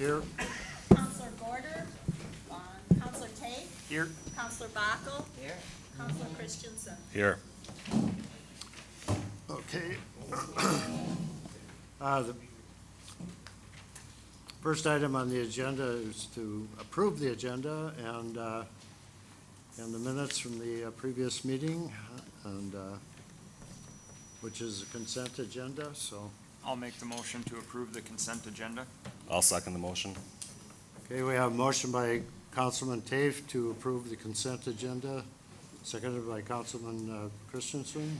Here. Counselor Gorder. Gone. Counselor Tate. Here. Counselor Backel. Here. Counselor Christensen. Here. Okay. The first item on the agenda is to approve the agenda and the minutes from the previous meeting, and which is a consent agenda, so. I'll make the motion to approve the consent agenda. I'll second the motion. Okay, we have a motion by Councilman Tafe to approve the consent agenda, seconded by Councilman Christensen.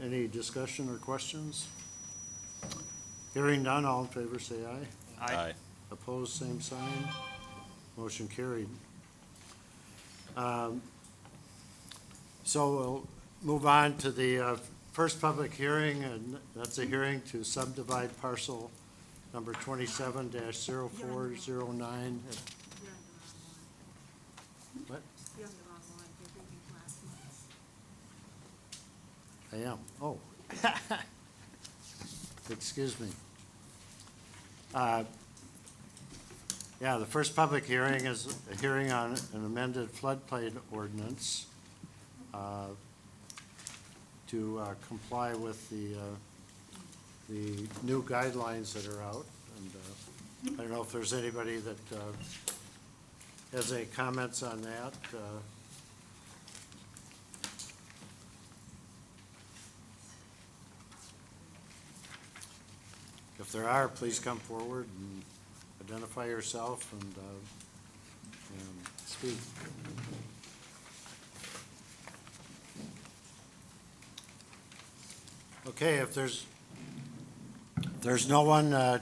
Any discussion or questions? Hearing none, all in favor say aye. Aye. Opposed, same sign. Motion carried. So we'll move on to the first public hearing, and that's a hearing to subdivide parcel number 27-0409. What? You're on the wrong one, you're reading last month's. I am, oh. Excuse me. Yeah, the first public hearing is a hearing on an amended floodplain ordinance to comply with the new guidelines that are out. And I don't know if there's anybody that has any comments on that. If there are, please come forward and identify yourself and speak. Okay, if there's no one that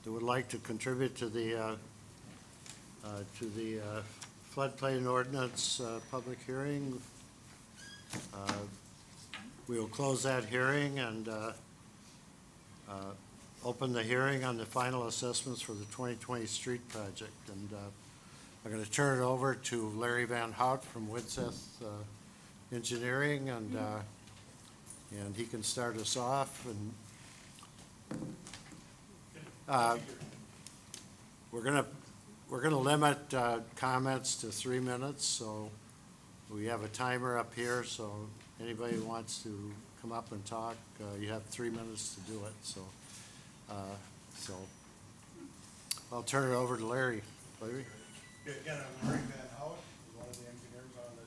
would like to contribute to the floodplain ordinance public hearing, we will close that hearing and open the hearing on the final assessments for the 2020 street project. And I'm going to turn it over to Larry Van Hout from Widseth Engineering, and he can start us off. And we're going to limit comments to 3 minutes. So we have a timer up here. So anybody who wants to come up and talk, you have 3 minutes to do it. So I'll turn it over to Larry. Larry? Again, I'm Larry Van Hout, one of the engineers on the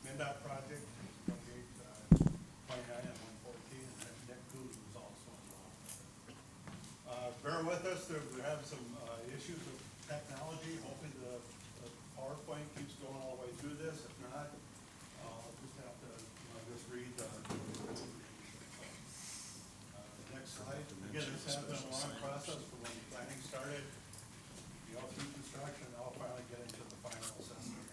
MnDOT project, 28, 29 and 114, and Nick Coos was also involved. Bear with us, we have some issues with technology, hoping the PowerPoint keeps going all the way through this. If not, I'll just have to just read next slide. Again, this has been a long process from when planning started, through construction, and I'll finally get into the final assessment.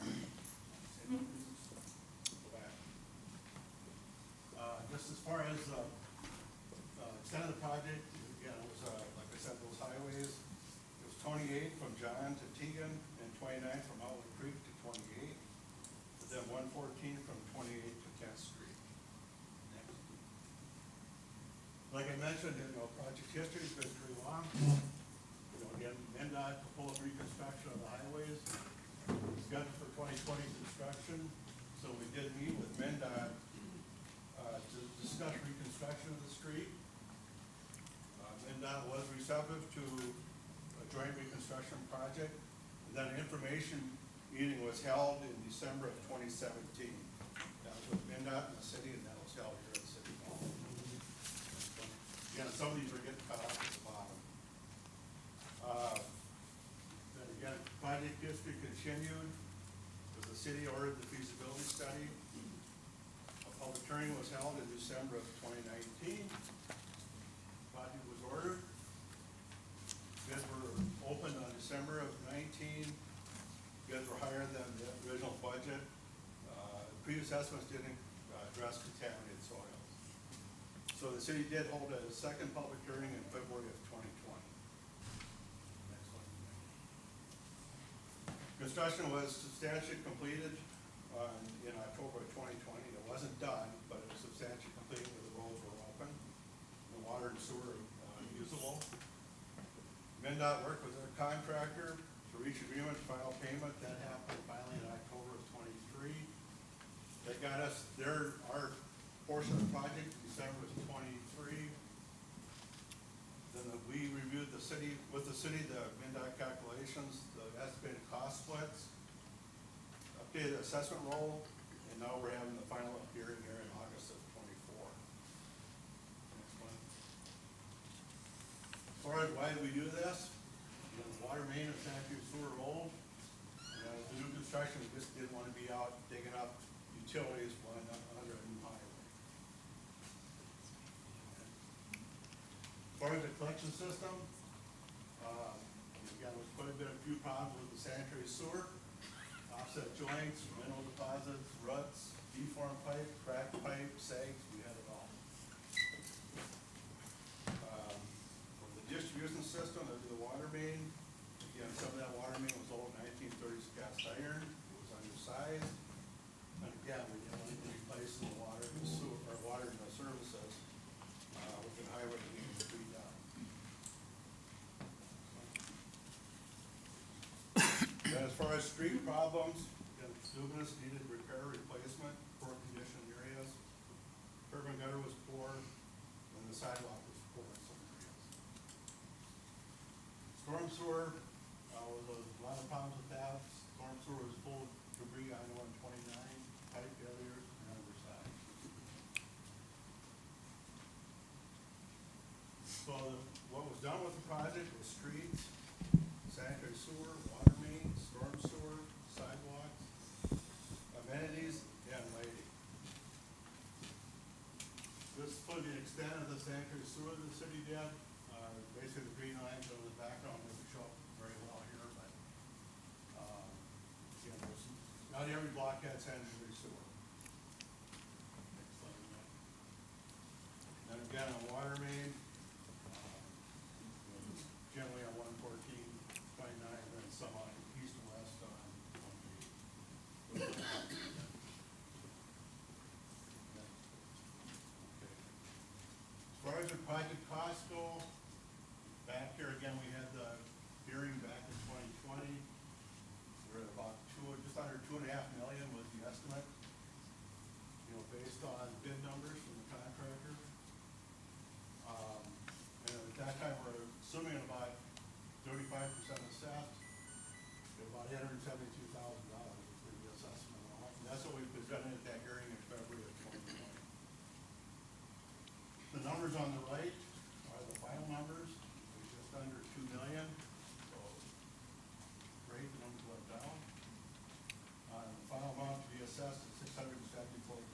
Just as far as extent of the project, again, it was, like I said, those highways, it was 28 from John to Teagan, and 29 from Outlet Creek to 28, but then 114 from 28 to 10th Street. Next. Like I mentioned, project history has been pretty long. Again, MnDOT proposed reconstruction of the highways, scheduled for 2020 construction. So we did meet with MnDOT to discuss reconstruction of the street. MnDOT was receptive to a joint reconstruction project. And then an information meeting was held in December of 2017. That was with MnDOT and the city, and that was held here at City Hall. Again, some of these are getting cut off at the bottom. Then again, project history continued, as the city ordered the feasibility study. A public hearing was held in December of 2019. Project was ordered. Bids were opened on December of 19. Bids were higher than the original budget. Previous estimates didn't address contaminated soils. So the city did hold a second public hearing in February of 2020. Next one. Construction was substantially completed in October of 2020. It wasn't done, but it was substantially completed where the roads were open. The water water and sewer usable. MnDOT worked with their contractor to reach agreement, final payment, that happened finally in October of '23. They got us, our portion of the project, December of '23. Then we reviewed with the city, the MnDOT calculations, the estimated cost splits, updated assessment roll, and now we're having the final hearing here in August of '24. Next one. As far as why we do this, the water main and sanitary sewer roll, the new construction, we just didn't want to be out digging up utilities when under a new highway. As far as the collection system, again, there's quite a bit, a few problems with the sanitary sewer. Offset joints, mineral deposits, ruts, deformed pipe, cracked pipe, sags, we had it all. For the distribution system, there's the water main. Again, some of that water main was old 1930s cast iron, it was undersized. And again, we didn't want to replace the water and the sewer, or water and the services, with the highway being redone. Then as far as street problems, again, Steubenus needed repair, replacement, poor condition areas. Curb and gutter was poor, and the sidewalk was poor in some areas. Storm sewer, was a lot of problems with that. Storm sewer was full of debris on 129, pipe failures, and undersized. So what was done with the project was streets, sanitary sewer, water mains, storm sewer, sidewalks, amenities, and lighting. This is for the extent of the sanitary sewer that the city did. Basically, the green lines on the background doesn't show up very well here, but, again, not every block had sanitary sewer. Next slide, Matt. Then again, on water main, generally on 114, 29, and then some on east and west on 28. Okay. As far as the project costs go, back here again, we had the hearing back in 2020. We're at about just under $2.5 million was the estimate, based on bid numbers from the contractor. And at that time, we're assuming about 35% assessed, about $872,000 for the assessment amount. And that's what we presented at that hearing in February of 2020. The numbers on the right are the final numbers, it's just under 2 million, so great, the numbers went down. The final amount to be assessed is $674,804.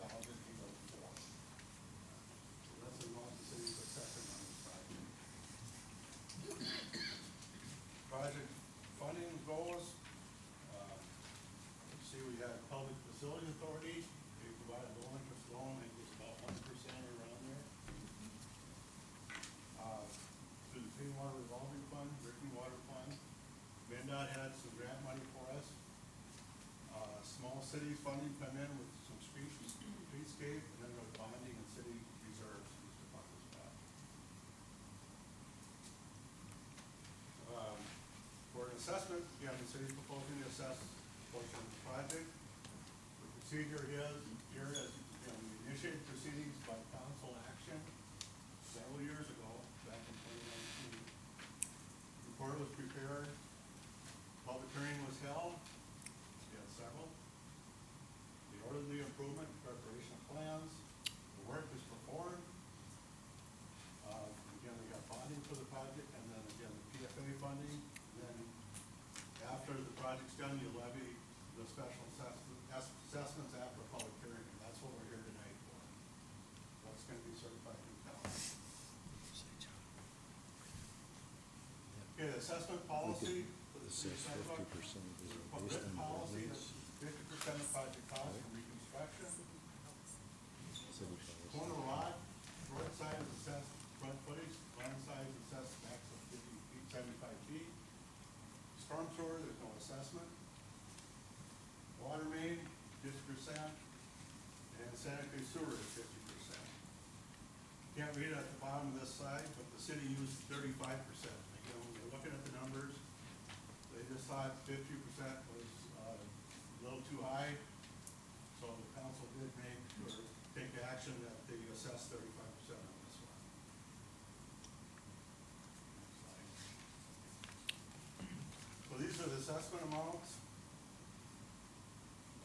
So that's the amount the city's assessing on this project. Project funding goals, you see we have Public Facility Authority, they provide a low interest loan, I think it's about 1% around there. Through the Clean Water Revolving Fund, Drinking Water Fund, MnDOT had some grant money for us. Small city funding come in with some streetscape, and then there's bonding and city reserves used to fund this back. For an assessment, the city's proposing to assess a portion of the project. The procedure is, here is, we initiated proceedings by council action several years ago, back in 2019. Report was prepared, public hearing was held, we had several. We ordered the improvement, preparation of plans, the work was performed. Again, we got bonding for the project, and then again, the PFA funding. And then after the project's done, you levy the special assessments after public hearing, and that's what we're here tonight for. That's gonna be certified in county. Okay, the assessment policy. This says 50% is based on Written policy, buildings. 50% of project cost for reconstruction. City policy. Corner lot, front side is assessed front footage, land size is assessed max of 50 feet, 75 feet. Storm sewer, there's no assessment. Water main, 50%, and sanitary sewer is 50%. Can't read it at the bottom of this slide. the city used 35%. Again, when they're looking at the numbers, they just thought 50% was a little too high. So the council did take action that they assess 35% on this one. So these are the assessment amounts.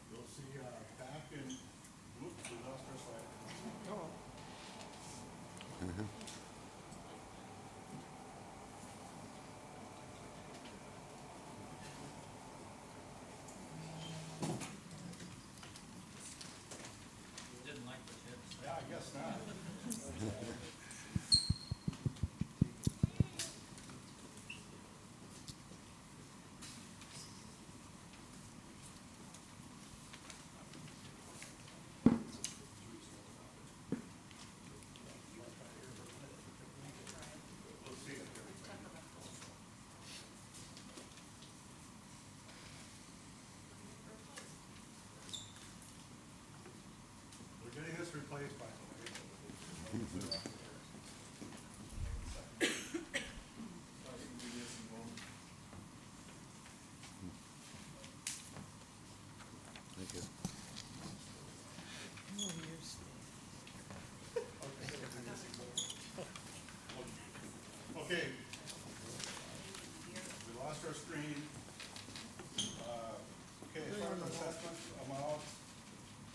You'll see, back in, oops, we lost our slide. Didn't like the chips. Yeah, I guess not. We'll see it here. We're getting this replaced, by the way. Thank you. Okay. We lost our screen. Okay, as far as assessment amounts,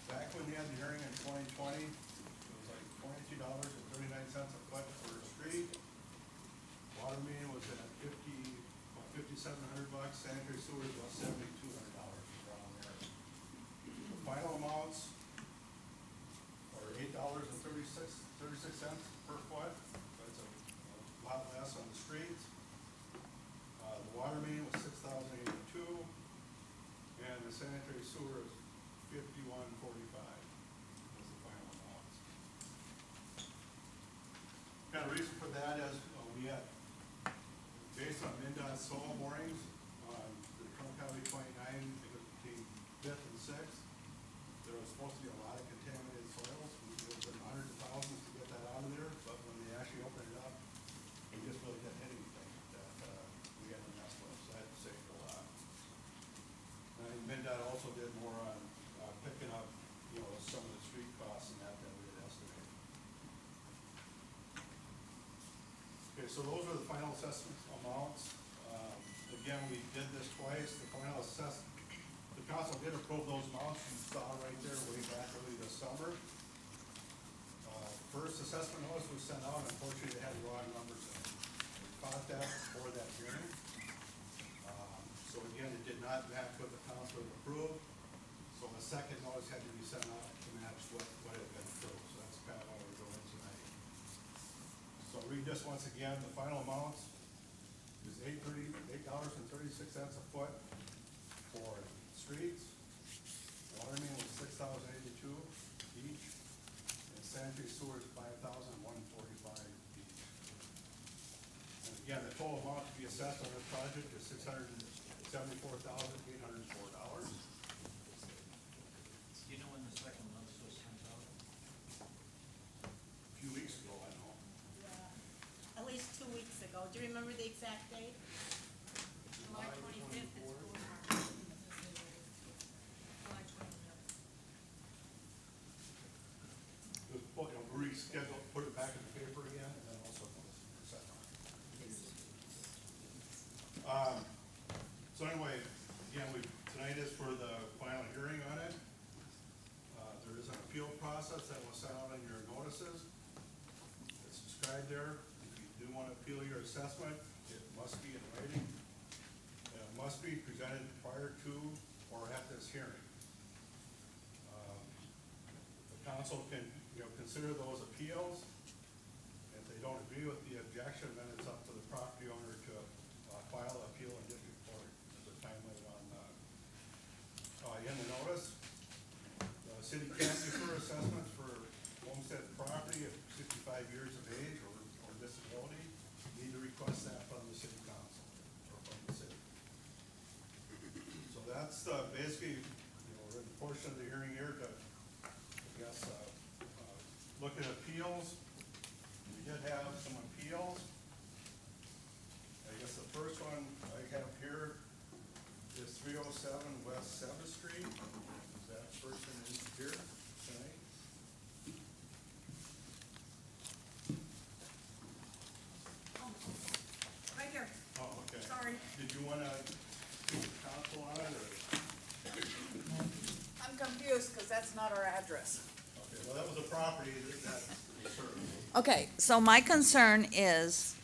back when we had the hearing in 2020, it was like $22.39 a foot for a street. Water main was at $5,700, sanitary sewer was about $7,200 around there. The final amounts are $8.36 per foot, so it's a lot less on the streets. The water main was $6,082, and the sanitary sewer is $51.45 was the final amounts. Kind of reason for that is we had, based on MnDOT soil borings on the Trumbull County 29, I think it was between 5th and 6th, there was supposed to be a lot of contaminated soils. It was in hundreds of thousands to get that out of there, but when they actually opened it up, we just really didn't hit anything that we had to mess with, so that saved a lot. And I think MnDOT also did more on picking up, some of the street costs and that we had estimated. Okay, so those are the final assessment amounts. Again, we did this twice. The council did approve those amounts you saw right there way back early this summer. First assessment notice was sent out, unfortunately they had the wrong numbers in it. We caught that before that hearing. So again, it did not match what the council had approved. So the second notice had to be sent out to match what had been approved. So that's kind of what we're doing tonight. So read this once again, the final amounts is $8.36 a foot for streets. Water main was $6,082 each, and sanitary sewer is $5,145 each. And again, the total amount to be assessed on this project is $674,804. Do you know when the second notice was sent out? A few weeks ago, I know. At least 2 weeks ago. Do you remember the exact date? July 25th is school start. July 25th. Just reschedule, put it back in the paper again, and then also set on. So anyway, again, tonight is for the final hearing on it. There is an appeal process that was sent out in your notices. It's described there. If you do want to appeal your assessment, it must be in writing. And it must be presented prior to or at this hearing. The council can, consider those appeals. If they don't agree with the objection, then it's up to the property owner to file an appeal in district court. There's a time limit on in the notice. The city can defer assessments for homestead property of 65 years of age or disability. You need to request that from the city council or from the city. So that's basically, we're in the portion of the hearing here to, look at appeals. We did have some appeals. West Seventh Street. That person is here tonight. Right here, Oh, okay. sorry. Did you wanna speak to council on it, or? I'm confused because that's not our address. Okay, well, that was a property that was served. Okay, so my concern is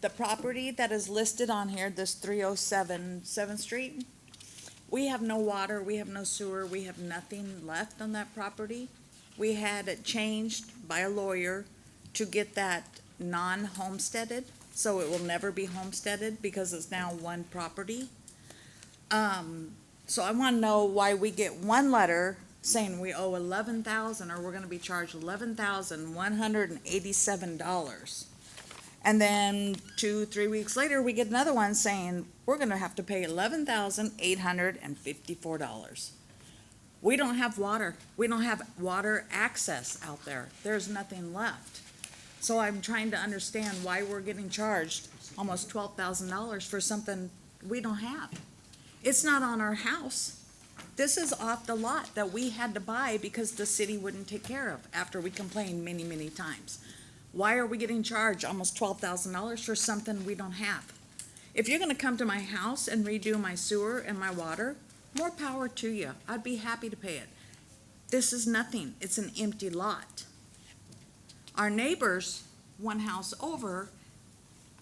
the property that is listed on here, this 307 7th Street. We have no water, we have no sewer, we have nothing left on that property. We had it changed by a lawyer to get that non-homesteaded, so it will never be homesteaded because it's now one property. So I wanna know why we get one letter saying we owe 11,000, or we're gonna be charged $11,187. And then 2-3 weeks later, we get another one saying we're gonna have to pay $11,854. We don't have water. We don't have water access out there. There's nothing left. So I'm trying to understand why we're getting charged almost $12,000 for something we don't have. It's not on our house. This is off the lot that we had to buy because the city wouldn't take care of after we complained many, many times. Why are we getting charged almost $12,000 for something we don't have? If you're gonna come to my house and redo my sewer and my water, more power to you. I'd be happy to pay it. This is nothing. It's an empty lot. Our neighbors, one house over,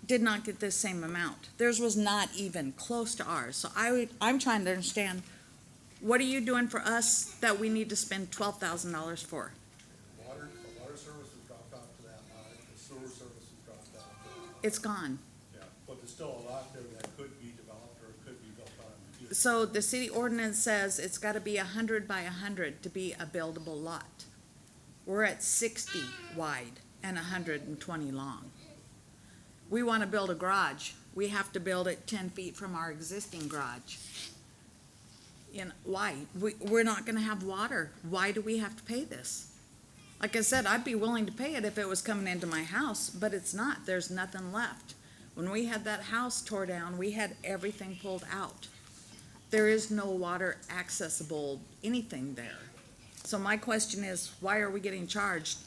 did not get this same amount. Theirs was not even close to ours. So I'm trying to understand, what are you doing for us that we need to spend $12,000 for? The water service has dropped off to that lot, the sewer service has dropped off to that. It's gone. Yeah, but there's still a lot there that could be developed or could be built on in the future. So the city ordinance says it's gotta be 100 by 100 to be a buildable lot. We're at 60 wide and 120 long. We wanna build a garage. We have to build it 10 feet from our existing garage. You know, why? We're not gonna have water. Why do we have to pay this? Like I said, I'd be willing to pay it if it was coming into my house, but it's not. There's nothing left. When we had that house tore down, we had everything pulled out. There is no water accessible, anything there. So my question is, why are we getting charged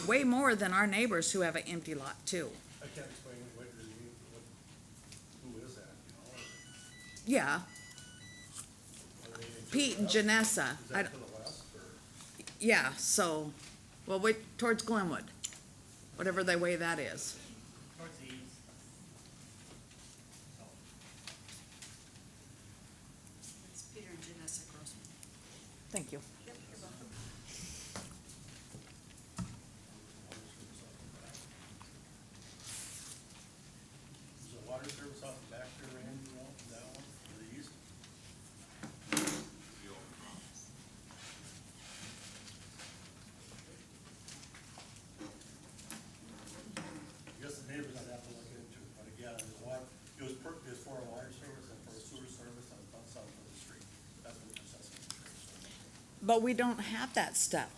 way more than our neighbors who have an empty lot too? I can't explain what you mean, who is that, you know? Yeah, Are they in Pete and Is Janessa. that to the west, or? Yeah, so, well, wait, towards Glenwood, whatever the way that is. Towards the east. It's Peter and Janessa Grossman. Thank you. Is there water service off the back there, Randy, you know, that one, to the east? I guess the neighbors I'd have to look into, but again, the water, it was for a water service and for a sewer service on the south of the street. That's what the assessment is. But we don't have that stuff.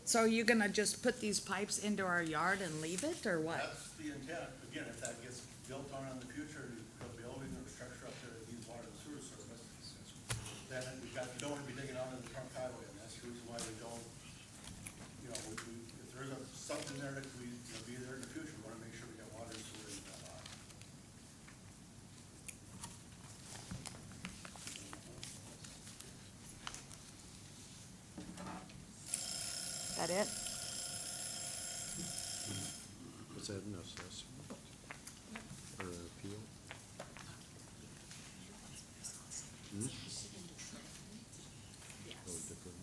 So are you gonna just put these pipes into our yard and leave it, or what? That's the intent. Again, if that gets built on in the future, the building or structure up there that needs water and sewer service, then we don't want to be digging out in the trunk highway, and that's the reason why we don't, you know, if there's something there that we, you know, be there in the future, we want to make sure we got water and sewer in that lot. That it? Was that an assessment or an appeal? Hmm? Oh, different.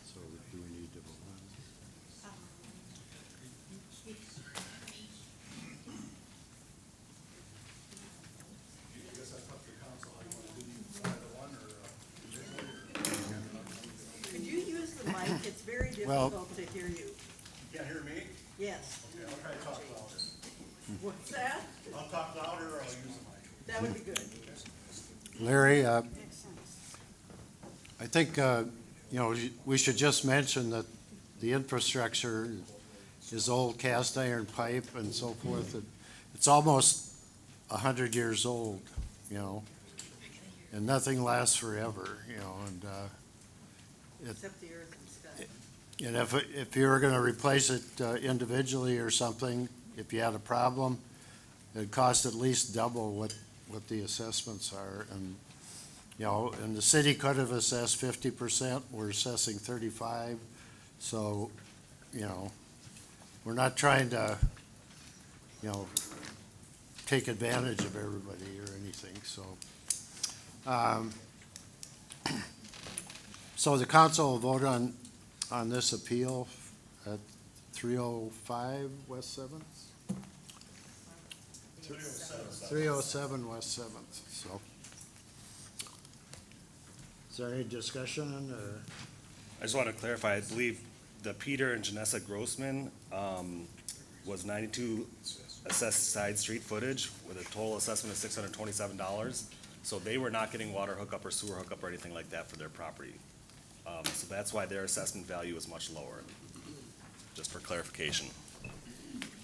So do we need to vote on it? I guess that's up to council, how you want to do these, one by one, or, Could you use the mic? It's very Well- difficult to hear you. you can't hear me? Yes. Okay, I'll try to talk louder. What's that? I'll talk louder, or I'll use the mic. That would be good. Larry, I think, you know, we should just mention that the infrastructure is old cast iron pipe and so forth. It's almost 100 years old, you know. and nothing lasts forever, you know, and, Except the earth and stuff. and if you were gonna replace it individually or something, if you had a problem, it'd cost at least double what the assessments are, and, you know, and the city could have assessed 50%, we're assessing 35, so, you know, we're not trying to, you know, take advantage of everybody or anything, so. So the council will vote on this appeal at 305 West Seventh? 307 West Seventh, so. Is there any discussion, or? I just want to clarify, I believe the Peter and Janessa Grossman was 92 assessed side street footage with a total assessment of $627. So they were not getting water hookup or sewer hookup or anything like that for their property. So that's why their assessment value is much lower, just for clarification.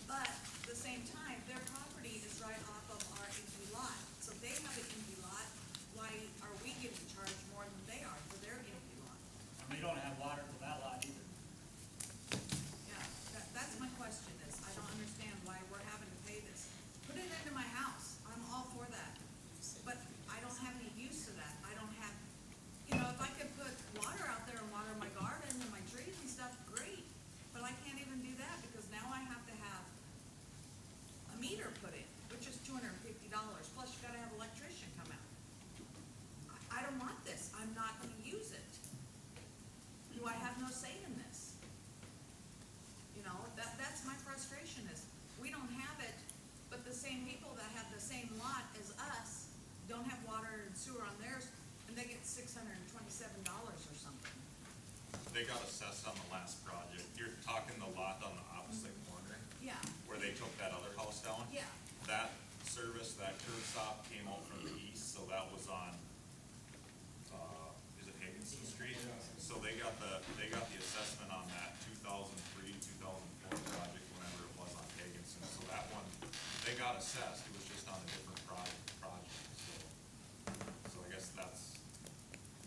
But at the same time, their property is right off of our empty lot. So they have an empty lot, why are we getting charged more than they are for their empty lot? And they don't have water to that lot either. Yeah, that's my question is, I don't understand why we're having to pay this. Put it into my house, I'm all for that. But I don't have any use of that. I don't have, you know, if I could put water out there and water my garden and my trees and stuff, great. But I can't even do that because now I have to have a meter put in, which is $250, plus you gotta have an electrician come out. I don't want this, I'm not gonna use it. Do I have no say in this? You know, that's my frustration is, we don't have it, but the same people that have the same lot as us don't have water and sewer on theirs, and they get $627 or something. They got assessed on the last project. You're talking the lot on the opposite corner Yeah, where they took that other house down? yeah, That service, that curb stop came out from the east, so that was on, is it Higginson Street? So they got the assessment on that 2003, 2004 project, whenever it was on Higginson. So that one, they got assessed, it was just on a different project, so. So I guess that's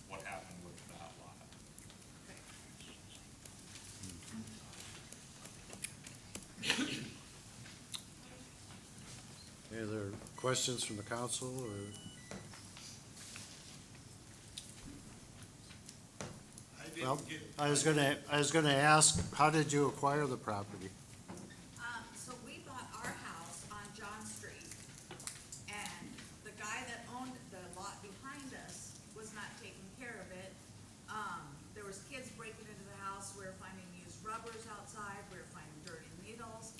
what happened with that lot. okay. Any other questions from the council, or? Well, I was gonna ask, how did you acquire the property? So we bought our house on John Street, and the guy that owned the lot behind us was not taking care of it. There was kids breaking into the house, we were finding used rubbers outside, we were finding dirty needles.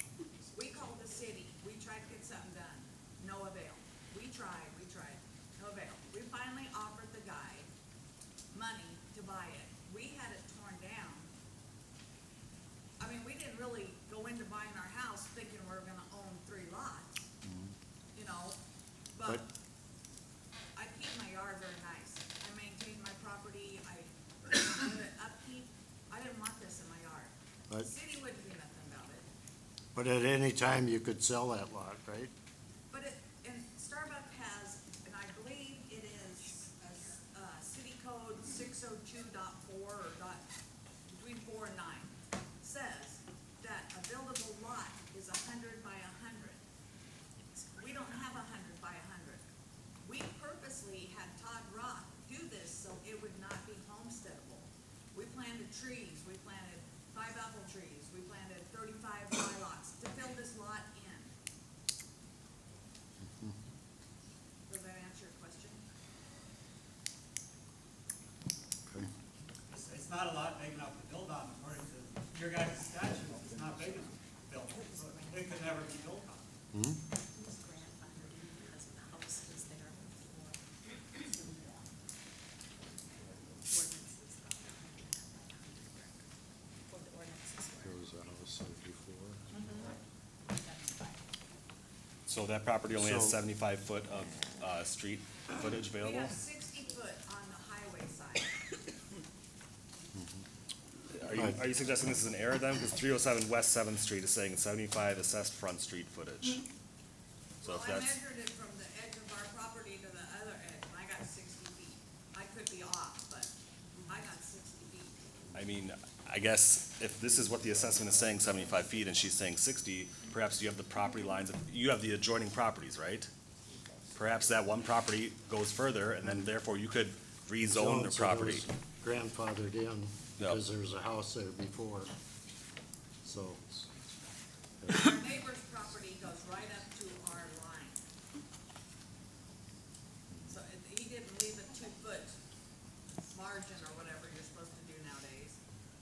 We called the city, we tried to get something done, no avail. We tried, no avail. We finally offered the guy money to buy it. We had it torn down. I mean, we didn't really go into buying our house thinking we were gonna own 3 lots, you know, but But- I keep my yard very nice. I maintain my property, I do it upkeep. I didn't want this in my yard. The But- city wouldn't do nothing about it. But at any time, you could sell that lot, right? But and Starbucks has, and I believe it is, city code 602.4 or between 4 and 9, says that a buildable lot is 100 by 100. We don't have 100 by 100. We purposely had Todd Roth do this so it would not be homesteadable. We planted trees, we planted 5 apple trees, we planted 35 lilacs to fill this lot in. Does that answer your question? Okay. It's not a lot big enough to build on according to your guys' statute. It's not big enough to build. So it could never be built on. Hmm? It was grandfathered in because the house was there before. Ordinances about the 100 before the ordinances There were. was a house there before. So that property only has So- 75 foot of street footage We available? have 60 foot on the highway side. Are you suggesting this is an error then? Because 307 West 7th Street is saying 75 assessed front street footage. So Well, if I that's, measured it from the edge of our property to the other edge, and I got 60 I mean, I guess if this is what the assessment is saying, 75 feet, and she's saying 60, perhaps you have the property lines, you have the adjoining properties, right? Perhaps that one property goes further, and then therefore you could rezone the So there property. was grandfathered in Yep. because there was a house there before, so. Our neighbor's property goes right up to our line. So he didn't leave a 2-foot margin or whatever you're supposed to do nowadays.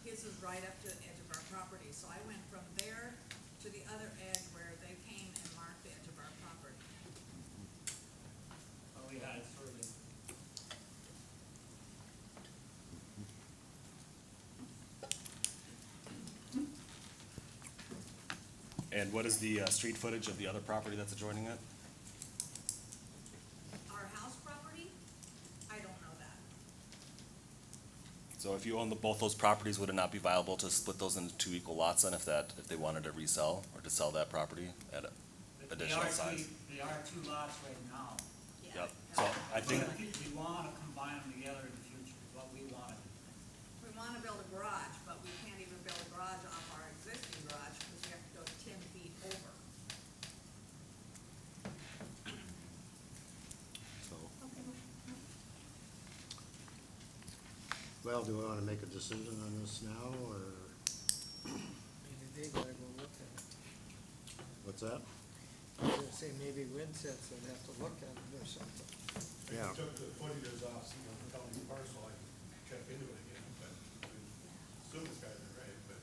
His was right up to the edge of our property, so I went from there to the other edge where they came and marked the edge of our property. We had survey. And what is the street footage of the other property that's adjoining it? Our house property, I don't know that. So if you own both those properties, would it not be viable to split those into 2 equal lots then if they wanted to resell or to sell that property at a additional size? They are 2 lots right now. Yep, so I think, But we wanna combine them together in the future, is what we wanna do. We wanna build a garage, but we can't even build a garage off our existing garage because we have to go 10 feet over. So. Well, do we want to make a decision on this now, or Maybe they gotta go look at it. what's that? I was gonna say, maybe Winsets would have to look at it or something. Yeah. Took the footages off, you know, the county parcel, I can check into it again, but I assume this guy's right, but.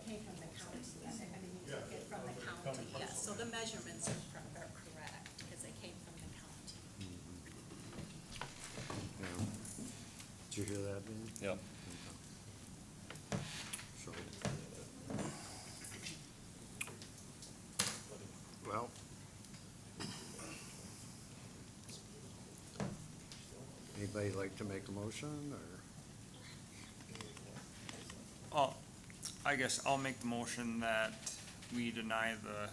Came from the county, yes, I mean, you Yeah, took it from the county county, yes, so parcel. the measurements are correct, because they came from the county. Yeah. Did you hear that, Dan? yep. So. Well. Anybody like to make a motion, or? I guess I'll make the motion that we deny the,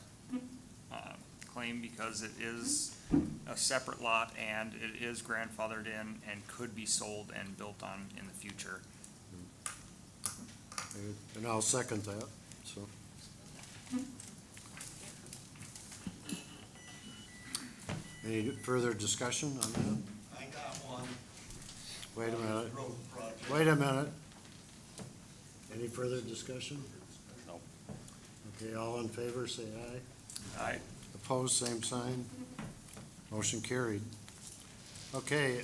claim because it is a separate lot and it is grandfathered in and could be sold and built on in the future. And I'll second that, so. Any further discussion on that? I got one. Wait a minute, Road project. wait a minute. Any further discussion? No. Okay, all in favor, say aye. Opposed, same sign. Motion carried. Okay,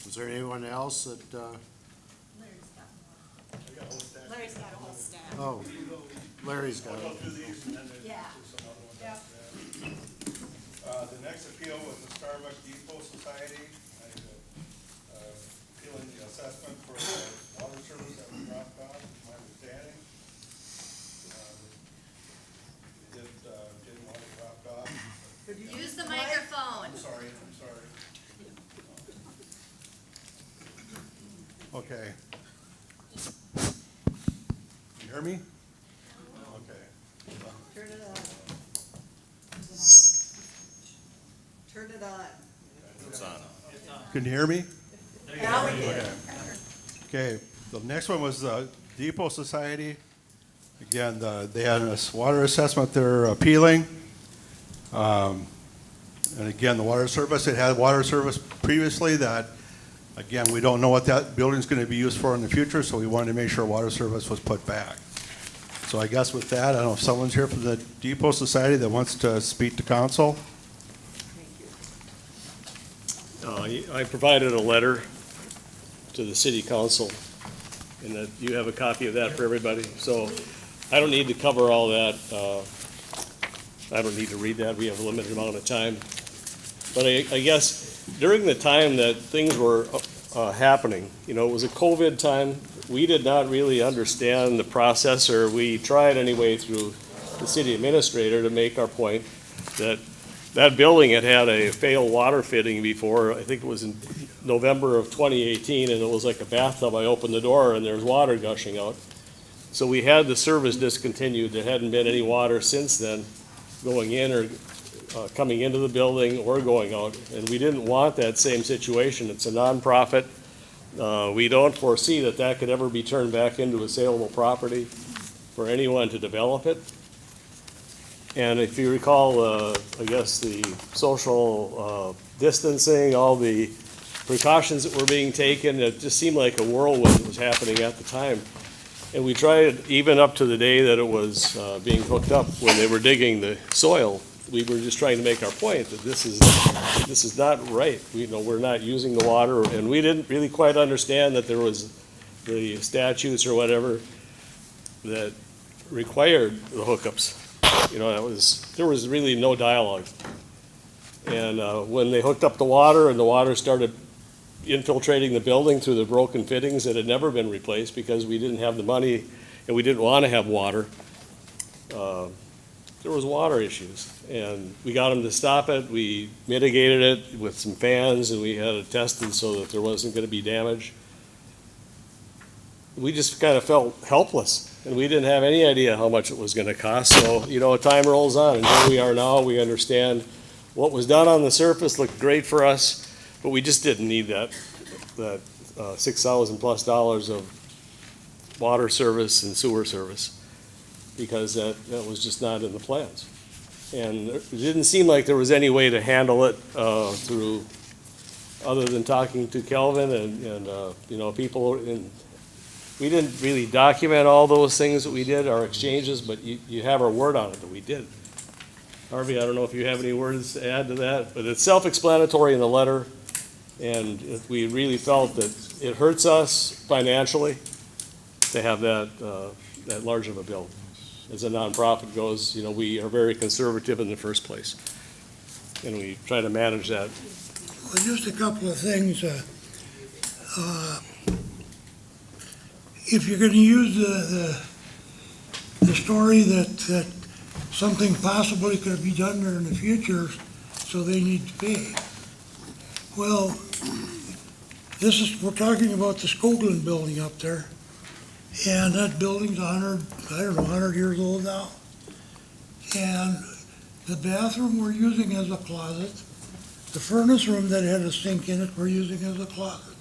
is there anyone else that, Larry's got a whole stack. oh, Larry's got I'll go it. through these and then there's Yeah. some other ones. Yeah. after that. The next appeal was the Starbucks Depot Society. Appealing the assessment for the water service that was dropped off, is my understanding. They didn't want it dropped off. Use the microphone. I'm sorry. Okay. You hear me? Okay. Turn it on. Turn it on. It's on. Can you hear me? Now we can. Okay, the next one was the Depot Society. Again, they had a water assessment they're appealing. And again, the water service, it had water service previously that, again, we don't know what that building's gonna be used for in the future, so we wanted to make sure water service was put back. So I guess with that, I don't know if someone's here from the Depot Society that wants to speak to council? I provided a letter to the city council, and that you have a copy of that for everybody. So I don't need to cover all that. I don't need to read that. We have a limited amount of time. But I guess during the time that things were happening, you know, it was a COVID time. We did not really understand the process, or we tried anyway through the city administrator to make our point that that building had had a failed water fitting before. I think it was in November of 2018, and it was like a bathtub. I opened the door and there was water gushing out. So we had the service discontinued. There hadn't been any water since then going in or coming into the building or going out. And we didn't want that same situation. It's a nonprofit. We don't foresee that that could ever be turned back into a saleable property for anyone to develop it. And if you recall, I guess the social distancing, all the precautions that were being taken, it just seemed like a whirlwind was happening at the time. And we tried, even up to the day that it was being hooked up, when they were digging the soil, we were just trying to make our point that this is not right. We're not using the water, and we didn't really quite understand that there was the statutes or whatever that required the hookups. There was really no dialogue. And when they hooked up the water and the water started infiltrating the building through the broken fittings that had never been replaced because we didn't have the money and we didn't want to have water, there was water issues. And we got them to stop it. We mitigated it with some fans, and we had it tested so that there wasn't going to be damage. We just kind of felt helpless, and we didn't have any idea how much it was going to cost. So, time rolls on, and here we are now. We understand what was done on the surface looked great for us, but we just didn't need that $6,000+ of water service and sewer service, because that was just not in the plans. And it didn't seem like there was any way to handle it through, other than talking to Kelvin and people. And we didn't really document all those things that we did, our exchanges, but you have our word on it that we did. Harvey, I don't know if you have any words to add to that, but it's self-explanatory in the letter. And we really felt that it hurts us financially to have that large of a bill. As a nonprofit goes, we are very conservative in the first place, and we try to manage that. Well, just a couple of things. If you're going to use the story that something possibly could be done there in the future, so they need to pay. Well, we're talking about the Skoglund building up there, and that building's 100 years old now. And the bathroom we're using as a closet, the furnace room that had a sink in it, we're using as a closet.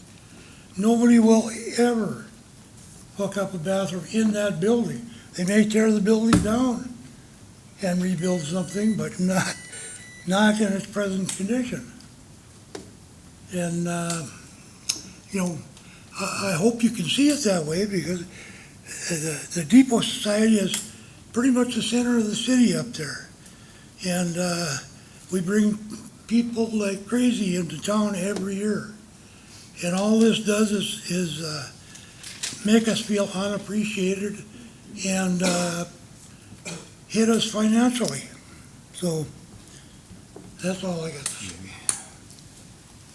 Nobody will ever hook up a bathroom in that building. They may tear the building down and rebuild something, but not in its present condition. And, I hope you can see it that way, because the Depot Society is pretty much the center of the city up there. And we bring people like crazy into town every year. And all this does is make us feel unappreciated and hit us financially. So that's all I got to say.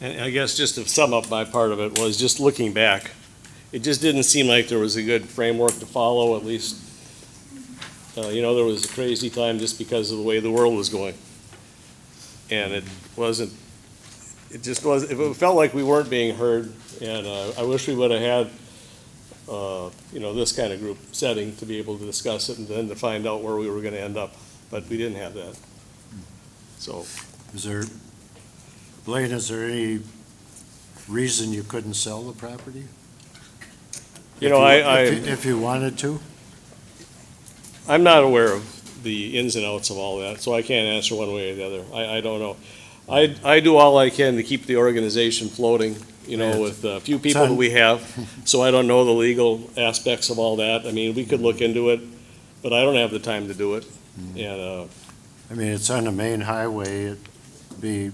And I guess just to sum up my part of it was just looking back. It just didn't seem like there was a good framework to follow, at least. There was a crazy time just because of the way the world was going. And it felt like we weren't being heard. And I wish we would have had, this kind of group setting to be able to discuss it and then to find out where we were going to end up. But we didn't have that. So. Blaine, is there any reason you couldn't sell the property? If you wanted to? I'm not aware of the ins and outs of all that, so I can't answer one way or the other. I don't know. I do all I can to keep the organization floating, with a few people that we have, so I don't know the legal aspects of all that. I mean, we could look into it, but I don't have the time to do it. And it's on the main highway. It'd be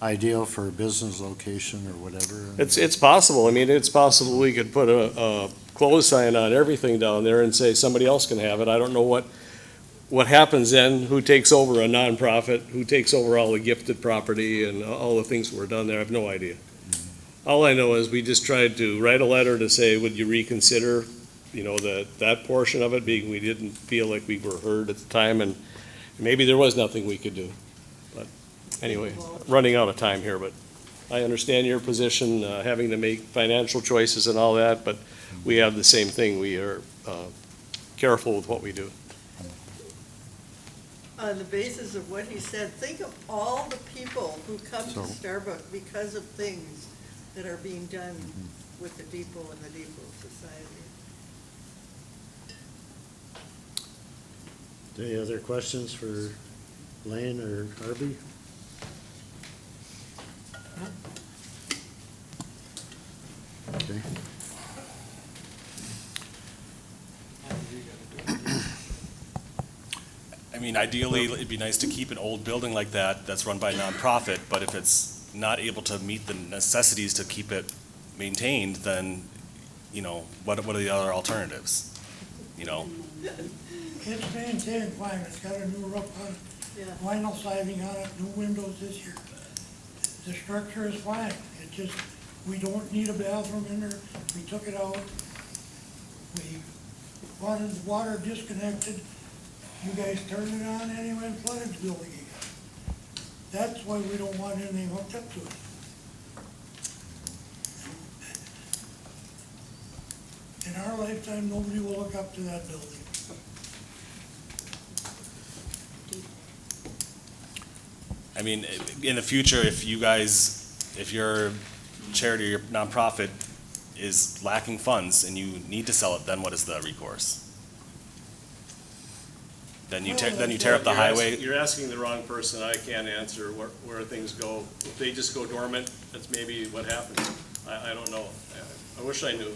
ideal for a business location or whatever. It's possible. It's possible we could put a close sign on everything down there and say somebody else can have it. I don't know what happens then, who takes over a nonprofit, who takes over all the gifted property and all the things that were done there. I have no idea. All I know is we just tried to write a letter to say, would you reconsider, that portion of it, being we didn't feel like we were heard at the time, and maybe there was nothing we could do. But anyway, running out of time here, but I understand your position, having to make financial choices and all that, but we have the same thing. We are careful with what we do. on the basis of what he said, think of all the people who come to So- Starbucks because of things that are being done with the depot and the Depot Society. Any other questions for Lane or Harvey? Okay. I mean, ideally, it'd be nice to keep an old building like that that's run by a nonprofit, but if it's not able to meet the necessities to keep it maintained, then, you know, what are the other alternatives? You know, It's maintained fine, it's got a new roof on it, Yeah. vinyl siding on it, new windows this year. The structure is fine, it just, we don't need a bathroom in there, we took it out. We wanted the water disconnected, you guys turned it on anyway and flooded the building again. That's why we don't want anything hooked up to it. In our lifetime, nobody will look up to that building. I mean, in the future, if your charity or your nonprofit is lacking funds and you need to sell it, then what is the recourse? Then you tear up the highway. You're asking the wrong person. I can't answer where things go. If they just go dormant, that's maybe what happens. I don't know. I wish I knew.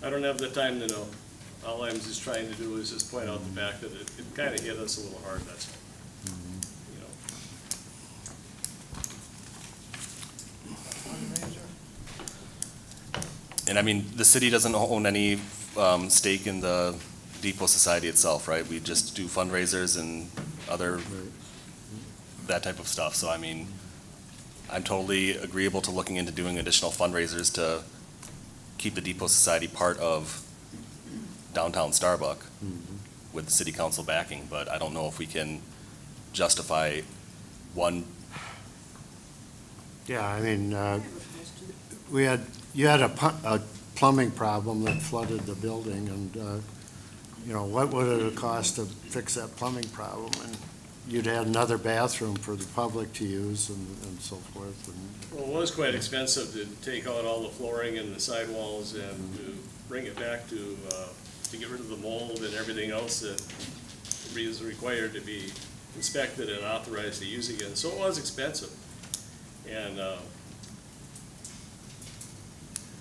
I don't have the time to know. All I'm just trying to do is just point out the fact that it kind of hit us a little hard, that's all. You know. And I mean, the city doesn't own any stake in the Depot Society itself, right? We just do fundraisers and other, that type of stuff. So I mean, I'm totally agreeable to looking into doing additional fundraisers to keep the Depot Society part of downtown Starbuck with the city council backing, but I don't know if we can justify one. Yeah, I mean, you had a plumbing problem that flooded the building, and, you know, what would it have cost to fix that plumbing problem? And you'd had another bathroom for the public to use and so forth, and, Well, it was quite expensive to take out all the flooring and the sidewalls and to bring it back to get rid of the mold and everything else that is required to be inspected and authorized to use again. So it was expensive. And,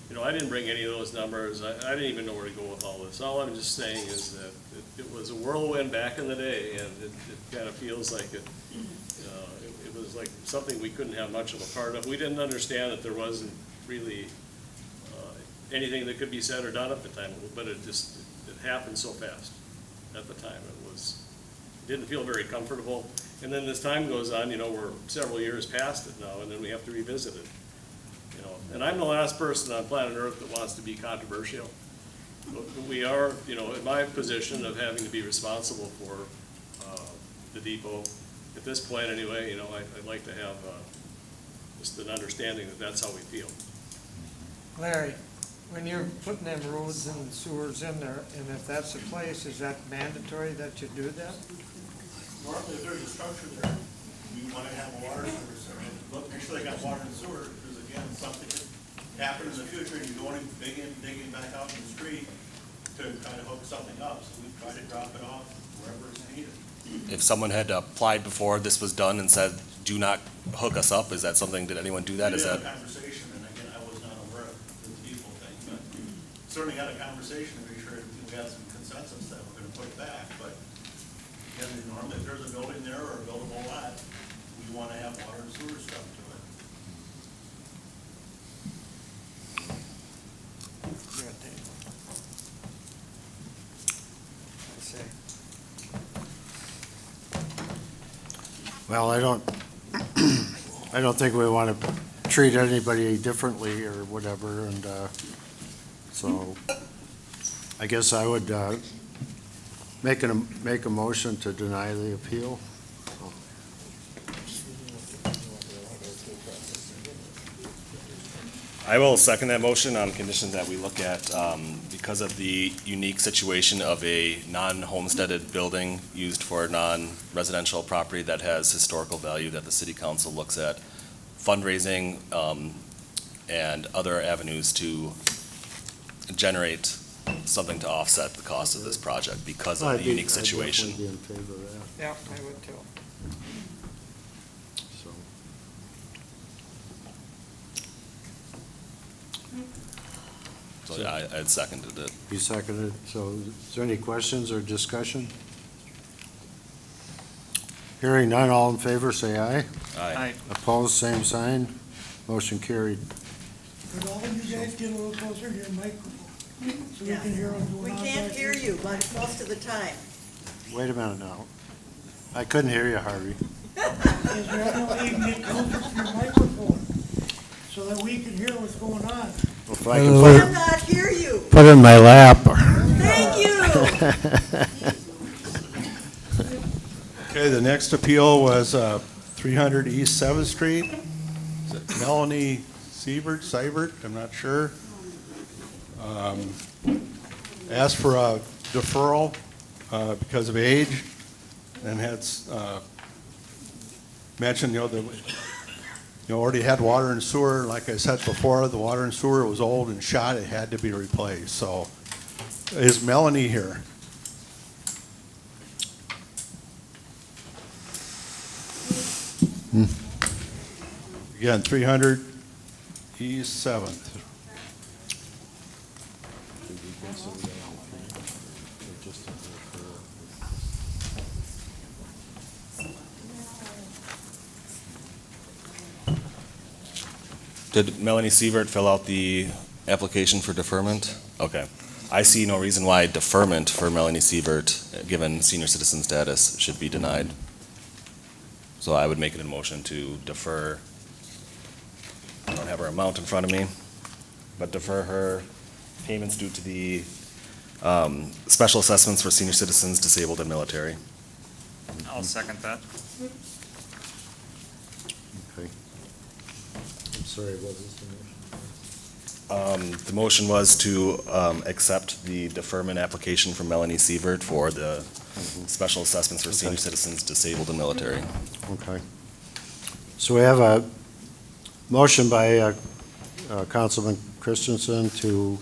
you know, I didn't bring any of those numbers. I didn't even know where to go with all this. All I'm just saying is that it was a whirlwind back in the day, and it kind of feels like it was like something we couldn't have much of a part of. We didn't understand that there wasn't really anything that could be said or done at the time, but it happened so fast at the time. Didn't feel very comfortable. And then as time goes on, you know, we're several years past it now, and then we have to revisit it. You know, and I'm the last person on planet Earth that wants to be controversial. But we are, you know, in my position of having to be responsible for the depot, at this point anyway, you know, I'd like to have just an understanding that that's how we feel. Larry, when you're putting them roads and sewers in there, and if that's the place, is that mandatory that you do that? Normally, if there's a structure there, we want to have a water service there. Look, make sure they got water and sewer, because again, something could happen in the future, and you don't even digging back out in the street to try to hook something up. So we try to drop it off wherever it's needed. If someone had applied before this was done and said, do not hook us up, is that something, did anyone do that? We Is did have that? a conversation, and again, I was not aware of the people thing, but certainly had a conversation to make sure we had some consensus that we're gonna put it back, but again, normally if there's a building there or a buildable lot, we wanna have water and sewer stuff to it. Yeah, Dave. I say. well, I don't think we want to treat anybody differently or whatever, and, so I guess I would, make a motion to deny the appeal. I will second that motion on condition that we look at, because of the unique situation of a non-homesteaded building used for non-residential property that has historical value, that the city council looks at fundraising, and other avenues to generate something to offset the cost of this project because of the unique situation. I'd definitely be in favor of that, Yeah, I would too. so. So yeah, I had seconded it. You seconded, so is there any questions or discussion? Hearing none, all in favor, say aye. Aye. Opposed, same sign. Motion carried. Could all of you guys get a little closer to your microphone, so we Yeah. can hear what's We going on can't back hear there? you most of the time. Wait a minute now. I couldn't hear you, Harvey. Is there any way you can get closer to your microphone, so that we can hear what's going on? If I can Cannot hear you. put it in my lap. Thank you. Okay, the next appeal was 300 East 7th Street. Is it Melanie Seibert, I'm not sure. Asked for a deferral because of age, and had mentioned, already had water and sewer. Like I said before, the water and sewer was old and shot, it had to be replaced. So is Melanie here? Again, 300 East 7th. Did Melanie Sievert fill out the application for deferment? Okay. I see no reason why deferment for Melanie Sievert, given senior citizen status, should be denied. So I would make it a motion to defer. I don't have her amount in front of me, but defer her payments due to the special assessments for senior citizens, disabled, and military. I'll second that. Okay. I'm sorry, what was the motion? The motion was to accept the deferment application from Melanie Sievert for the special assessments for senior citizens, disabled, and military. Okay. So we have a motion by Councilman Christensen to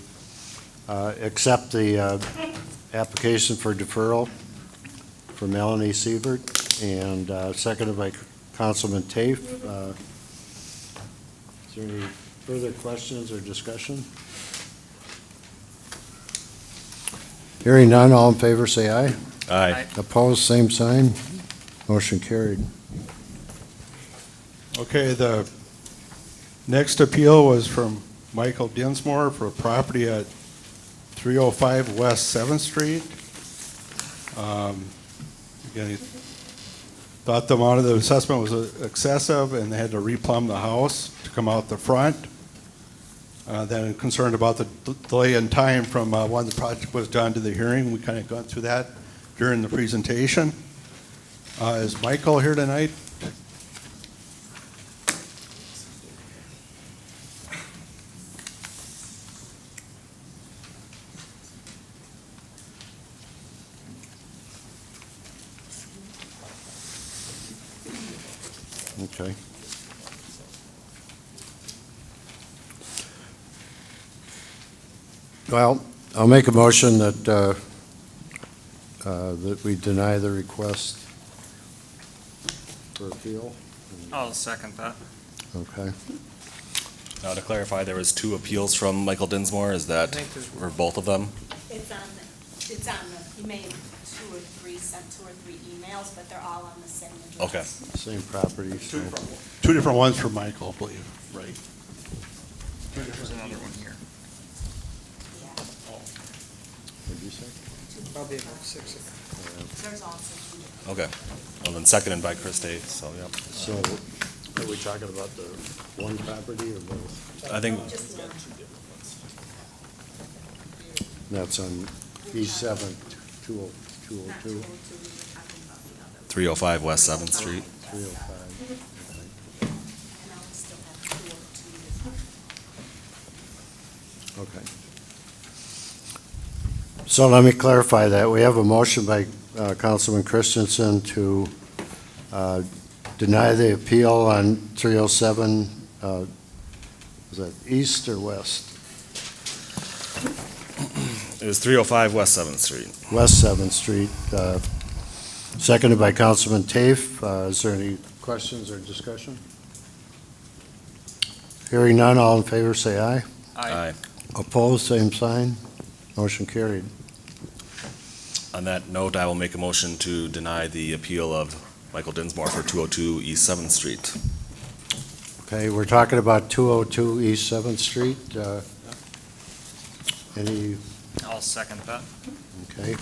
accept the application for deferral for Melanie Sievert, and seconded by Councilman Tafe. Is there any further questions or discussion? Hearing none, all in favor, say aye. Aye. Opposed, same sign. Motion carried. Okay, the next appeal was from Michael Dinsmore for a property at 305 West 7th Street. Again, he thought the amount of the assessment was excessive, and they had to replumb the house to come out the front. Then concerned about the delay in time from when the project was done to the hearing. We kind of gone through that during the presentation. Is Michael here tonight? Okay. Well, I'll make a motion that, that we deny the request for appeal. I'll second that. Okay. Now, to clarify, there was two appeals from Michael Dinsmore. Is that I think there's for both of them? It's on he made sent two or three emails, but they're all on the same Okay. address. Same property, so. Two different ones for Michael, I believe, right? There's another one here. Yeah, What'd you say? Probably about 6 o'clock. there's also two different. Okay. Well, then seconded by Chris Tate, so, yep. So, are we talking about the one property or both? I think, Just one. That's on E7, 20- 202, Not 202, we were talking about the other. 305 West 7th Street. 305. And I would still have 202. Okay. So let me clarify that. We have a motion by Councilman Christensen to deny the appeal on 307, is that east or west? It was 305 West 7th Street. West 7th Street, seconded by Councilman Tafe. Is there any questions or discussion? Hearing none, all in favor say aye. Aye. Opposed, same sign. Motion carried. On that note, I will make a motion to deny the appeal of Michael Dinsmore for 202 East 7th Street. Okay, we're talking about 202 East 7th Street. Any, I'll second that. okay.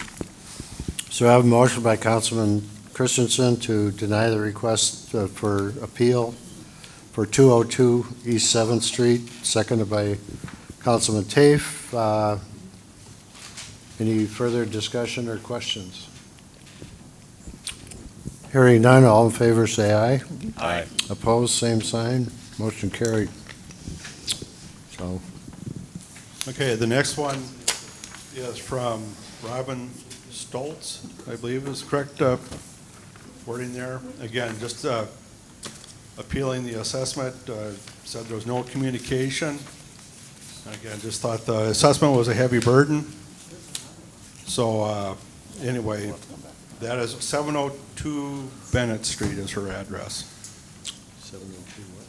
So I have a motion by Councilman Christensen to deny the request for appeal for 202 East 7th Street, seconded by Councilman Tafe. Any further discussion or questions? Hearing none, all in favor say aye. Aye. Opposed, same sign. Motion carried. So, Okay, the next one is from Robin Stoltz, I believe is correct wording there. Again, just appealing the assessment, said there was no communication. Again, just thought the assessment was a heavy burden. So anyway, that is 702 Bennett Street is her address. 702 what?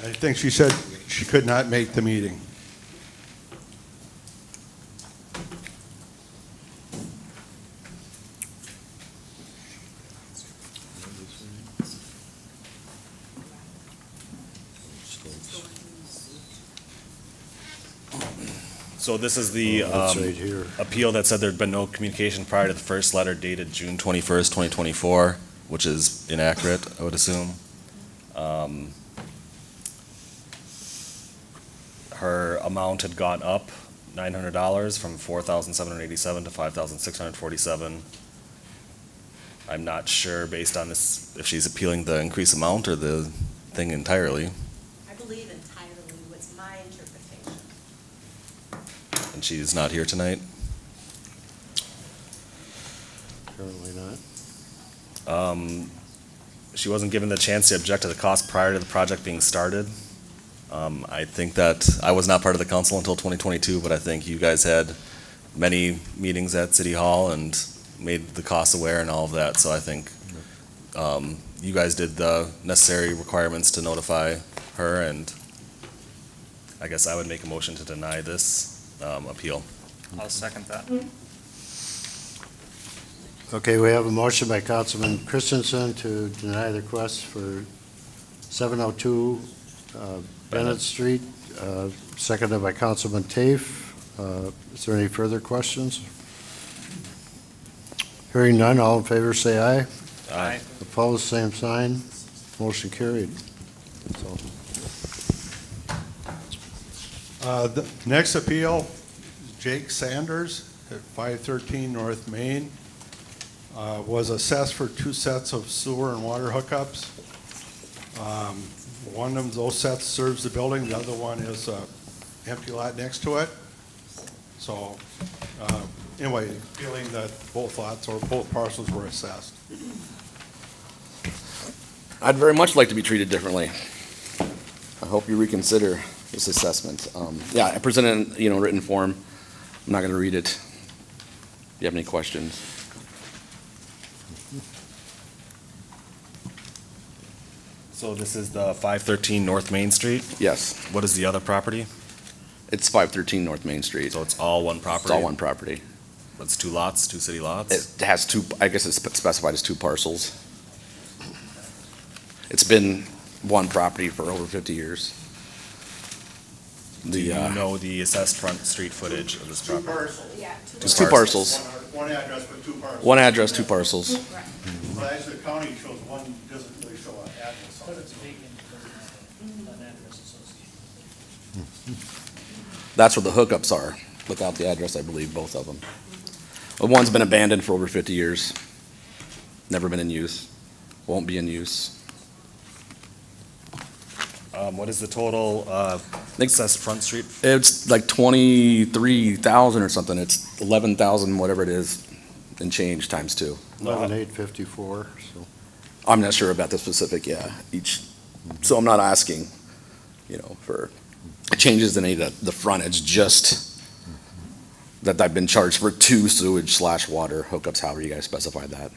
I think she said she could not make the meeting. So this is the That's right here. appeal that said there'd been no communication prior to the first letter dated June 21st, 2024, which is inaccurate, I would assume. Her amount had gone up $900 from $4,787 to $5,647. I'm not sure, based on this, if she's appealing the increased amount or the thing entirely, I believe entirely was my interpretation. and she's not here tonight. Currently not. She wasn't given the chance to object to the cost prior to the project being started. I think that, I was not part of the council until 2022, but I think you guys had many meetings at City Hall and made the costs aware and all of that, so I think you guys did the necessary requirements to notify her, and I guess I would make a motion to deny this appeal. I'll second that. Okay, we have a motion by Councilman Christensen to deny the request for 702 Bennett Street, seconded by Councilman Tafe. Is there any further questions? Hearing none, all in favor say aye. Aye. Opposed, same sign. Motion carried. So, The next appeal, Jake Sanders at 513 North Main, was assessed for 2 sets of sewer and water hookups. One of those sets serves the building, the other one is an empty lot next to it. So, anyway, feeling that both lots or both parcels were assessed. I'd very much like to be treated differently. I hope you reconsider this assessment. Yeah, I presented in, written form. I'm not gonna read it. If you have any questions. So this is the 513 North Main Street? Yes, What is the other property? it's 513 North Main Street. So it's all one property? It's all one property. It's 2 lots, 2 city lots? It has 2, I guess it's specified as 2 parcels. It's been one property for over 50 years. Do you know the assessed front street footage of this Two property? parcels. Yeah. It's 2 parcels. One address, but 2 parcels. One address, 2 parcels. Well, actually, the county shows one, doesn't really show an address on it. That's where the hookups are, without the address, I believe, both of them. But one's been abandoned for over 50 years. Never been in use. Won't be in use. What is the total, access Front Street? It's like 23,000 or something. It's 11,000, whatever it is, and change times two. 11,854, so. I'm not sure about the specific, each, so I'm not asking, for changes in any of the frontage, just that I've been charged for 2 sewage/water hookups, however you guys specify that.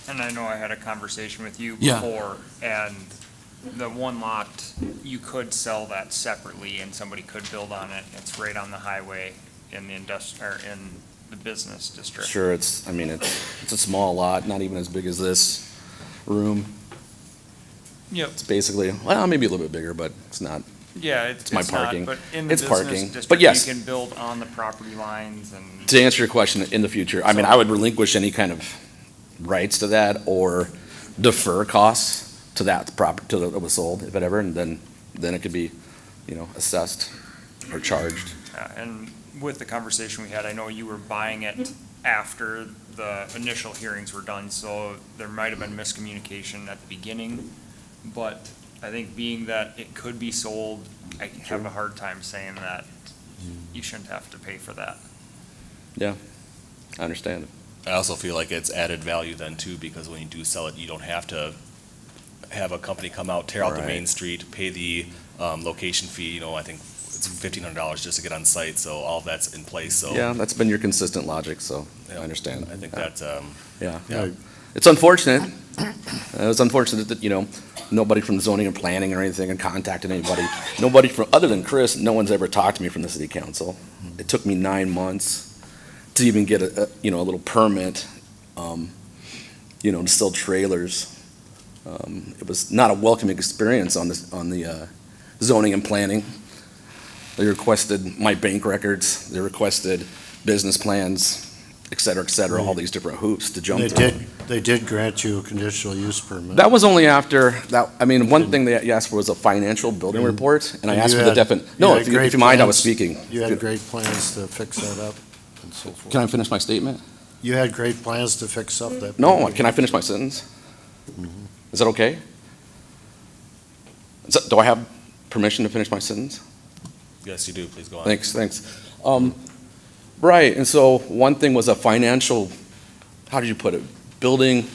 And I know I had a conversation with you Yeah. before, and the one lot, you could sell that separately and somebody could build on it. It's right on the highway in the or in the business district. Sure, it's a small lot, not even as big as this room. Yep. It's basically, well, maybe a little bit bigger, but it's not. Yeah, it's my not, parking. but in the It's business parking, district, but yes. you can build on the property lines and. To answer your question, in the future, I mean, I would relinquish any kind of rights to that or defer costs to that property, till it was sold, if it ever, and then it could be, assessed or charged. And with the conversation we had, I know you were buying it after the initial hearings were done, so there might have been miscommunication at the beginning. But I think being that it could be sold, I have a hard time saying that you shouldn't have to pay for that. Yeah, I understand. I also feel like it's added value then too, because when you do sell it, you don't have to have a company come out, tear out the main Right. street, pay the, location fee, I think it's $1,500 just to get on site, so all of that's in place, so. Yeah, that's been your consistent logic, so I Yeah, understand. I think Yeah. that, Yeah. Yeah. It's unfortunate. It's unfortunate that, nobody from zoning and planning or anything and contacted anybody. Nobody from, other than Chris, no one's ever talked to me from the city council. It took me 9 months to even get a little permit, to sell trailers. It was not a welcoming experience on the zoning and planning. They requested my bank records, they requested business plans, et cetera, all these different hoops to jump through. They did grant you a conditional use permit. That was only after, one thing they asked for was a financial building report, and I And asked you for the had- no, had if you great mind, I was plans. speaking. You had great plans to fix that up and so forth. Can I finish my statement? You had great plans to fix up that. No, building. can I finish my sentence? Is that okay? Do I have permission to finish my sentence? yes, you do, please go on. Thanks. Right, and so one thing was a financial, how did you put it, building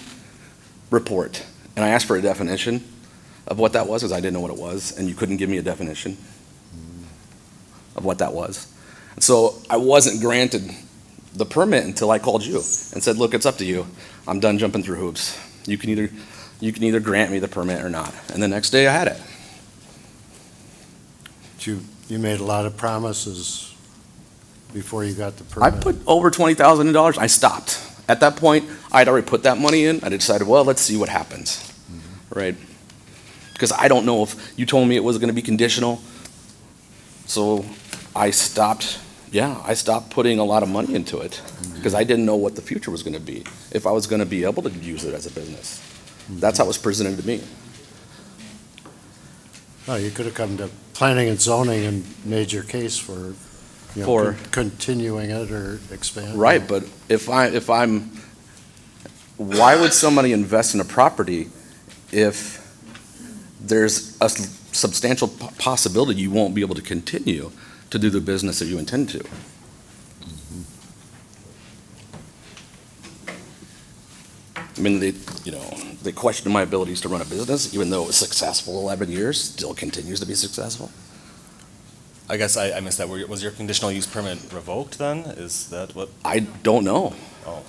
report. And I asked for a definition of what that was, because I didn't know what it was, and you couldn't give me a definition of what that was. And so I wasn't granted the permit until I called you and said, look, it's up to you. I'm done jumping through hoops. You can either grant me the permit or not. And the next day I had it. You made a lot of promises before you got the I permit. put over $20,000. I stopped. At that point, I'd already put that money in. I decided, well, let's see what happens, right? Because I don't know if you told me it was going to be conditional. So I stopped putting a lot of money into it because I didn't know what the future was going to be, if I was going to be able to use it as a business. That's how it was presented to me. No, you could have come to planning and zoning and made your case for, For- continuing it or expanding. Right, but if I'm, why would somebody invest in a property if there's a substantial possibility you won't be able to continue to do the business that you intend to? I mean, they questioned my abilities to run a business, even though it was successful 11 years, still continues to be successful. I guess I missed that. Was your conditional use permit revoked then? Is that what, I don't know. oh.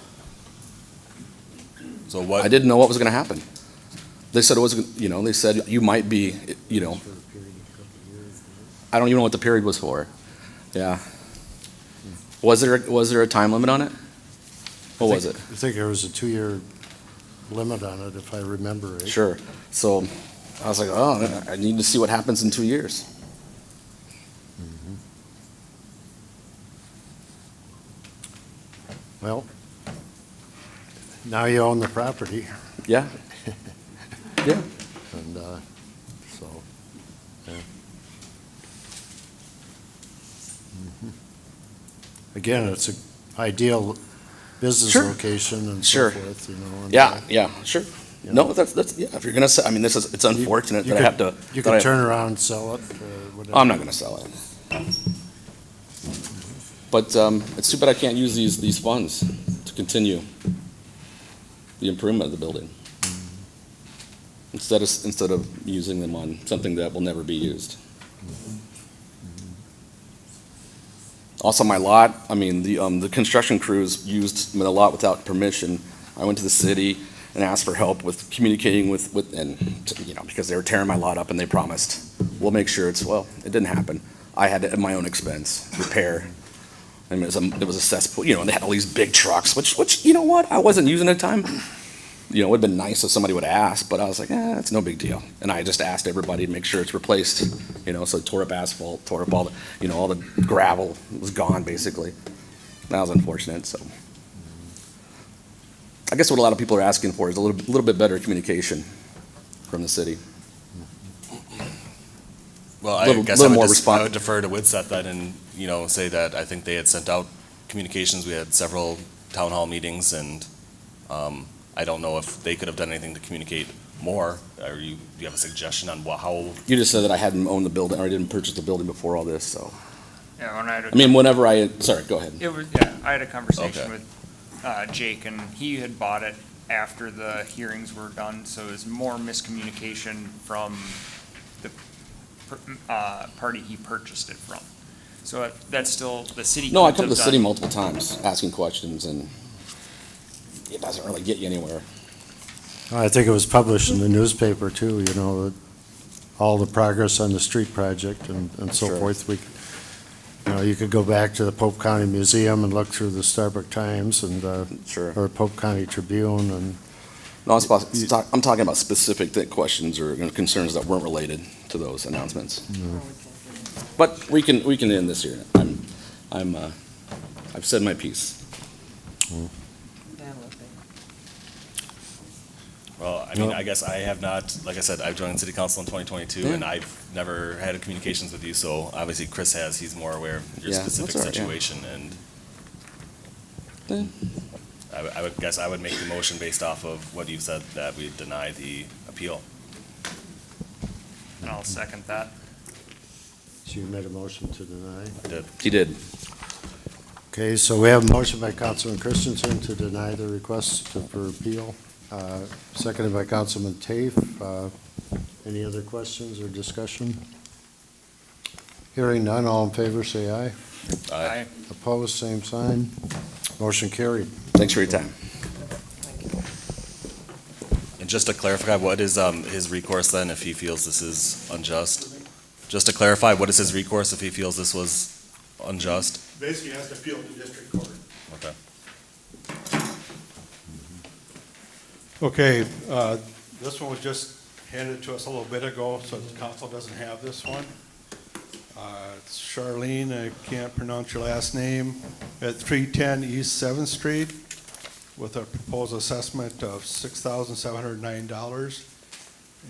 So what? I didn't know what was gonna happen. They said it was, they said you might be, I don't even know what the period was for. Yeah. Was there a time limit on it? What was it? I think there was a 2-year limit on it, if I remember right. Sure. So I was like, oh, I need to see what happens in 2 years. Well, now you own the property, Yeah. Yeah. and, so, yeah. Again, it's an ideal business Sure. location and so Sure. forth, and, Yeah, sure. you know. No, that's, yeah, if you're gonna sell, I mean, it's unfortunate You that I have to. You that could I- turn around and sell it, whatever. I'm not gonna sell it. But, it's too bad I can't use these funds to continue the improvement of the building. Instead of using them on something that will never be used. Also, my lot, I mean, the construction crews used my lot without permission. I went to the city and asked for help with communicating with, and, you know, because they were tearing my lot up and they promised, we'll make sure well, it didn't happen. I had to, at my own expense, repair. I mean, it was a cesspool, you know, and they had all these big trucks, which, you know what, I wasn't using at the time. You know, it would've been nice if somebody would ask, but I was like, it's no big deal. And I just asked everybody to make sure it's replaced, you know, so tore up asphalt, tore up all the, you know, all the gravel was gone, basically. That was unfortunate, so. I guess what a lot of people are asking for is a little bit better communication from the city. Well, I Little- guess little I more would respon- I would defer to Woodsett then and, you know, say that I think they had sent out communications. We had several town hall meetings and, I don't know if they could have done anything to communicate more. Do you have a suggestion on how? You just said that I hadn't owned the building, or I didn't purchase the building before all this, so. Yeah, when I had a. I mean, whenever sorry, go ahead. It was, yeah, I had a conversation Okay. with, Jake, and he had bought it after the hearings were done, so it was more miscommunication from the, party he purchased it from. So that's still, the city. No, I could come to the have city done- multiple times, asking questions, and it doesn't really get you anywhere. I think it was published in the newspaper too, you know, that all the progress on the street project and so Sure. forth. You know, you could go back to the Pope County Museum and look through the Starbuck Times and, Sure. or Pope County Tribune and, No, I'm talking about specific questions or concerns that weren't related to those announcements. But we can end this here. I've said my piece. Well, I mean, I guess I have not, like I said, I've joined city council in 2022 Yeah. and I've never had communications with you, so obviously Chris has, he's more aware of your Yeah, that's specific all right, yeah. situation and Yeah. I would guess I would make the motion based off of what you've said, that we deny the appeal. And I'll second that. so you made a motion to deny. I did. He did. Okay, so we have a motion by Councilman Christensen to deny the request for appeal, seconded by Councilman Tafe. Any other questions or discussion? Hearing none, all in favor, say aye. Aye. Opposed, same sign. Motion carried. Thanks for your time. And just to clarify, what is his recourse then if he feels this is unjust? Just to clarify, what is his recourse if he feels this was unjust? Basically, he has to appeal to district court. Okay. Okay, this one was just handed to us a little bit ago, so the council doesn't have this one. It's Charlene, I can't pronounce your last name, at 310 East 7th Street with a proposed assessment of $6,709.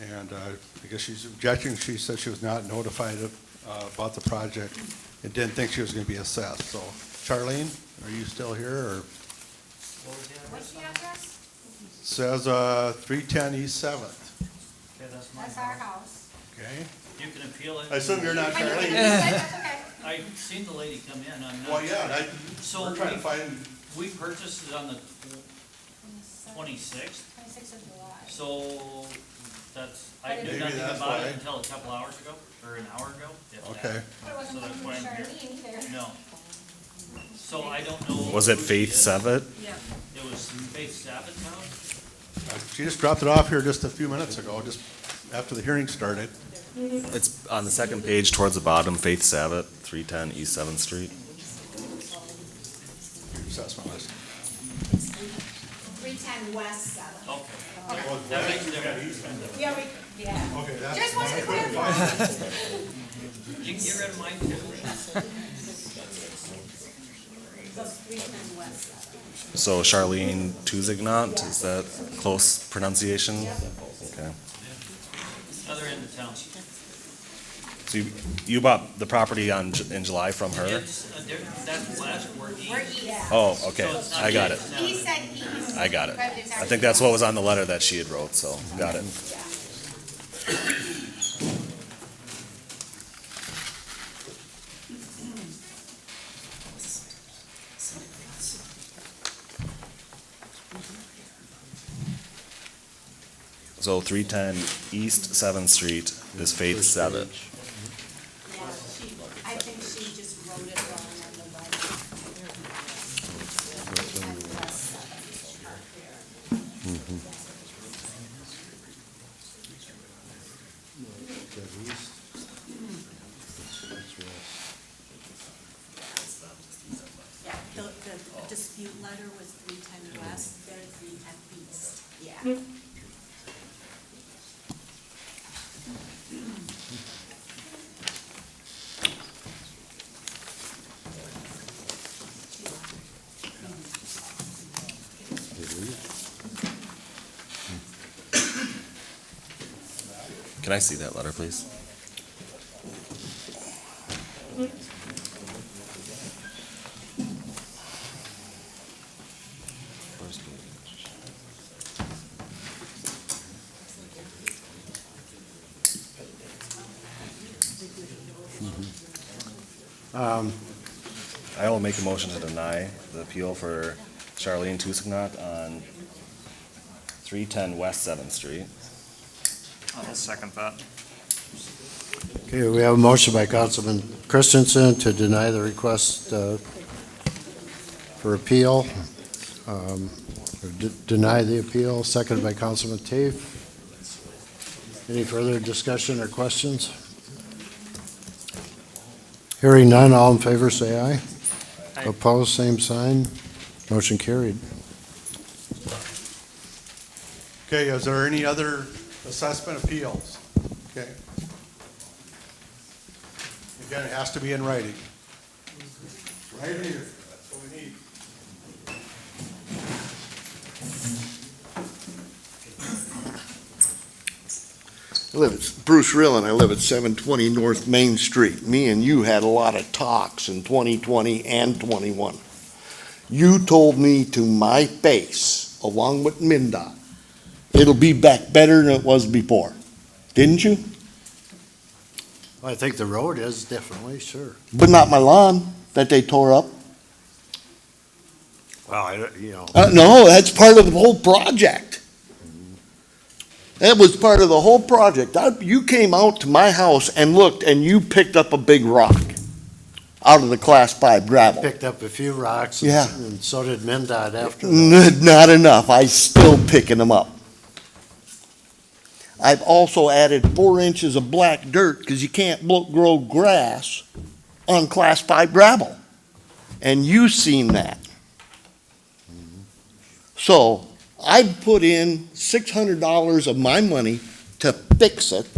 And I guess she's objecting, she said she was not notified about the project and didn't think she was gonna be assessed. So Charlene, are you still here, or? What's the address? Says 310 East 7th. That's our house. Okay. You can appeal it. I assume you're not Charlene. That's okay. I seen the lady come in, I'm not. Well, yeah, So we're trying to find, we purchased it on the 26th, 26th of July. so that's, I Maybe knew nothing that's about why. it until a couple hours ago, or an hour ago. if that. okay. But it wasn't So that's coming why from I'm here. Charlene either. No. So I don't know. Was it who she Faith is. Savitt? Yeah. It was Faith Savitt's house? She just dropped it off here just a few minutes ago, just after the hearing started. It's on the second page towards the bottom, Faith Savitt, 310 East 7th Street. Your assessment list. 310 West 7th. Okay. That makes a difference. Yeah, yeah. Okay, that's. Just wanted to clarify. You can get rid of mine too. So 310 West 7th. So Charlene Tuzignant, is that close pronunciation? Okay. Other end of town. So you bought the property in July from her? That's west, we're east. We're east. Oh, okay, I got it. He said east. I got it. but it's I think that's what was on the letter that she had wrote, so, got it. So 310 East 7th Street is phase 7. Yeah, I think she just wrote it wrong on the letter. Yeah, the dispute letter was 310 west, they're 310 east, yeah. Can I see that letter, please? I will make a motion to deny the appeal for Charlene Tusignot on 310 West 7th Street. I'll second that. Okay, we have a motion by Councilman Christensen to deny the request for appeal, or deny the appeal, seconded by Councilman Tafe. Any further discussion or questions? Hearing none, all in favor, say aye. Aye. Opposed, same sign. Motion carried. Okay, is there any other assessment appeals? Okay. Again, it has to be in writing. Right here, that's what we need. I live at Bruce Rill, and I live at 720 North Main Street. Me and you had a lot of talks in 2020 and 21. You told me to my face, along with MnDOT, it'll be back better than it was before. Didn't you? I think the road is definitely, sure. But not my lawn that they tore up. Well, you know. No, that's part of the whole project. That was part of the whole project. You came out to my house and looked, and you picked up a big rock out of the Class 5 gravel. Picked up a few rocks. Yeah. And so did MnDOT after that. Not enough. I still picking them up. I've also added 4 inches of black dirt because you can't grow grass on Class 5 gravel. And you've seen that. So I've put in $600 of my money to fix it.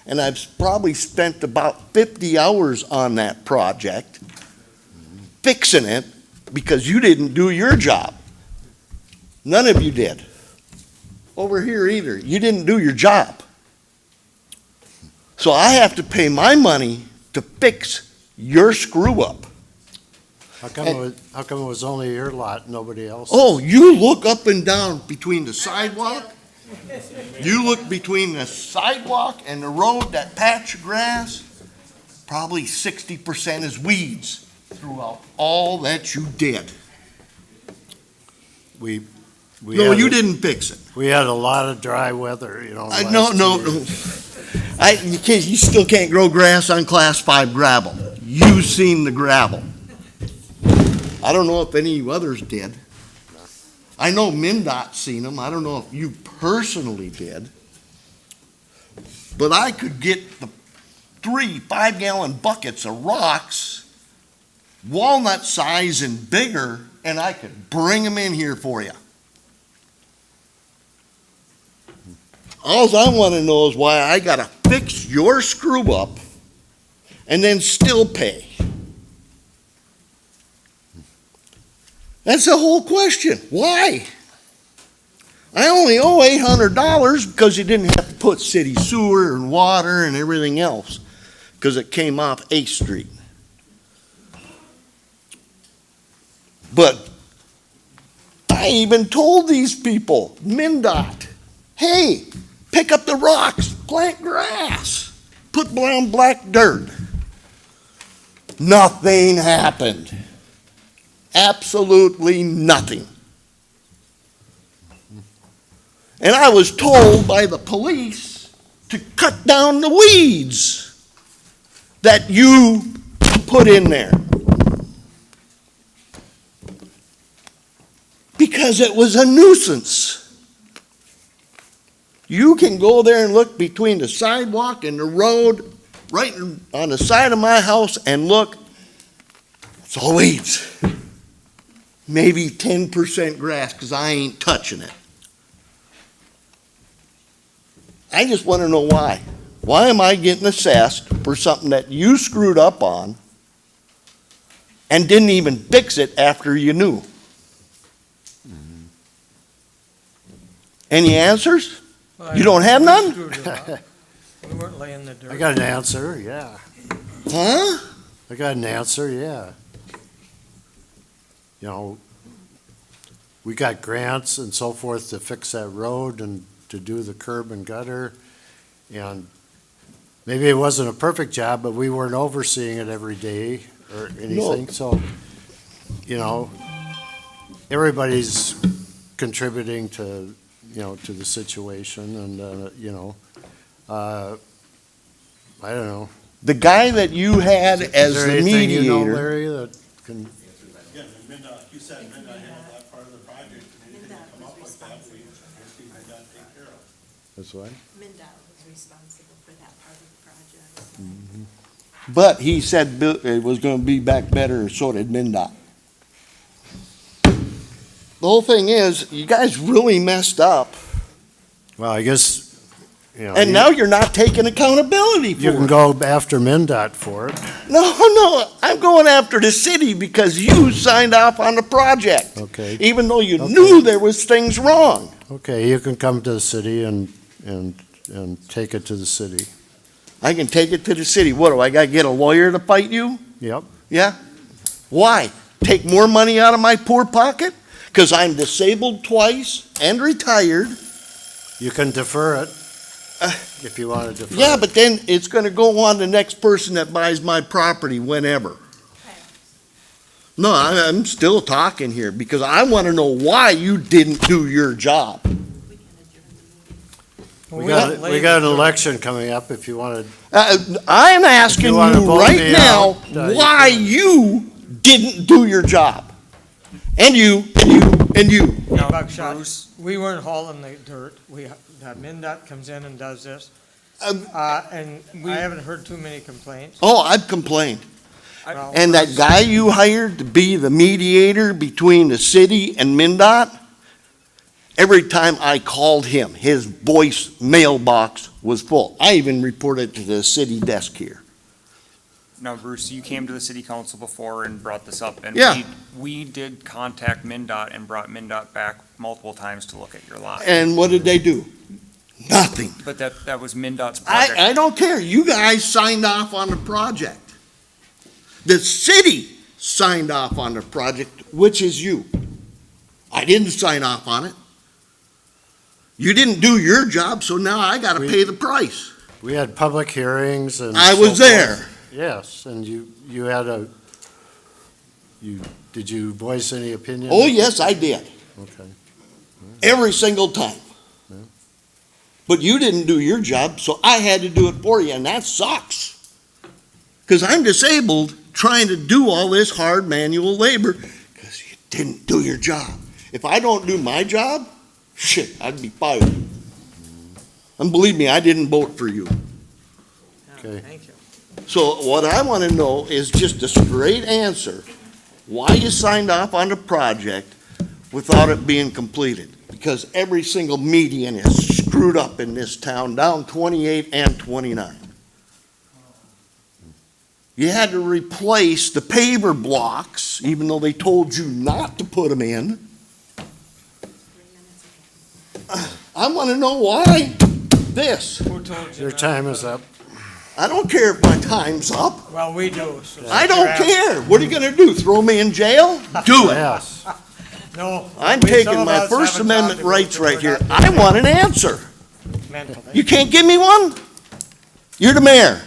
And I've probably spent about 50 hours on that project fixing it because you didn't do your job. None of you did. Over here either. You didn't do your job. So I have to pay my money to fix your screw up. How come it was only your lot, nobody else? Oh, you look up and down between the sidewalk. You look between the sidewalk and the road, that patch of grass, probably 60% is weeds throughout all that you did. No, you didn't fix it. We had a lot of dry weather, you know. No. You still can't grow grass on Class 5 gravel. You've seen the gravel. I don't know if any of you others did. I know MnDOT seen them. I don't know if you personally did. But I could get the 3 5-gallon buckets of rocks, walnut size and bigger, and I could bring them in here for you. All I want to know is why I got to fix your screw up and then still pay. That's the whole question. Why? I only owe $800 because you didn't have to put city sewer and water and everything else. because it came off 8th Street. But I even told these people, MnDOT, hey, pick up the rocks, plant grass, put brown black dirt. Nothing happened. Absolutely nothing. And I was told by the police to cut down the weeds that you put in there. Because it was a nuisance. You can go there and look between the sidewalk and the road, right on the side of my house, and look, it's all weeds. Maybe 10% grass, because I ain't touching it. I just want to know why. Why am I getting assessed for something that you screwed up on and didn't even fix it after you knew? Any answers? You don't have none? We weren't laying the dirt. I got an answer, yeah. Huh? I got an answer, yeah. You know, we got grants and so forth to fix that road and to do the curb and gutter. And maybe it wasn't a perfect job, but we weren't overseeing it every day or anything. So, you know, everybody's contributing to, you know, to the situation and, you know, I don't know. The guy that you had as Is there the anything you know, mediator. Larry, that can, Again, MnDOT, you said MnDOT handled that part of the project, and anything that come up like that, we MnDOT take care of. that's what? MnDOT was responsible for that part of the project. But he said it was gonna be back better, and so did MnDOT. The whole thing is, you guys really messed up, Well, I guess, you know. and now you're not taking accountability You for can it. go after MnDOT for it. No, I'm going after the city because you signed off on the project. Okay. Even though you Okay. knew there was things wrong. Okay, you can come to the city and take it to the city. I can take it to the city. What, do I gotta get a lawyer to fight you? Yep. Yeah? Why? Take more money out of my poor pocket? Because I'm disabled twice and retired. You can defer it if you want to defer. Yeah, it. but then it's gonna go on the next person that buys my property whenever. No, I'm still talking here because I wanna know why you didn't do your job. We got an election coming up if you want to. I'm asking you wanna vote right me now out, you why you didn't do your job. And you. Now, Buckshot, we weren't hauling the dirt. MnDOT comes in and does this. And I haven't heard too many complaints. Oh, I've complained. Well, And that guy you hired to be the mediator between the city and MnDOT, every time I called him, his voice mailbox was full. I even reported to the city desk here. Now, Bruce, you came to the city council before and brought this up, and Yeah. we did contact MnDOT and brought MnDOT back multiple times to look at your lot. And what did they do? Nothing. But that was MnDOT's project. I don't care. You guys signed off on the project. The city signed off on the project, which is you. I didn't sign off on it. You didn't do your job, so now I gotta pay the price. We had public hearings and. I so was forth. there. Yes, and you had did you voice any opinion? Oh, yes, I did. Okay. Every single time. Yeah. But you didn't do your job, so I had to do it for you, and that sucks. Because I'm disabled trying to do all this hard manual labor because you didn't do your job. If I don't do my job, shit, I'd be fired. And believe me, I didn't vote for you. Okay. Thank you. So what I want to know is just a straight answer. Why you signed off on the project without it being completed? Because every single median is screwed up in this town, down 28 and 29. You had to replace the paver blocks, even though they told you not to put them in. I want to know why this. Who told you Your not? time is up. I don't care if my time's up. Well, we do. So I sit don't your ass- care. What are you gonna do? Throw me in jail? Do it. Yes. No. I'm we- some taking of my us First haven't Amendment talked about rights it. right We're here. not I want an answer. mentally. You can't give me one? You're the mayor.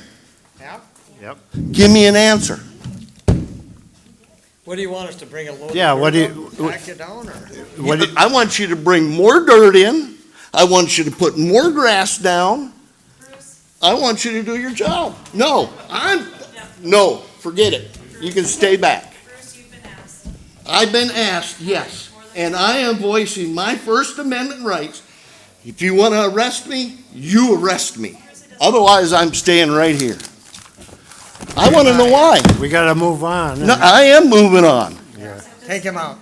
Yep. Yep. Give me an answer. What do you want us to bring a load? Yeah, what do you? Pack it down or? What do- I want you to bring more dirt in. I want you to put more grass down. I want you to do your job. No, no, forget it. You can stay back. Bruce, you've been asked. I've been asked, yes, and I am voicing my First Amendment rights. If you want to arrest me, you arrest me. Otherwise, I'm staying right here. I want to know why. We gotta move on. No, I am moving on. Take him out.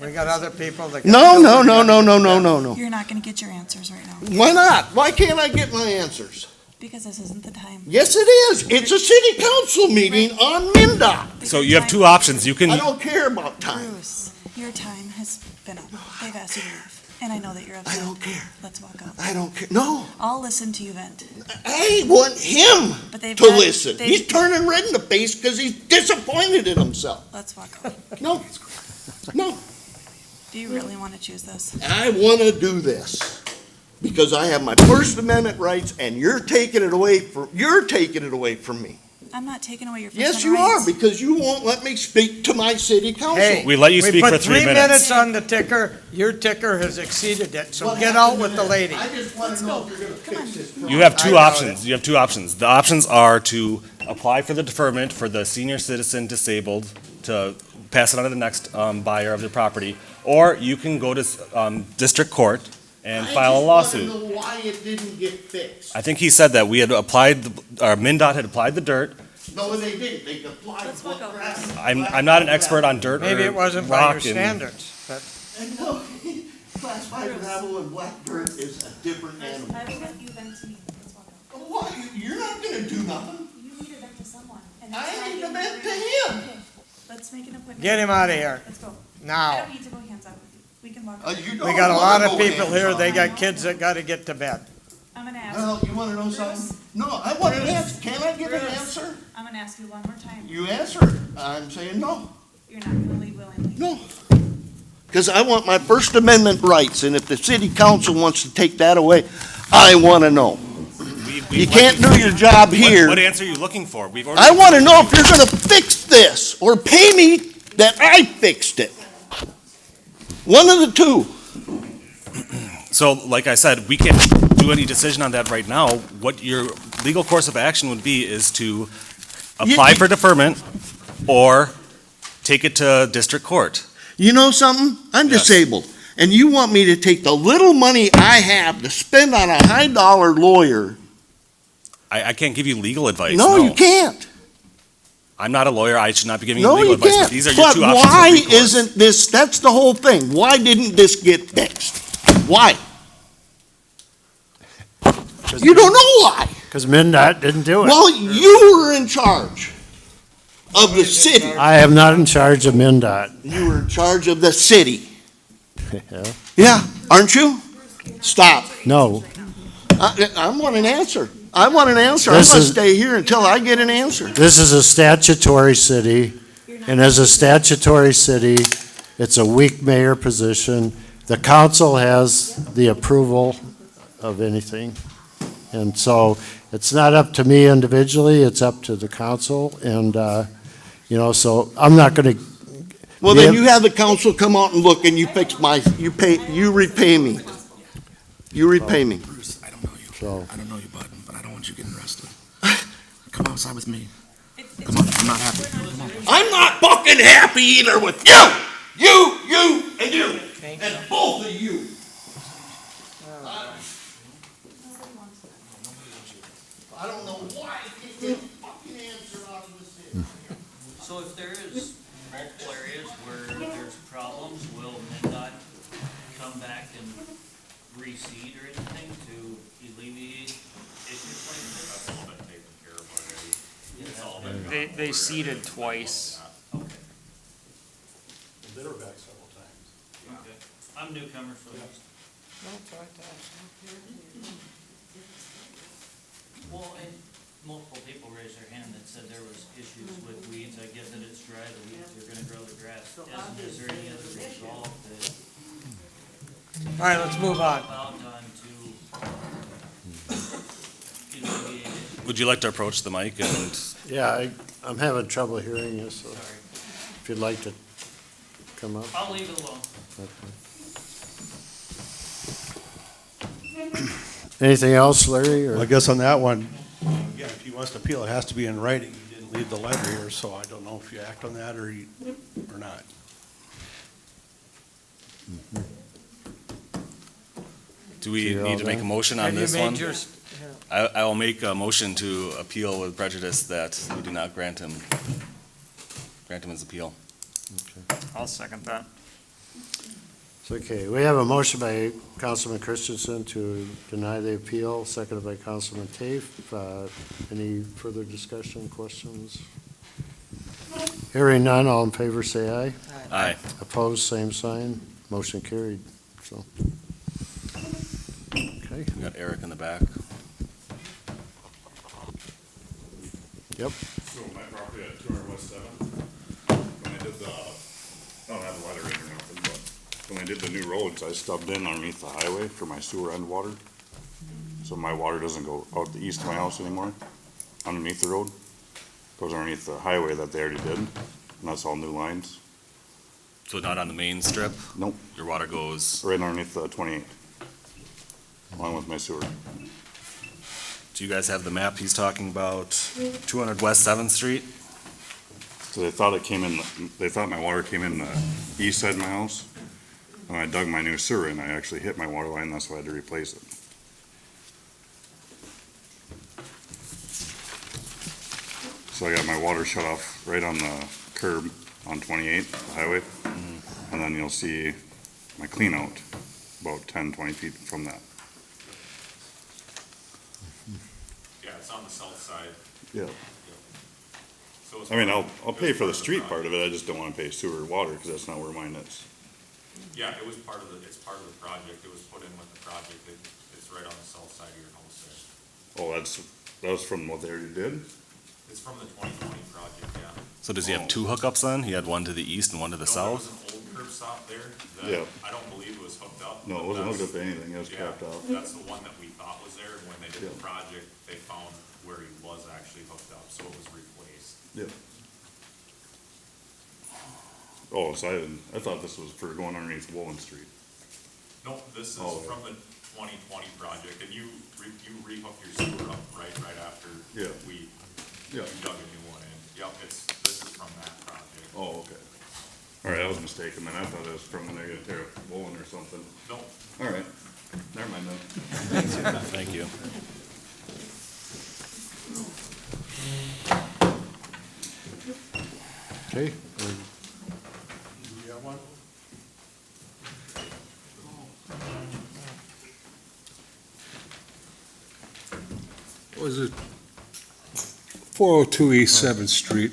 We got other people that. No, no, no, no, no, no, no, no. You're not gonna get your answers right now, Why not? Why can't I get my answers? because this isn't the time. Yes, it is. It's a city council meeting on MnDOT. So you have two options. You I can, don't care about time. Bruce, your time has been up. They've asked you to leave, and I know that you're upset. I don't care. Let's walk out. I don't care. No, I'll listen to you vent. I want him But they've to got- listen. they've- He's turning red in the face because he's disappointed in himself. Let's walk out. No, no. Do you really want to choose this? I want to do this because I have my First Amendment rights and you're taking it away from me. I'm not taking away your First Yes, you Amendment are, rights. because you won't let me speak to my city council. Hey, we let you speak for 3 We put 3 minutes. minutes on the ticker. Your ticker has exceeded it, so What get out happened with to the that? lady. I just want to know if you're going to fix this problem. you have I two doubt options. You have two options. The options are to apply for the deferment for the senior citizen disabled to pass it on to the next buyer of the property, or you can go to district court and file a lawsuit. I just want to know why it didn't get fixed. I think he said that we had applied, or MnDOT had applied the dirt. No, they didn't. They applied Let's for walk out. grass. I'm not an expert on dirt or Maybe it wasn't by your rock and- standards, but And no, class 5 gravel and black dirt is a different animal. I will let you vent to me. Let's walk out. Why? You're not going to do nothing. You need to vent to someone. and I that's why need you to vent to agree. him. Okay, let's make an appointment. get him out of here Let's go. I now. don't need to go hands out with you. We can walk. out. You We don't got a wanna lot of go people here. hands-on. They got kids that gotta get to bed. I'm gonna ask. Well, you want to know something? No, I want an answer. Can I get an answer? I'm gonna ask you one more time. You answer it. I'm saying no. You're not gonna leave willingly. No. Because I want my First Amendment rights, and if the city council wants to take that away, I want to know. You can't do your job here. What answer are you looking for? We've already. I want to know if you're going to fix this or pay me that I fixed it. One of the two. So, like I said, we can't do any decision on that right now. What your legal course of action would be is to apply for deferment or take it to district court. You know something? I'm Yes. disabled. And you want me to take the little money I have to spend on a high-dollar lawyer? I can't give you legal advice. No, you can't. I'm not a lawyer. I should not be giving you No, legal you advice. But can't. these are your But two options. of why recourse. isn't this, that's the whole thing. Why didn't this get fixed? Why? You don't know why. Because MnDOT didn't do it. Well, you were in charge of the city. I am not in charge of MnDOT. You were in charge of the city. Yeah. Yeah, aren't you? Stop. No, I want an answer. I want an answer. I'm This gonna is- stay here until I get an answer. this is a statutory city, and as a statutory city, it's a weak mayor position. The council has the approval of anything. And so it's not up to me individually, it's up to the council. And, so I'm not going to, Well, then Yeah. you have the council come out and look and you fix you repay me. You repay me. Bruce, I don't know you. so. I don't know you, bud, but I don't want you getting arrested. Come outside with me. Come on, I'm not happy. Come on. I'm not fucking happy either with you! You, and you! And both of you! I don't know why I can't get a fucking answer out of this city. So if there is multiple areas where there's problems, will MnDOT come back and reseed or anything to alleviate issues like this? That's all been taken care of already. It's all been gone They through seeded everything. twice. Okay, They were back several times. okay. I'm newcomer, so. Well, and multiple people raised their hand that said there was issues with weeds. I get that it's dry, the weeds are gonna grow the grass. Is there any other resolve that All right, let's move on. about on to alleviate it? Would you like to approach the mic and, Yeah, I'm having trouble hearing you, so Sorry, if you'd like to come up. I'll leave it alone. Anything else, Larry, or? I guess on that one, again, if he wants to appeal, it has to be in writing. You didn't leave the letter here, so I don't know if you act on that or not. do we You're all need to make a done? motion on Have you this made one? yours? I will make a motion to appeal with prejudice that we do not grant him his appeal. I'll second that. Okay, we have a motion by Councilman Christensen to deny the appeal, seconded by Councilman Tafe. Any further discussion, questions? Hearing none, all in favor say aye. Aye. Opposed, same sign. Motion carried, so. Okay, We got Eric in the back. yep. So my property at 200 West 7th, when I did the, I don't have the letter in or nothing, but when I did the new roads, I stubbed in underneath the highway for my sewer end water. So my water doesn't go out the east of my house anymore, underneath the road. Goes underneath the highway that they already did, and that's all new lines. So not on the main strip? Nope, Your water goes, right underneath the 28, along with my sewer. do you guys have the map he's talking about? 200 West 7th Street? So they thought they thought my water came in the east side of my house. When I dug my new sewer in, I actually hit my water line, that's why I had to replace it. So I got my water shut off right on the curb on 28, the highway. And then you'll see my clean out about 10, 20 feet from that. Yeah, it's on the south side. Yeah. So it's I mean, part I'll of- pay it was for the part street of part of it, I just don't wanna pay sewer or water, cause that's not where mine is. Yeah, it was part of it's part of the project. It was put in with the project. It's right on the south side of your house there. Oh, that was from what they already did? It's from the 2020 project, yeah. So does he have two hookups then? He had one to the east and one to the No, south? there was an old curb stop there Yeah. that I don't believe was hooked up. No, it but wasn't hooked that's- up to anything, it was Yeah, capped out. that's the one that we thought was there, and when they did the Yeah. project, they found where he was actually hooked up, so it was replaced. Yeah. Oh, so I thought this was for going underneath Wollen Street. Nope, this is Oh, okay. from the 2020 project, and you rehooked your sewer up right after Yeah. we Yeah. you dug a new one in. Yep, this is from that project. Oh, okay. All right, I was mistaken then, I thought it was from when they were gonna tear up Wollen or something. No, All right, never mind then. Thank you. Okay, Do you have one? Was it 402 East 7th Street?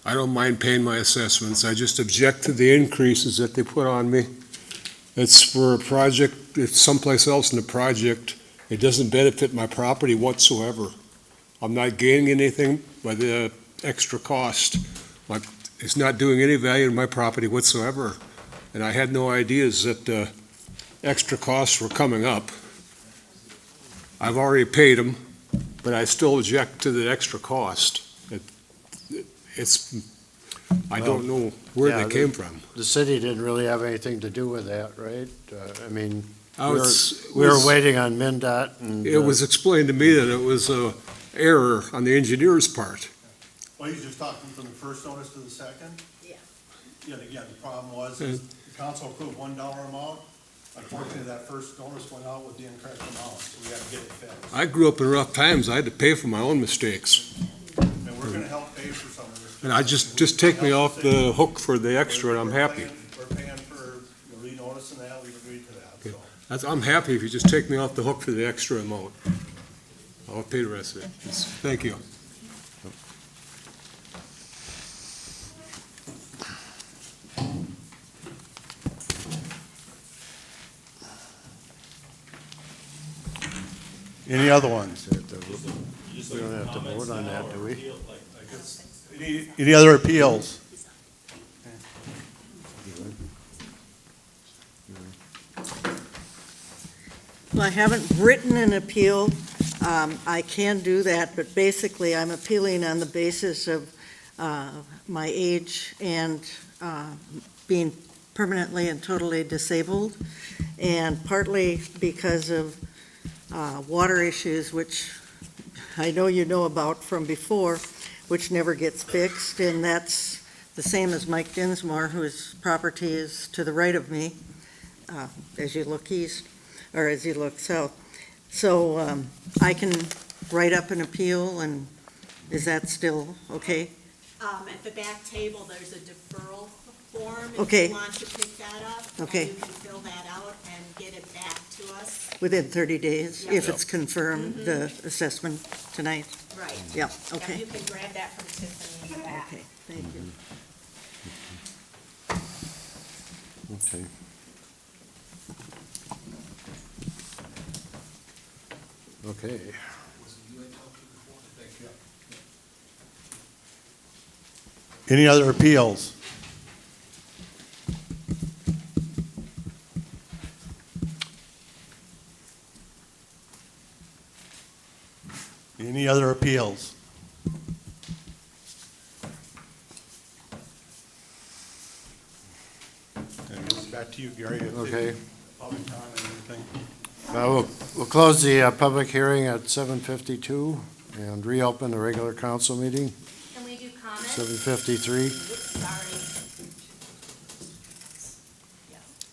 I don't mind paying my assessments, I just object to the increases that they put on me. It's for a project, it's someplace else in the project, it doesn't benefit my property whatsoever. I'm not gaining anything by the extra cost. Like, it's not doing any value to my property whatsoever. And I had no ideas that extra costs were coming up. I've already paid them, but I still object to the extra cost. It's, I don't know where yeah, they came from. the city didn't really have anything to do with that, right? I mean, Oh, we were, it's- we were was- waiting on MinDOT and. It was explained to me that it was a error on the engineer's part. Well, he's just talking from the first notice to the second? Yeah. Yeah, the problem was, is the council approved $1 amount. Unfortunately, that first notice went out with the incorrect amount, so we had to get it fixed. I grew up in rough times, I had to pay for my own mistakes. And we're gonna help pay for some of this. And I just take me off the hook for the extra and I'm happy. We're paying for, re-notice and that, we've agreed to that, so. I'm happy if you just take me off the hook for the extra amount. I'll pay the rest of it. Thank you. Any other ones? You We don't have to vote on that, do we? Any other appeals? Well, I haven't written an appeal. I can do that, but basically I'm appealing on the basis of my age and being permanently and totally disabled, and partly because of water issues, which I know you know about from before, which never gets fixed, and that's the same as Mike Dinsmore, whose property is to the right of me, as you look east, or as you look south. So I can write up an appeal, and is that still okay? At the back table, there's a deferral form. Okay. If you want to pick that up. Okay. And you can fill that out and get it back to us. Within 30 days, if Yeah. it's confirmed, the assessment tonight? Right. Yeah, Yeah, okay. you can grab that from Tiffany in the back. Okay, thank you. Okay. Okay. Any other appeals? Any other appeals? And it's back to you, Gary. if Okay. any Public comment or anything? We'll close the public hearing at 7:52 and reopen the regular council meeting, Can we do comments? 7:53. Sorry.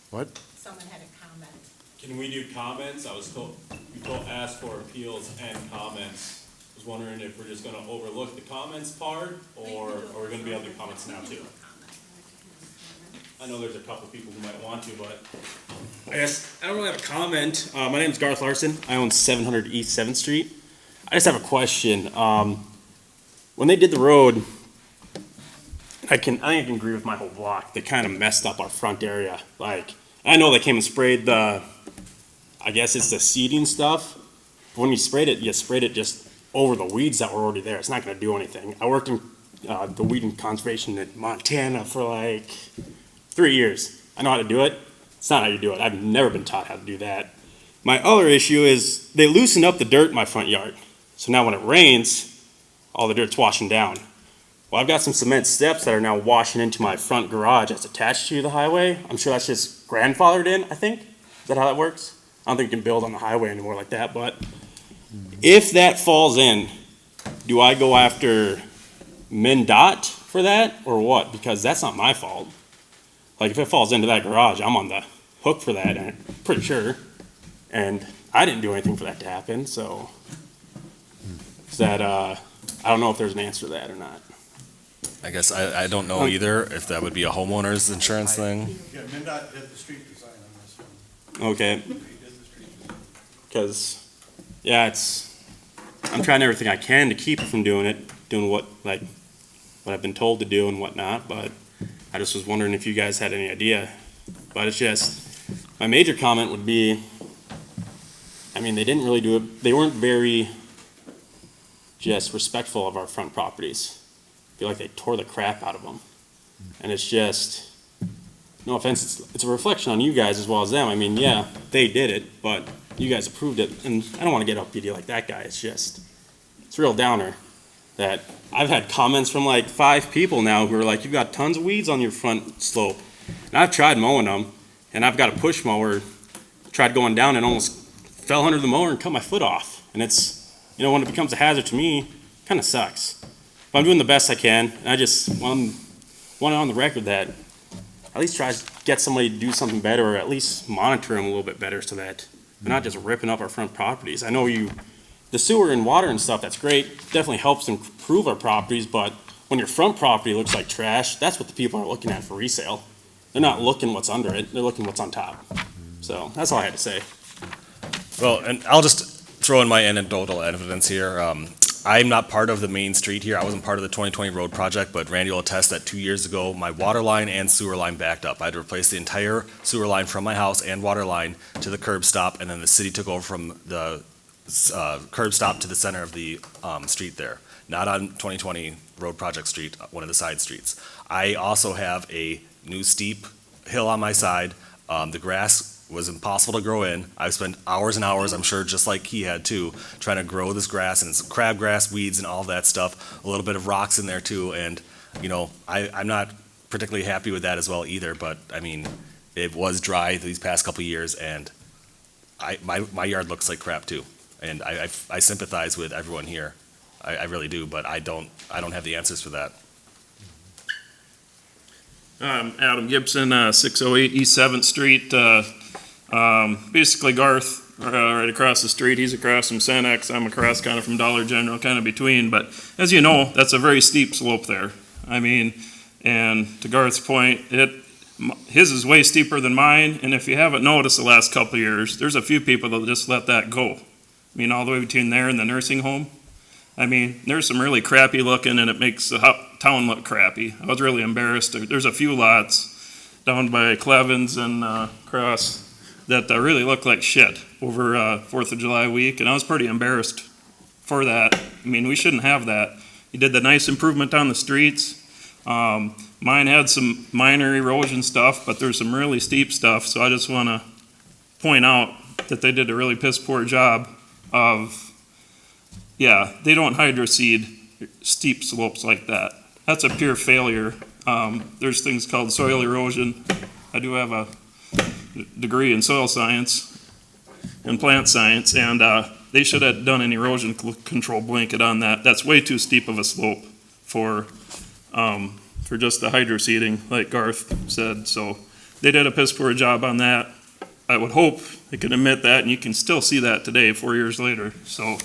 What? Someone had a comment. Can we do comments? I was told, we told, ask for appeals and comments. I was wondering if we're just gonna overlook the comments part, or are we gonna be able to do comments now too? I know there's a couple people who might want to, but. I guess, I don't really have a comment. My name's Garth Larson. I own 700 East 7th Street. I just have a question. When they did the road, I think I can agree with my whole block. They kind of messed up our front area. Like, I know they came and sprayed I guess it's the seeding stuff. But when you sprayed it just over the weeds that were already there. It's not gonna do anything. I worked in the weed and conservation in Montana for like 3 years. I know how to do it. It's not how you do it. I've never been taught how to do that. My other issue is they loosened up the dirt in my front yard. So now when it rains, all the dirt's washing down. Well, I've got some cement steps that are now washing into my front garage that's attached to the highway. I'm sure that's just grandfathered in, I think. Is that how that works? I don't think you can build on the highway anymore like that, but if that falls in, do I go after MnDOT for that or what? Because that's not my fault. Like, if it falls into that garage, I'm on the hook for that, I'm pretty sure. And I didn't do anything for that to happen, so is that, I don't know if there's an answer to that or not. I guess I don't know either if that would be a homeowner's insurance thing. Yeah, MnDOT did the street design on this one. Okay, They did the street design. because, yeah, I'm trying everything I can to keep it from doing what I've been told to do and whatnot, but I just was wondering if you guys had any idea. But it's just, my major comment would be, I mean, they didn't really do it, they weren't very just respectful of our front properties. I feel like they tore the crap out of them. And it's just, no offense, it's a reflection on you guys as well as them. I mean, yeah, they did it, but you guys approved it, and I don't wanna get uppity like that guy. It's just, it's a real downer that I've had comments from like 5 people now who are like, you've got tons of weeds on your front slope. And I've tried mowing them, and I've got a push mower, tried going down and almost fell under the mower and cut my foot off. And it's, when it becomes a hazard to me, kind of sucks. But I'm doing the best I can, and I just want it on the record that at least try to get somebody to do something better, or at least monitor them a little bit better so that they're not just ripping up our front properties. I know the sewer and water and stuff, that's great, definitely helps improve our properties, but when your front property looks like trash, that's what the people are looking at for resale. They're not looking what's under it, they're looking what's on top. So, that's all I had to say. Well, and I'll just throw in my anecdotal evidence here. I'm not part of the main street here. I wasn't part of the 2020 road project, but Randy will attest that 2 years ago, my water line and sewer line backed up. I had to replace the entire sewer line from my house and water line to the curb stop, and then the city took over from the curb stop to the center of the, street there, not on 2020 Road Project Street, one of the side streets. I also have a new steep hill on my side. The grass was impossible to grow in. I've spent hours and hours, I'm sure just like he had too, trying to grow this grass, and it's crabgrass, weeds and all that stuff, a little bit of rocks in there too, and, you know, I'm not particularly happy with that as well either, but, I mean, it was dry these past couple of years, and my yard looks like crap too, and I sympathize with everyone here. I really do, but I don't have the answers for that. Adam Gibson, 608 East 7th Street. Basically Garth, right across the street, he's across from Cenex, I'm across kind of from Dollar General, kind of between, but as you know, that's a very steep slope there. I mean, and to Garth's point, his is way steeper than mine, and if you haven't noticed the last couple of years, there's a few people that just let that go. I mean, all the way between there and the nursing home. I mean, there's some really crappy looking, and it makes the town look crappy. I was really embarrassed. There's a few lots down by Clevens and Cross that really look like shit over 4th of July week, and I was pretty embarrassed for that. I mean, we shouldn't have that. He did the nice improvement on the streets. Mine had some minor erosion stuff, but there's some really steep stuff, so I just want to point out that they did a really piss poor job of, yeah, they don't hydroseed steep slopes like that. That's a pure failure. There's things called soil erosion. I do have a degree in soil science and plant science, and they should have done an erosion control blanket on that. That's way too steep of a slope for just the hydroseeding, like Garth said. So they did a piss poor job on that. I would hope they could admit that, and you can still see that today, 4 years later. So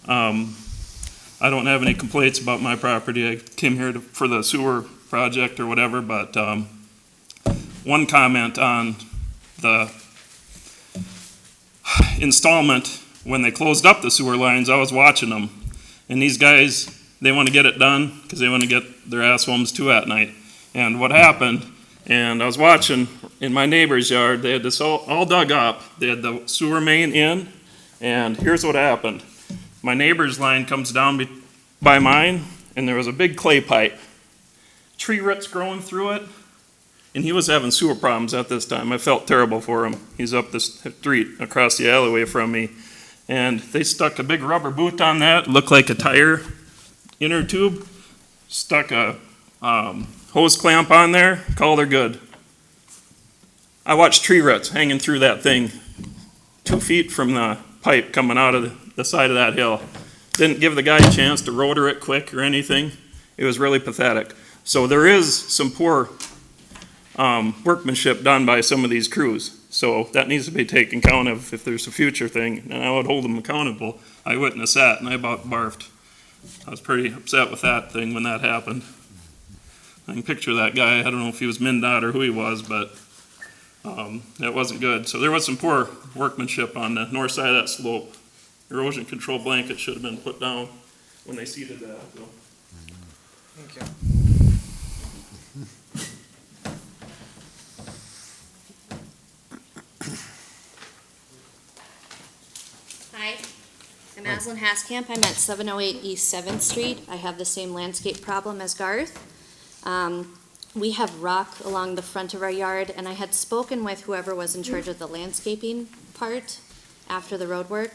I don't have any complaints about my property. I came here for the sewer project or whatever, but one comment on the installment, when they closed up the sewer lines, I was watching them. And these guys, they want to get it done because they want to get their ass homes too at night. And what happened, and I was watching in my neighbor's yard, they had this all dug up. They had the sewer main in, and here's what happened. My neighbor's line comes down by mine, and there was a big clay pipe. Tree roots growing through it, and he was having sewer problems at this time. I felt terrible for him. He's up the street across the alleyway from me, and they stuck a big rubber boot on that, looked like a tire inner tube, stuck a hose clamp on there, called her good. I watched tree roots hanging through that thing 2 feet from the pipe coming out of the side of that hill. Didn't give the guy a chance to rotor it quick or anything. It was really pathetic. So there is some poor workmanship done by some of these crews. So that needs to be taken account of if there's a future thing, and I would hold them accountable. I witnessed that, and I about barfed. I was pretty upset with that thing when that happened. I can picture that guy. I don't know if he was MnDOT or who he was, but that wasn't good. So there was some poor workmanship on the north side of that slope. Erosion control blanket should have been put down when they seeded that. So. Thank you. Hi, I'm Aslan Haskamp. I'm at 708 East 7th Street. I have the same landscape problem as Garth. We have rock along the front of our yard, and I had spoken with whoever was in charge of the landscaping part after the road work.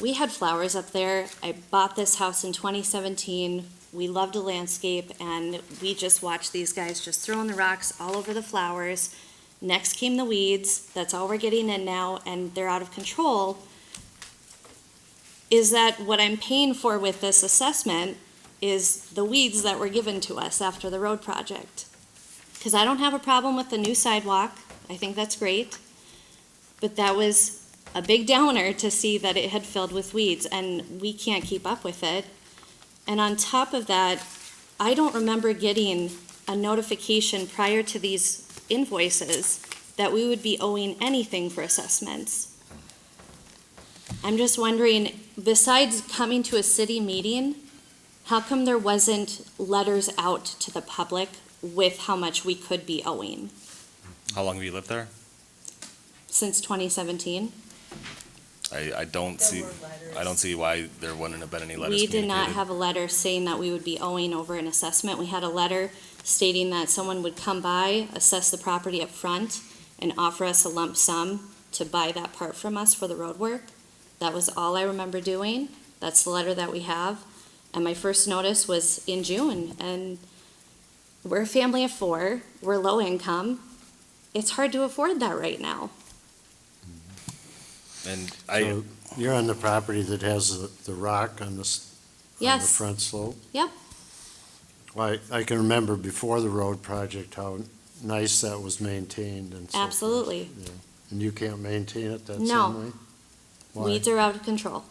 We had flowers up there. I bought this house in 2017. We loved the landscape, and we just watched these guys just throwing the rocks all over the flowers. Next came the weeds. That's all we're getting in now, and they're out of control. Is that what I'm paying for with this assessment is the weeds that were given to us after the road project? Because I don't have a problem with the new sidewalk. I think that's great. But that was a big downer to see that it had filled with weeds, and we can't keep up with it. And on top of that, I don't remember getting a notification prior to these invoices that we would be owing anything for assessments. I'm just wondering, besides coming to a city meeting, how come there wasn't letters out to the public with how much we could be owing How long have you lived there? since 2017? I don't There see, were letters. I don't see why there wouldn't have been any letters We did not communicated. have a letter saying that we would be owing over an assessment. We had a letter stating that someone would come by, assess the property up front, and offer us a lump sum to buy that part from us for the road work. That was all I remember doing. That's the letter that we have. And my first notice was in June, and we're a family of 4, we're low income. It's hard to afford that right now. And So you're on the property that has the rock on the, on the Yes. front slope? Yep. Well, I can remember before the road project how nice that was maintained and so forth. Absolutely. Yeah. And you can't maintain it that No. same way? Why? Weeds are out of control.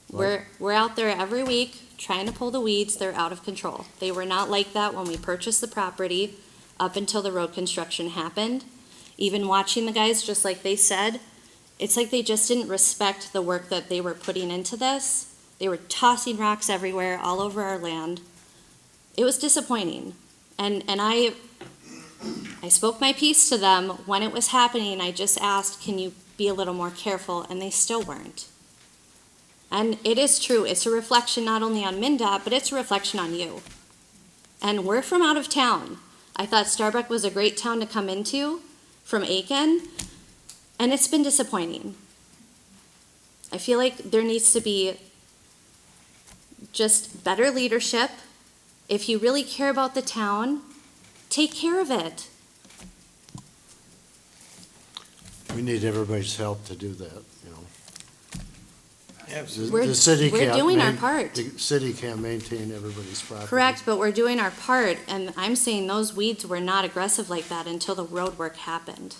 What? We're out there every week trying to pull the weeds, they're out of control. They were not like that when we purchased the property up until the road construction happened. Even watching the guys, just like they said, it's like they just didn't respect the work that they were putting into this. They were tossing rocks everywhere, all over our land. It was disappointing. And I spoke my piece to them when it was happening. I just asked, can you be a little more careful? And they still weren't. And it is true, it's a reflection not only on MnDOT, but it's a reflection on you. And we're from out of town. I thought Starbuck was a great town to come into from Aiken, and it's been disappointing. I feel like there needs to be just better leadership. If you really care about the town, take care of it. We need everybody's help to do that, you know. We're- The city we're can't doing our part. The city can't maintain everybody's property. Correct, but we're doing our part, and I'm saying those weeds were not aggressive like that until the road work happened.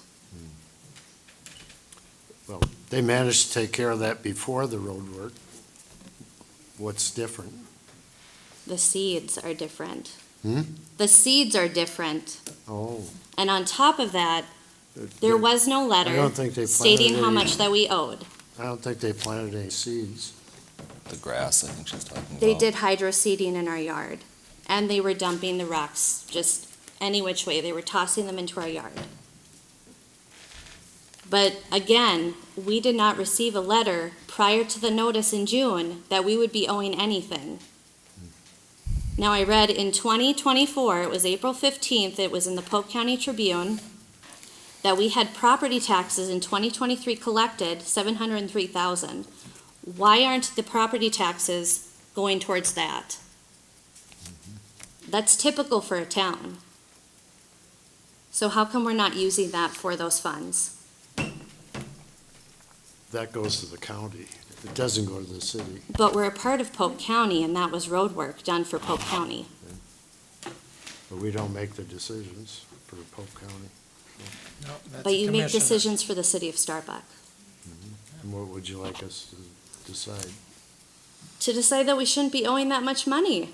Well, they managed to take care of that before the road work. What's different? The seeds are different. Hmm? The seeds are different. Oh. And on top of that, there was no I letter don't think they stating planted how any- much that we owed. I don't think they planted any seeds. The grass, I think she's talking about. They did hydro seeding in our yard, and they were dumping the rocks just any which way. They were tossing them into our yard. But again, we did not receive a letter prior to the notice in June that we would be owing anything. Now, I read in 2024, it was April 15th, it was in the Polk County Tribune, that we had property taxes in 2023 collected, 703,000. Why aren't the property taxes going towards that? That's typical for a town. So how come we're not using that for those funds? That goes to the county. It doesn't go to the city. But we're a part of Polk County, and that was road work done for Polk County. But we don't make the decisions for Polk County. No, that's But you make commissioner. decisions for the city of Starbuck. And what would you like us to decide? To decide that we shouldn't be owing that much money.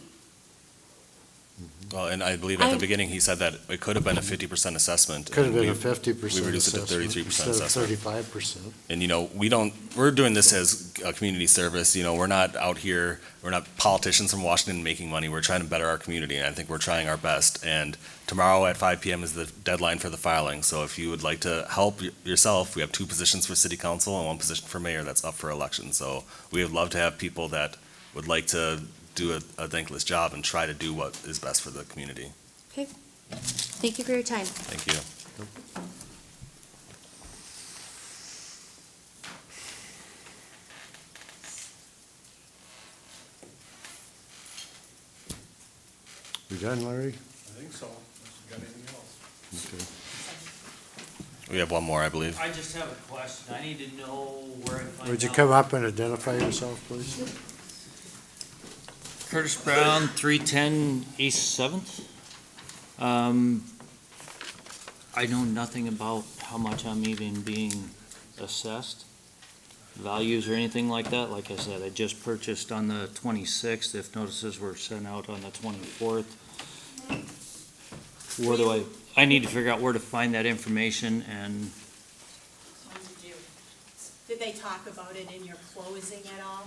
Well, and I believe at the I- beginning, he said that it could have been a 50% assessment. Could have and been a we- 50% We reduced it to assessment 33% instead of assessment. 35%. And, you know, we're doing this as a community service, you know, we're not out here, we're not politicians from Washington making money, we're trying to better our community, and I think we're trying our best. And tomorrow at 5 PM is the deadline for the filing, so if you would like to help yourself, we have 2 positions for city council and 1 position for mayor that's up for election. So we would love to have people that would like to do a thankless job and try to do what is best for the community. Thank you for your time. Thank you. We done, Larry? I think so, unless you got anything else. Okay. We have 1 more, I believe. I just have a question. I need to know where I find out. Would you come up and identify yourself, please? Curtis Brown, 310 East 7th. I know nothing about how much I'm even being assessed, values or anything like that. Like I said, I just purchased on the 26th, if notices were sent out on the 24th. Where do I need to figure out where to find that information, and Did they talk about it in your closing at all?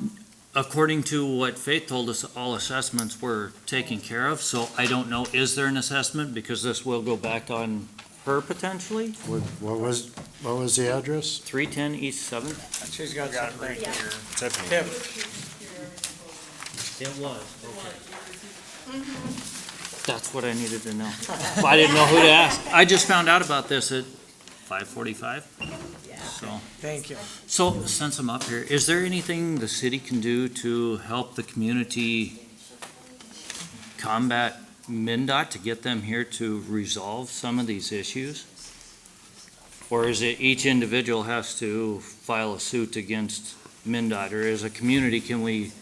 according to what Faith told us, all assessments were taken care of, so I don't know, is there an assessment? Because this will go back on her potentially. What was the address? 310 East Seventh. She's got Got it something. right here. Tiffany. Tip. It was, okay. That's what I needed to know. Well, I didn't know who to ask. I just found out about this at 5:45. So, Thank you. so since I'm up here, is there anything the city can do to help the community combat MinDOT to get them here to resolve some of these issues? Or is it each individual has to file a suit against MinDOT? Or as a community, can we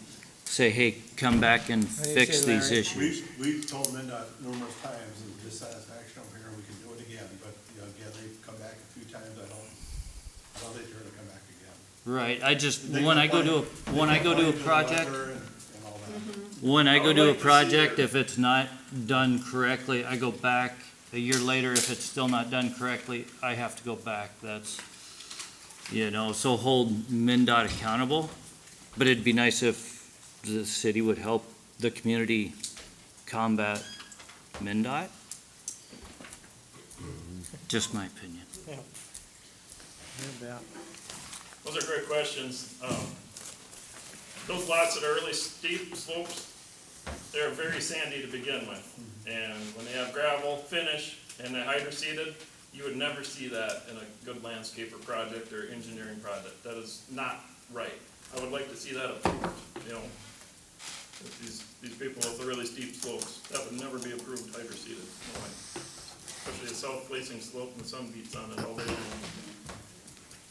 say, hey, come back and What do you fix say, these Larry? issues? We've told MinDOT numerous times, and dissatisfaction over here, we can do it again, but, you know, again, they've come back a few times, I don't think they're gonna come back again. Right, I just, They when I go complain- to a, when I go to a they complain project, the weather and all that. when I I go would to a like to see project, their- if it's not done correctly, I go back. A year later, if it's still not done correctly, I have to go back. That's, so hold MinDOT accountable. But it'd be nice if the city would help the community combat MinDOT. Just my opinion. You bet. Those are great questions. Those lots that are really steep slopes, they're very sandy to begin with. And when they have gravel finish and they're hydroseeded, you would never see that in a good landscaper project or engineering project. That is not right. I would like to see that approved, with these people with the really steep slopes. That would never be approved hydroseeded, no way. Especially a south-facing slope and the sun beats on it all day long.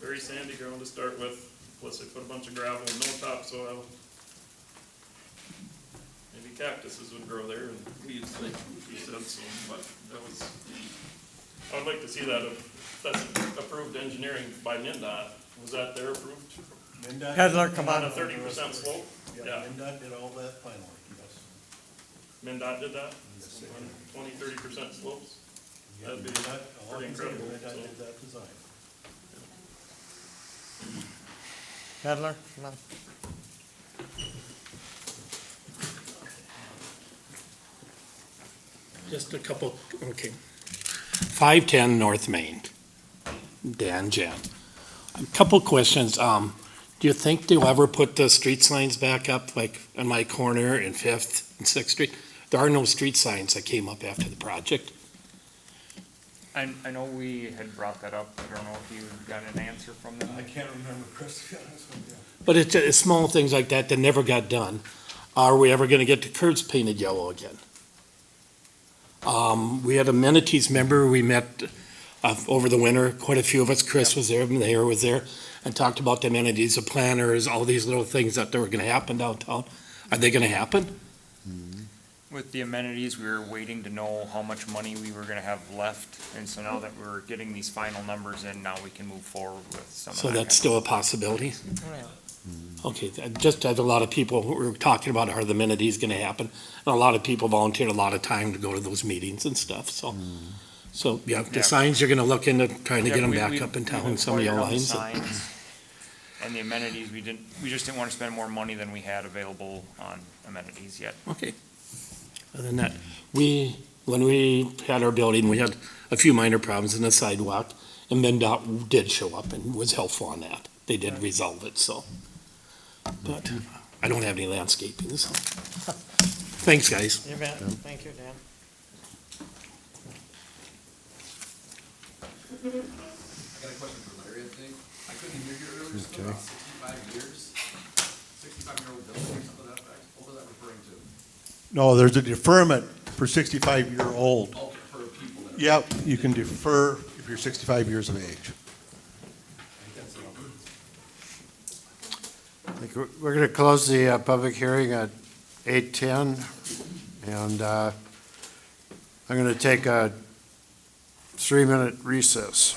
Very sandy ground to start with, plus they put a bunch of gravel and no topsoil. Maybe cactuses would grow there and weeds, like you said, so, but that was, I would like to see that, if that's approved engineering by MinDOT. Was that their approved? MinDOT- Peddler, come On on. a 30% slope? Yeah, MinDOT did all that final work, yes. MinDOT did that? Yes, they On did. 20-30% slopes? Yeah, That'd be MinDOT, all pretty I can say is incredible, MinDOT so. did that design. Peddler, come on. Just a couple, okay. 510 North Main, Dan Jen. A couple questions. Do you think they'll ever put the street signs back up, like on my corner in Fifth and Sixth Street? There are no street signs that came up after the project. I know we had brought that up. I don't know if you got an answer from them. I can't remember, Chris, to be honest with you. But it's small things like that that never got done. Are we ever gonna get the curbs painted yellow again? We had amenities, remember, we met over the winter, quite a few of us, Chris was there, Mayor was there, and talked about the amenities, the planners, all these little things that were gonna happen downtown. Are they gonna happen? With the amenities, we were waiting to know how much money we were gonna have left, and so now that we're getting these final numbers in, now we can move forward with some of that. So that's still a possibility? Oh, yeah. Okay, just as a lot of people who were talking about are the amenities gonna happen, and a lot of people volunteered a lot of time to go to those meetings and stuff, so. So, yeah, the Yeah. signs, you're gonna look into trying to Yeah, get them we- back we- up in we've town, some of the inquired on the lines. signs And the amenities, we just didn't wanna spend more money than we had available on amenities yet. Okay. Other than that, when we had our building, we had a few minor problems in the sidewalk, and MnDOT did show up and was helpful on that. They did resolve it, so. But I don't have any landscaping, so. Thanks, guys. You bet. Thank you, Dan. I got a question for Larry, I think. I couldn't hear you earlier, something about 65 years, 65-year-old building or something to that effect. What was that referring to? No, there's a deferment for 65-year-old. Oh, for people that are. Yep, you can defer if you're 65 years of age. I think that's I think we're going to close the public hearing at 8:10, and I'm going to take a 3-minute recess.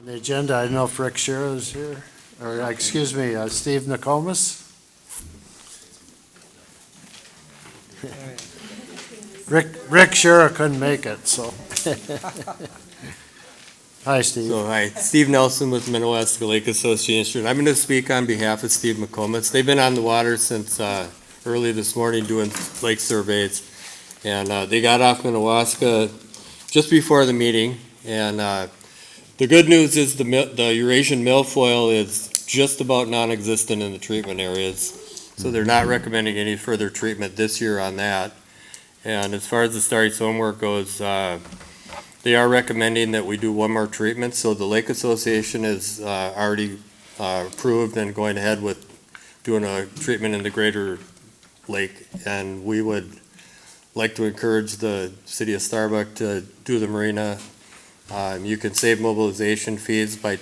On the agenda, I don't know if Rick Shera is here, or, excuse me, Steve Nokomis? Rick Shera couldn't make it, so. Hi, Steve. So, hi, Steve Nelson with Minnewaska Lake Association. I'm going to speak on behalf of Steve McComas. They've been on the water since early this morning doing lake surveys. And they got off Minnewaska just before the meeting. And the good news is the Eurasian milfoil is just about non-existent in the treatment areas. So they're not recommending any further treatment this year on that. And as far as the starry stonework goes, they are recommending that we do one more treatment. So the Lake Association is already approved and going ahead with doing a treatment in the greater lake. And we would like to encourage the city of Starbuck to do the marina. You can save mobilization fees by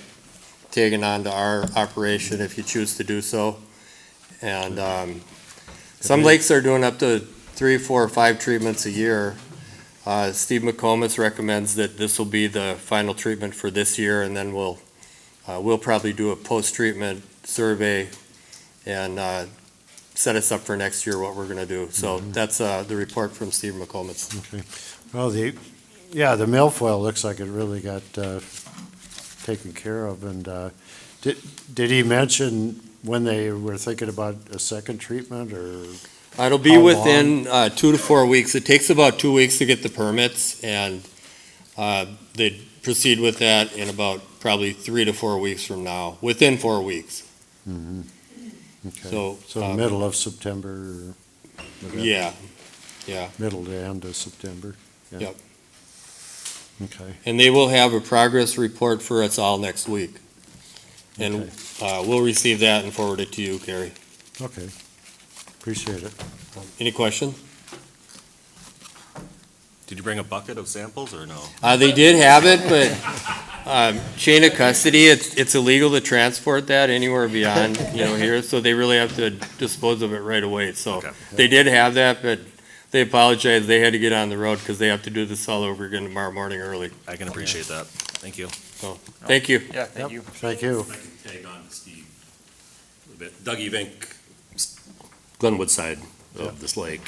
tagging on to our operation if you choose to do so. And some lakes are doing up to 3, 4, or 5 treatments a year. Steve McComas recommends that this will be the final treatment for this year, and then we'll probably do a post-treatment survey and set us up for next year what we're going to do. So that's the report from Steve McComas. Okay. Well, the milfoil looks like it really got taken care of. And did he mention when they were thinking about a second treatment, or? It'll be within 2 to 4 weeks. It takes about 2 weeks to get the permits, and they'd proceed with that in about probably 3 to 4 weeks from now, within 4 weeks. Mhm. Okay. So, So middle of September? Or whatever. Yeah, yeah. Middle to end of September? Yeah. Yep. Okay. And they will have a progress report for us all next week. And we'll receive that and forward it to you, Carrie. Okay. Appreciate it. Any question? Did you bring a bucket of samples or no? They did have it, but chain of custody, it's illegal to transport that anywhere beyond, here, so they really have to dispose of it right away. So they did have that, but they apologize. They had to get on the road because they have to do this all over again tomorrow morning early. I can appreciate that. Thank you. So, thank you. Yeah, thank you. Thank you. If I can tag on to Steve a bit. Doug Evink, Glenwood side of this lake.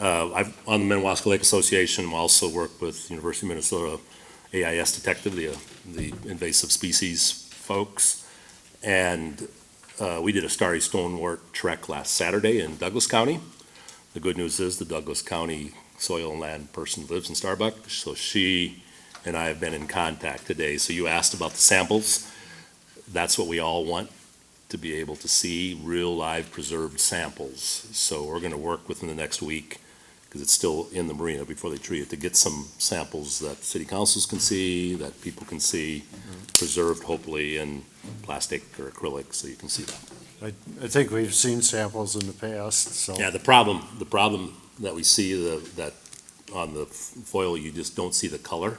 I'm on the Minnewaska Lake Association. I also work with University of Minnesota AIS Detective, the invasive species folks. And we did a starry stonework trek last Saturday in Douglas County. The good news is the Douglas County soil and land person lives in Starbuck, so she and I have been in contact today. So you asked about the samples. That's what we all want, to be able to see real live preserved samples. So we're gonna work within the next week, because it's still in the marina before they treat it, to get some samples that city councils can see, that people can see, preserved hopefully in plastic or acrylic, so you can see that. I think we've seen samples in the past, so. Yeah, the problem that we see, that on the foil, you just don't see the color.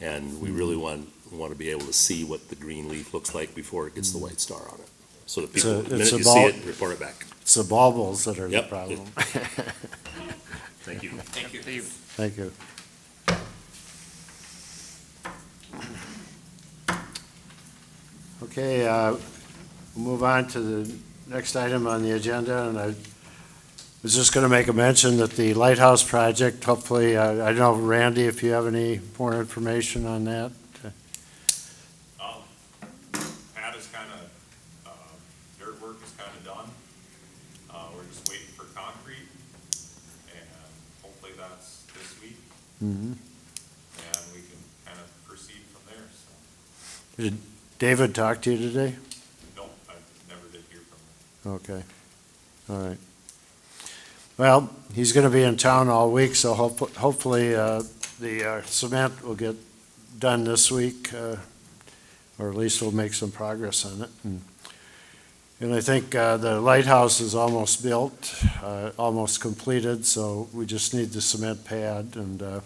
And we really want to be able to see what the green leaf looks like before it gets the white star on it. So that people, the minute you see it, report it back. It's the baubles that are the Yep. problem. Thank you. Thank you, Steve. Thank you. Okay, we'll move on to the next item on the agenda, and I was just going to make a mention that the Lighthouse project, hopefully, I don't know, Randy, if you have any more information on that? Pad is dirt work is done. We're just waiting for concrete, and hopefully that's this week, Mhm. and we can proceed from there, so. Did David talk to you today? No, I never did hear from him. Okay, all right. Well, he's going to be in town all week, so hopefully the cement will get done this week, or at least we'll make some progress on it. And I think the lighthouse is almost built, almost completed, so we just need the cement pad. And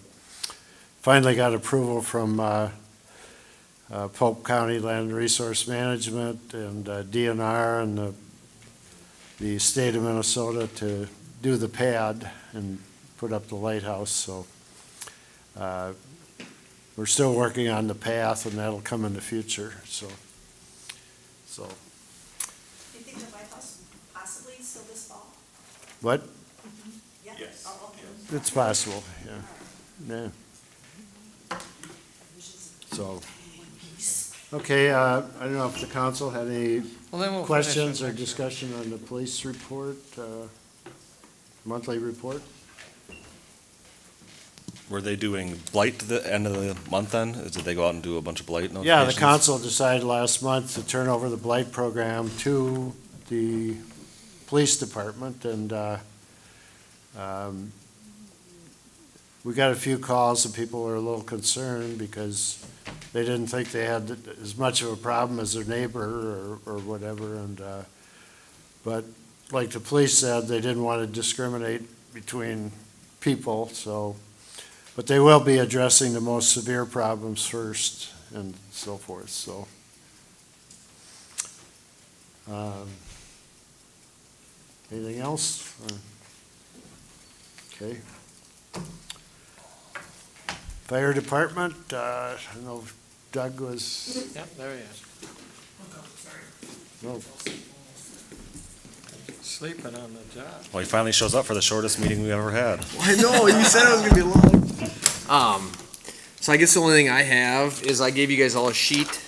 finally got approval from Polk County Land Resource Management and DNR and the state of Minnesota to do the pad and put up the lighthouse. So we're still working on the path, and that'll come in the future, so. Do you think the bypass possibly still this fall? What? Yeah? Yes. Oh, okay. It's possible, yeah. Yeah. So, okay, I don't know if the council had any Well, then we'll finish questions it or next year. discussion on the police report, monthly report? Were they doing blight to the end of the month then? Did they go out and do a bunch of blight Yeah, notifications? the council decided last month to turn over the blight program to the police department, and we got a few calls, and people were a little concerned because they didn't think they had as much of a problem as their neighbor or whatever, and, but like the police said, they didn't want to discriminate between people, so, but they will be addressing the most severe problems first and so forth, so. Anything else? Okay. Fire department, I know Doug was, Yep, there he is. no, Sleeping on the job. Well, he finally shows up for the shortest meeting we ever had. I know, you said it was gonna be long. So I guess the only thing I have is I gave you guys all a sheet,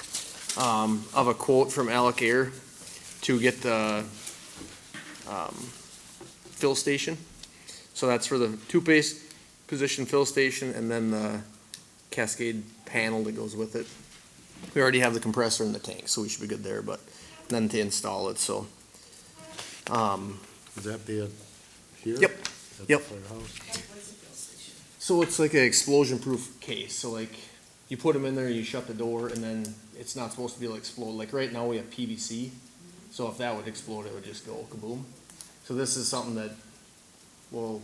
of a quote from Alec Air to get the, fill station. So that's for the two-position fill station and then the Cascade panel that goes with it. We already have the compressor in the tank, so we should be good there, but then to install it, so. would that be it here? Yep, At the yep. firehouse? So it's like an explosion-proof case, so like, you put them in there, you shut the door, and then it's not supposed to be able to explode, like right now we have PVC, so if that would explode, it would just go kaboom. So this is something that will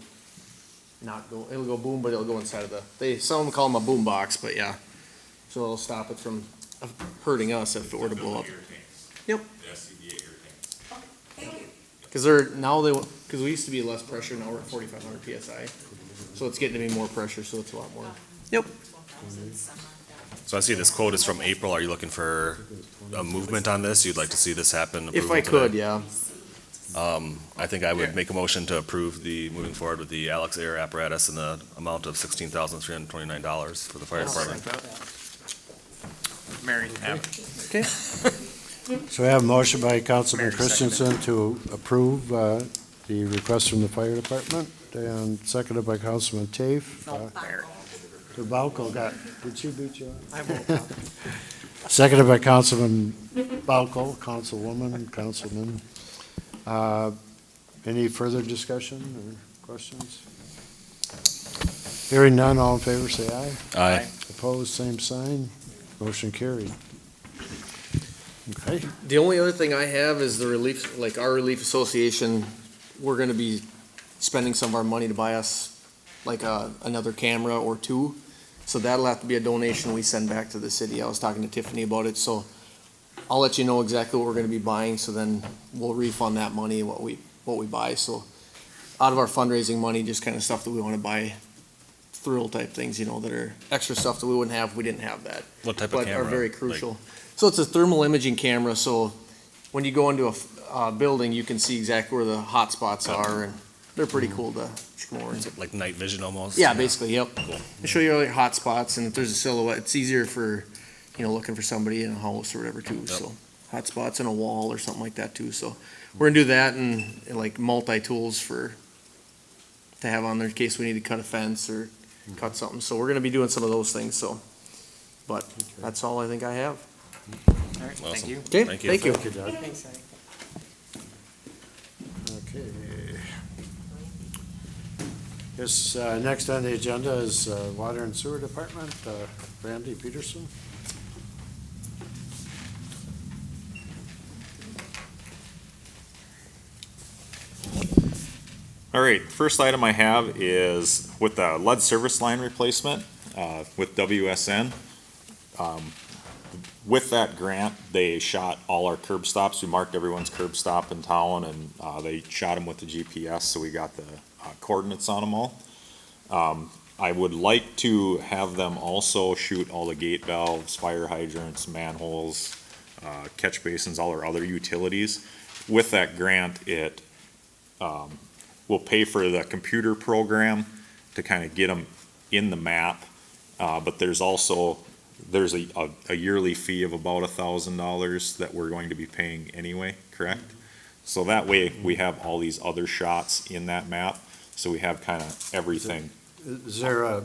not go, it'll go boom, but it'll go inside of some of them call them a boom box, but yeah. So it'll stop it from hurting us if it were to blow up. Yep. The SCBA air tanks. Thank you. Cause cause we used to be less pressure, now we're at 4,500 PSI. So it's getting to be more pressure, so it's a lot more. Yep. So I see this quote is from April. Are you looking for a movement on this? You'd like to see this happen? If I approval could, today? yeah. I think I would make a motion to approve moving forward with the Alex Air apparatus in the amount of $16,329 for the fire department. Mary, have it. Okay. So we have a motion by Councilman Mary, second it. Christensen to approve, the request from the fire department, and seconded by Councilman Tafe. Mary. The Balco did she beat you? I won't. Seconded by Councilman Balco, Councilwoman, Councilman. Any further discussion or questions? Hearing none, all in favor, say aye. Aye. Opposed, same sign. Motion carried. Okay. The only other thing I have is the relief, like our relief association, we're gonna be spending some of our money to buy us like another camera or two. So that'll have to be a donation we send back to the city. I was talking to Tiffany about it, so I'll let you know exactly what we're gonna be buying, so then we'll refund that money, what we buy, so out of our fundraising money, just kinda stuff that we wanna buy, thrill type things, that are extra stuff that we wouldn't have if we didn't have that. What type of But camera? are very crucial. So it's a thermal imaging camera, so when you go into a building, you can see exactly where the hot spots are, and they're pretty cool to come over and see. Like night vision almost? Yeah, basically, yep. Cool. They show you all your hot spots, and if there's a silhouette, it's easier for, looking for somebody in a house or whatever too, so. Hot spots in a wall or something like that too, so. We're gonna do that and like multi-tools to have on there in case we need to cut a fence or cut something, so we're gonna be doing some of those things, so. But that's all I think I have. All right, thank Awesome. you. Okay, Thank you. thank you. Thank you, Doug. Thanks, Hank. Okay. Yes, next on the agenda is Water and Sewer Department, Randy Peterson. All right, first item I have is with the lead service line replacement with WSN. With that grant, they shot all our curb stops. We marked everyone's curb stop in town, and they shot them with the GPS, so we got the coordinates on them all. I would like to have them also shoot all the gate valves, fire hydrants, manholes, catch basins, all our other utilities. With that grant, it, will pay for the computer program to kind of get them in the map. But there's also, there's a yearly fee of about $1,000 that we're going to be paying anyway, correct? So that way, we have all these other shots in that map, so we have kind of everything. Is there a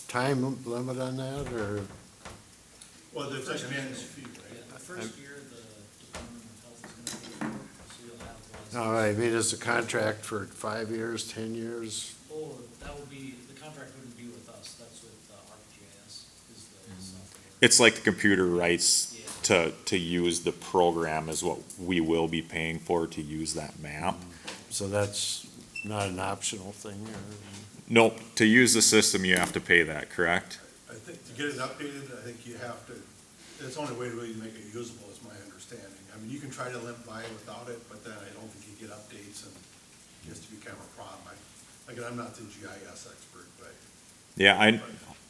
time limit on that, or? Well, there's like an annual fee, right? The first year, the Department of Health is gonna be here, so you'll have the license. No, I mean, is the contract for 5 years, 10 years? Oh, that would be, the contract wouldn't be with us, that's with ArcGIS, is the software. It's like the computer rights to use the program is what we will be paying for to use that map. So that's not an optional thing, or? Nope, to use the system, you have to pay that, correct? I think to get it updated, I think you have to, it's the only way to really make it usable, is my understanding. I mean, you can try to limp by without it, but then I don't think you get updates, and it gets to be kind of a problem. Again, I'm not the GIS expert, but. Yeah,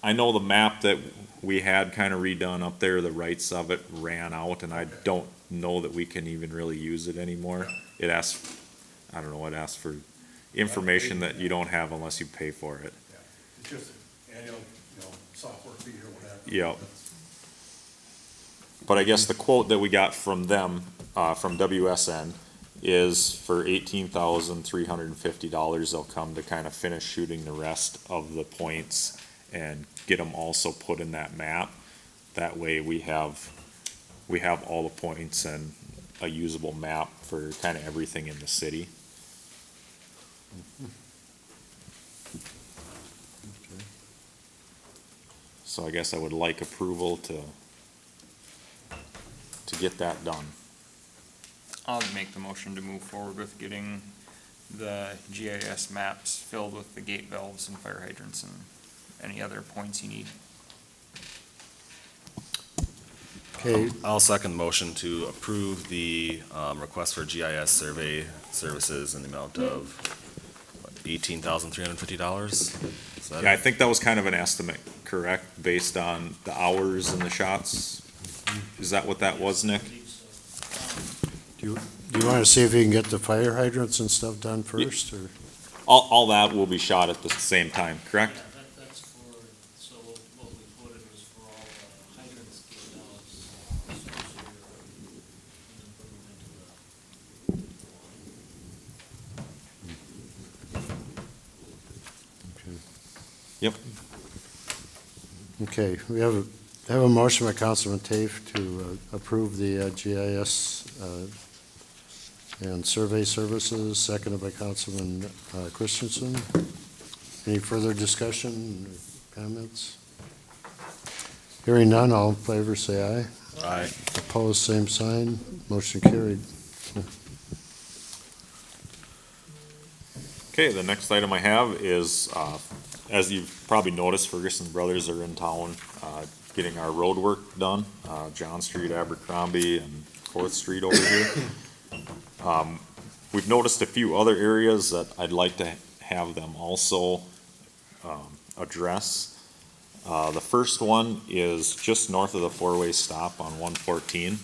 I know the map that we had kind of redone up there, the rights of it ran out, and I don't know that we can even really use it anymore. It asks, I don't know, it asks for information that you don't have unless you pay for it. Yeah, it's just an annual, software fee or whatever. Yep. But I guess the quote that we got from them, from WSN, is for $18,350. They'll come to kind of finish shooting the rest of the points and get them also put in that map. That way we have all the points and a usable map for kind of everything in the city. So I guess I would like approval to get that done. I'll make the motion to move forward with getting the GIS maps filled with the gate valves and fire hydrants and any other points you need. Okay, I'll second the motion to approve the request for GIS survey services in the amount of $18,350. Yeah, I think that was kind of an estimate, correct, based on the hours and the shots? Is that what that was, Nick? do you want to see if you can get the fire hydrants and stuff done first, or? All that will be shot at the same time, correct? Yeah, that's for, so what we quoted was for all the hydrants, gate valves, storm sewer, and then put them into the. Yep. Okay, we have a motion by Councilman Tafe to approve the GIS and survey services, seconded by Councilman Christensen. Any further discussion or comments? Hearing none, all in favor say aye. Aye. Opposed, same sign. Motion carried. Okay, the next item I have is, as you've probably noticed, Ferguson Brothers are in town, getting our road work done, John Street, Abercrombie, and Fourth Street over here. We've noticed a few other areas that I'd like to have them also, address. The first one is just north of the four-way stop on 114,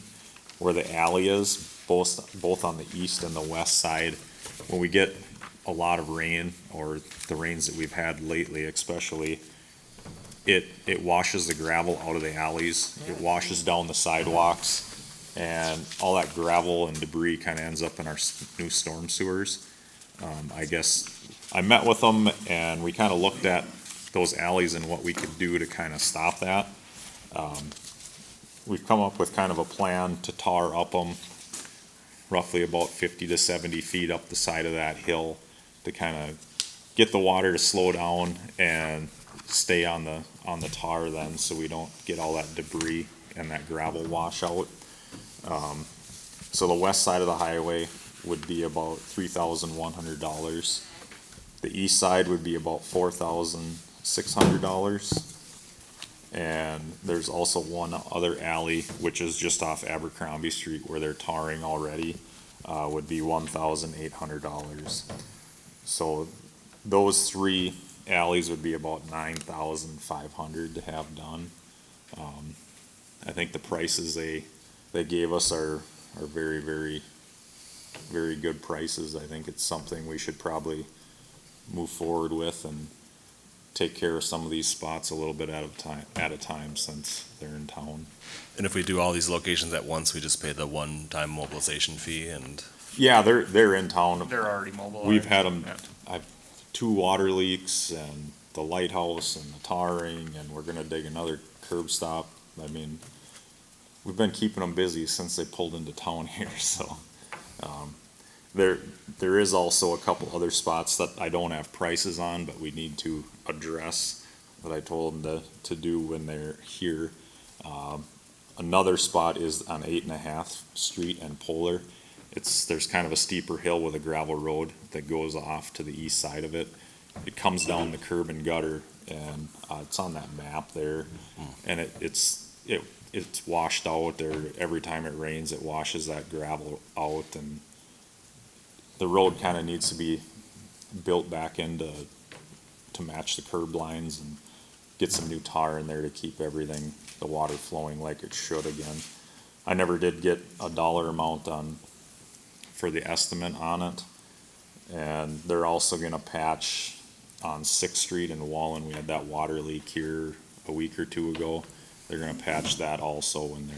where the alley is, both on the east and the west side. When we get a lot of rain, or the rains that we've had lately especially, it washes the gravel out of the alleys, it washes down the sidewalks, and all that gravel and debris kind of ends up in our new storm sewers. I guess I met with them and we kind of looked at those alleys and what we could do to kind of stop that. We've come up with kind of a plan to tar up them roughly about 50 to 70 feet up the side of that hill to kind of get the water to slow down and stay on the tar then, so we don't get all that debris and that gravel wash out. So the west side of the highway would be about $3,100. The east side would be about $4,600. And there's also one other alley, which is just off Abercrombie Street where they're tarring already, would be $1,800. So those three alleys would be about 9,500 to have done. I think the prices they gave us are very, very, very good prices. I think it's something we should probably move forward with and take care of some of these spots a little bit at a time since they're in town. And if we do all these locations at once, we just pay the one-time mobilization fee and. Yeah, they're in town. They're already mobilized. We've had them, Yeah. I've 2 water leaks and the lighthouse and the tarring, and we're gonna dig another curb stop. I mean, we've been keeping them busy since they pulled into town here, so. There is also a couple other spots that I don't have prices on, but we need to address, that I told them to do when they're here. Another spot is on 8.5 Street and Polar. There's kind of a steeper hill with a gravel road that goes off to the east side of it. It comes down the curb and gutter, and it's on that map there. And it's washed out there. Every time it rains, it washes that gravel out, and the road kind of needs to be built back to match the curb lines and get some new tar in there to keep everything, the water flowing like it should again. I never did get a dollar amount for the estimate on it. And they're also gonna patch on 6th Street in Wallen. We had that water leak here a week or 2 ago. They're gonna patch that also when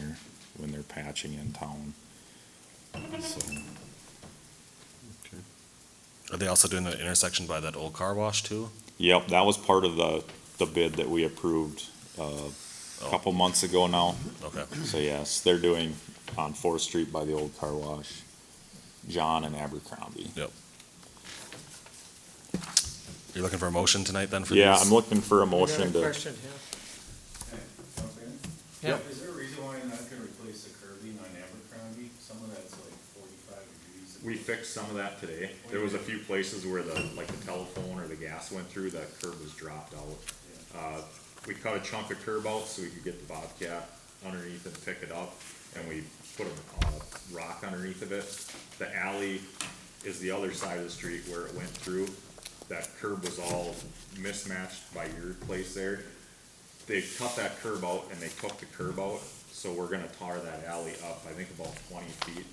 they're patching in town. So. Are they also doing the intersection by that old car wash too? Yep, that was part of the bid that we approved a couple months ago now. Okay. So yes, they're doing on 4th Street by the old car wash, John and Abercrombie. Yep. You're looking for a motion tonight then for Yeah, these? I'm looking for a I got motion a to. question here. Yeah. Is there a reason why you're not gonna replace the curbing on Abercrombie? Some of that's like 45 degrees. We fixed some of that today. There was a few places where the telephone or the gas went through, that curb was dropped out. We cut a chunk of curb out so we could get the Bobcat underneath and pick it up, and we put a rock underneath of it. The alley is the other side of the street where it went through. That curb was all mismatched by your place there. They cut that curb out and they took the curb out, so we're gonna tar that alley up, I think about 20 feet,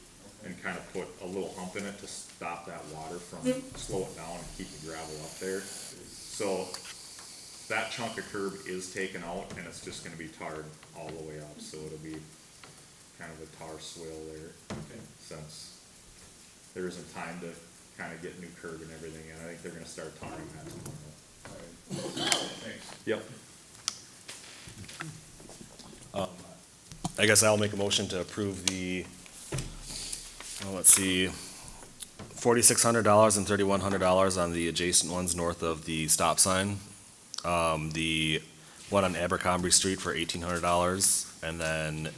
and kind of put a little hump in it to stop that water from, slow it down and keep the gravel up there. So that chunk of curb is taken out, and it's just gonna be tarred all the way up, so it'll be kind of a tar swale there. Since there isn't time to kind of get new curb and everything, and I think they're gonna start tarring that tomorrow. Thanks. Yep. I guess I'll make a motion to approve the, let's see, $4,600 and $3,100 on the adjacent ones north of the stop sign. The one on Abercrombie Street for $1,800, and then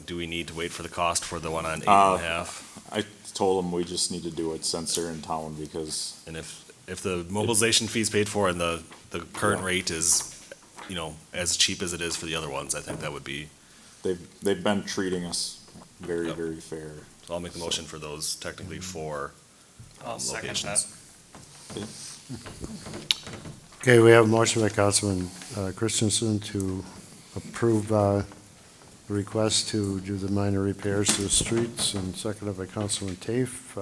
do we need to wait for the cost for the one on 8.5? I told them we just need to do it since they're in town, because. And if the mobilization fee's paid for and the current rate is, as cheap as it is for the other ones, I think that would be. They've been treating us very, very fair. So I'll make the motion for those technically 4 locations. Okay, we have a motion by Councilman Christensen to approve the request to do the minor repairs to the streets, and seconded by Councilman Tafe.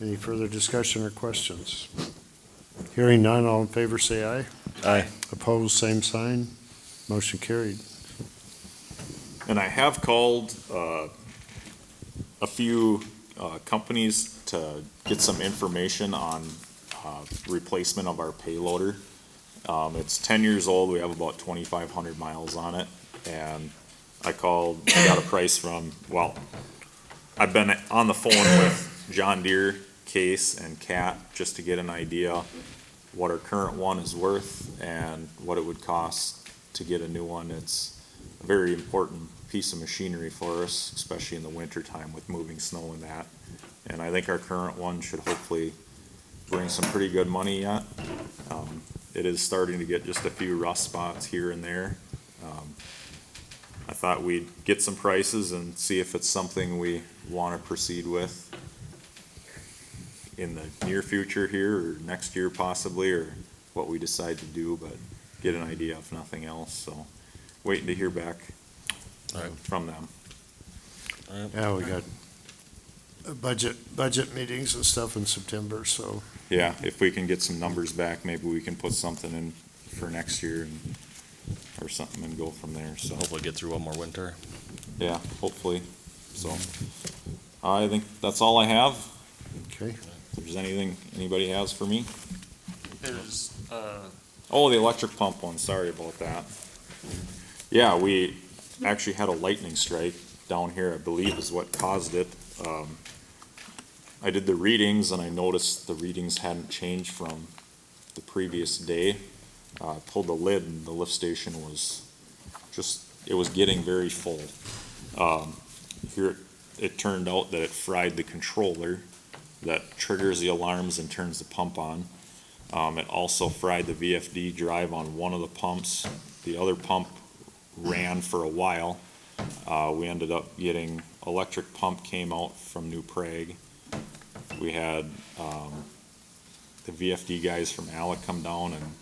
Any further discussion or questions? Hearing none, all in favor say aye. Aye. Opposed, same sign. Motion carried. And I have called a few companies to get some information on replacement of our payloader. It's 10 years old. We have about 2,500 miles on it. And I got a price from, I've been on the phone with John Deere, Case, and Cat just to get an idea what our current one is worth and what it would cost to get a new one. It's a very important piece of machinery for us, especially in the winter time with moving snow and that. And I think our current one should hopefully bring some pretty good money yet. It is starting to get just a few rust spots here and there. I thought we'd get some prices and see if it's something we want to proceed with. in the near future here, or next year possibly, or what we decide to do, but get an idea if nothing else, so waiting to hear back from them. Yeah, we got budget meetings and stuff in September, so. Yeah, if we can get some numbers back, maybe we can put something in for next year and, or something and go from there, so. Hopefully get through one more winter. Yeah, hopefully, so. I think that's all I have. Okay. If there's anything anybody has for me? There's, Oh, the electric pump one, sorry about that. Yeah, we actually had a lightning strike down here, I believe is what caused it. I did the readings and I noticed the readings hadn't changed from the previous day. I pulled the lid and the lift station was just, it was getting very full. Here, it turned out that it fried the controller that triggers the alarms and turns the pump on. It also fried the VFD drive on one of the pumps. The other pump ran for a while. We ended up getting, electric pump came out from New Prague. We had, the VFD guys from Alec come down, and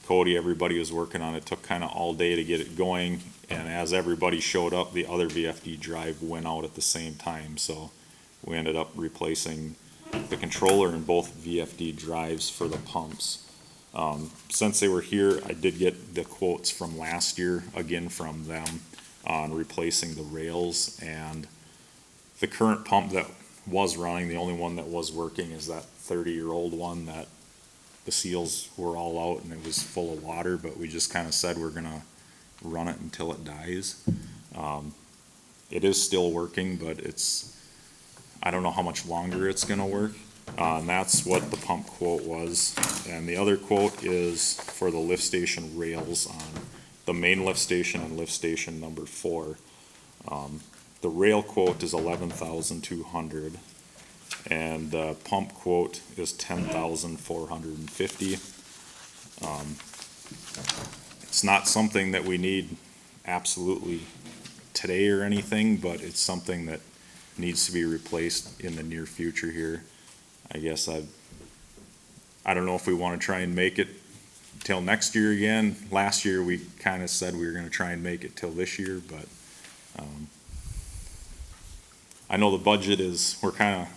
Cody, everybody was working on it. Took kinda all day to get it going, and as everybody showed up, the other VFD drive went out at the same time, so we ended up replacing the controller and both VFD drives for the pumps. Since they were here, I did get the quotes from last year, again from them, on replacing the rails, and the current pump that was running, the only one that was working is that 30-year-old one that the seals were all out and it was full of water, but we just kinda said we're gonna run it until it dies. It is still working, but I don't know how much longer it's gonna work. And that's what the pump quote was. And the other quote is for the lift station rails on the main lift station and lift station number 4. The rail quote is $11,200, and the pump quote is $10,450. It's not something that we need absolutely today or anything, but it's something that needs to be replaced in the near future here. I guess I don't know if we wanna try and make it till next year again. Last year, we kinda said we were gonna try and make it till this year, but, I know the budget we're kinda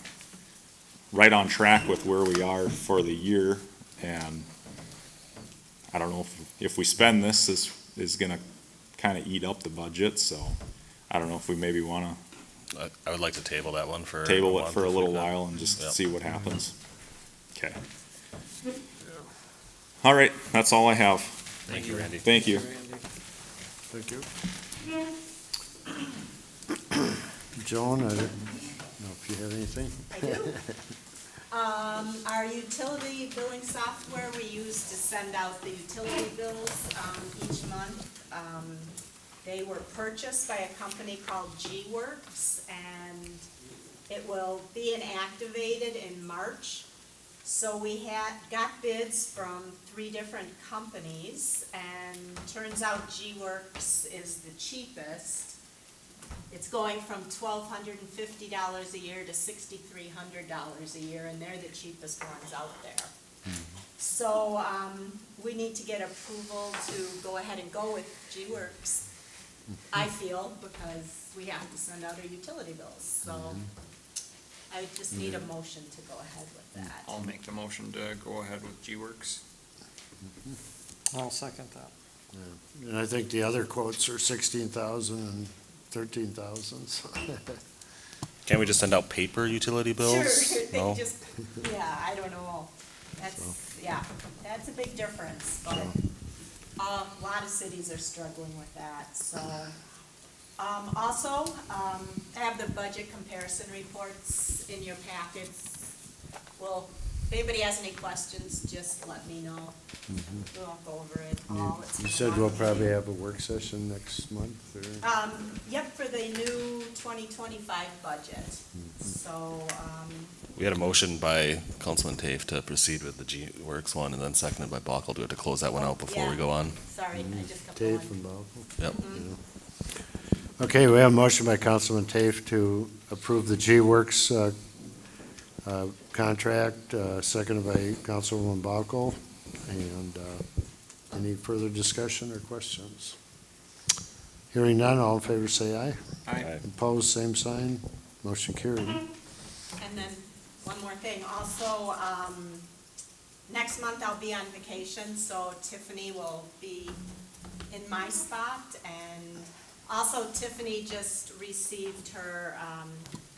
right on track with where we are for the year, and I don't know if we spend this is gonna kinda eat up the budget, so I don't know if we maybe wanna I would like to table that one for. table it month for a if we little could. while and just Yep. see what happens. Okay. All right, that's all I have. Thank you, Randy. Thank you. Thank you. Joan, I didn't know if you had anything? I do. Our utility billing software we use to send out the utility bills, each month, they were purchased by a company called G-Works, and it will be inactivated in March. So we got bids from 3 different companies, and turns out G-Works is the cheapest. It's going from $1,250 a year to $6,300 a year, and they're the cheapest ones out there. So, we need to get approval to go ahead and go with G-Works, I feel, because we have to send out our utility bills, so I just need a motion to go ahead with that. I'll make the motion to go ahead with G-Works. I'll second that. And I think the other quotes are 16,000 and 13,000, so. Can't we just send out paper utility bills? Sure, they No? just, yeah, I don't know, that's a big difference, but, a lot of cities are struggling with that, so. Also, I have the budget comparison reports in your packets. Well, if anybody has any questions, just let me know. We won't go over it all. It's You said we'll probably have a work session next month, or? Yep, for the new 2025 budget, so, We had a motion by Councilman Tafe to proceed with the G-Works one, and then seconded by Balk. I'll do it to close that one out before we Yeah. go on. sorry, I just got Tafe one. and Balfour? Yep. Okay, we have a motion by Councilman Tafe to approve the G-Works contract, seconded by Councilwoman Balko. And any further discussion or questions? Hearing none, all in favor say aye. Aye. Opposed, same sign. Motion carried. And then, one more thing, also, next month I'll be on vacation, so Tiffany will be in my spot. And also Tiffany just received her,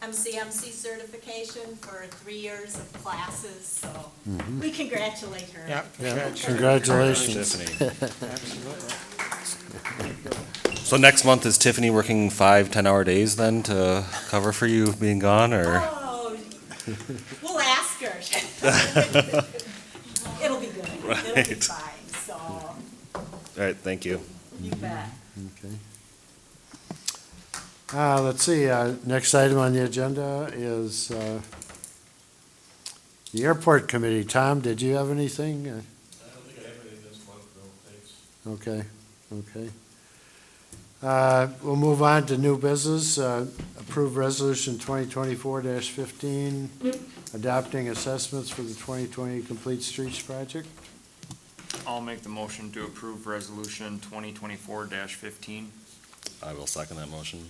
MCMC certification for 3 years of classes, so we congratulate her. Yep. Yeah, congratulations. Tiffany. Absolutely. So next month, is Tiffany working 5 10-hour days then to cover for you being gone, or? Oh, we'll ask her. It'll be good. It'll be Right. fine, so, All right, thank you. you bet. Okay. Let's see, next item on the agenda is the airport committee. Tom, did you have anything? I don't think I have anything this month, no, thanks. Okay, okay. We'll move on to new business. Approve resolution 2024-15, adopting assessments for the 2020 Complete Streets project. I'll make the motion to approve resolution 2024-15. I will second that motion.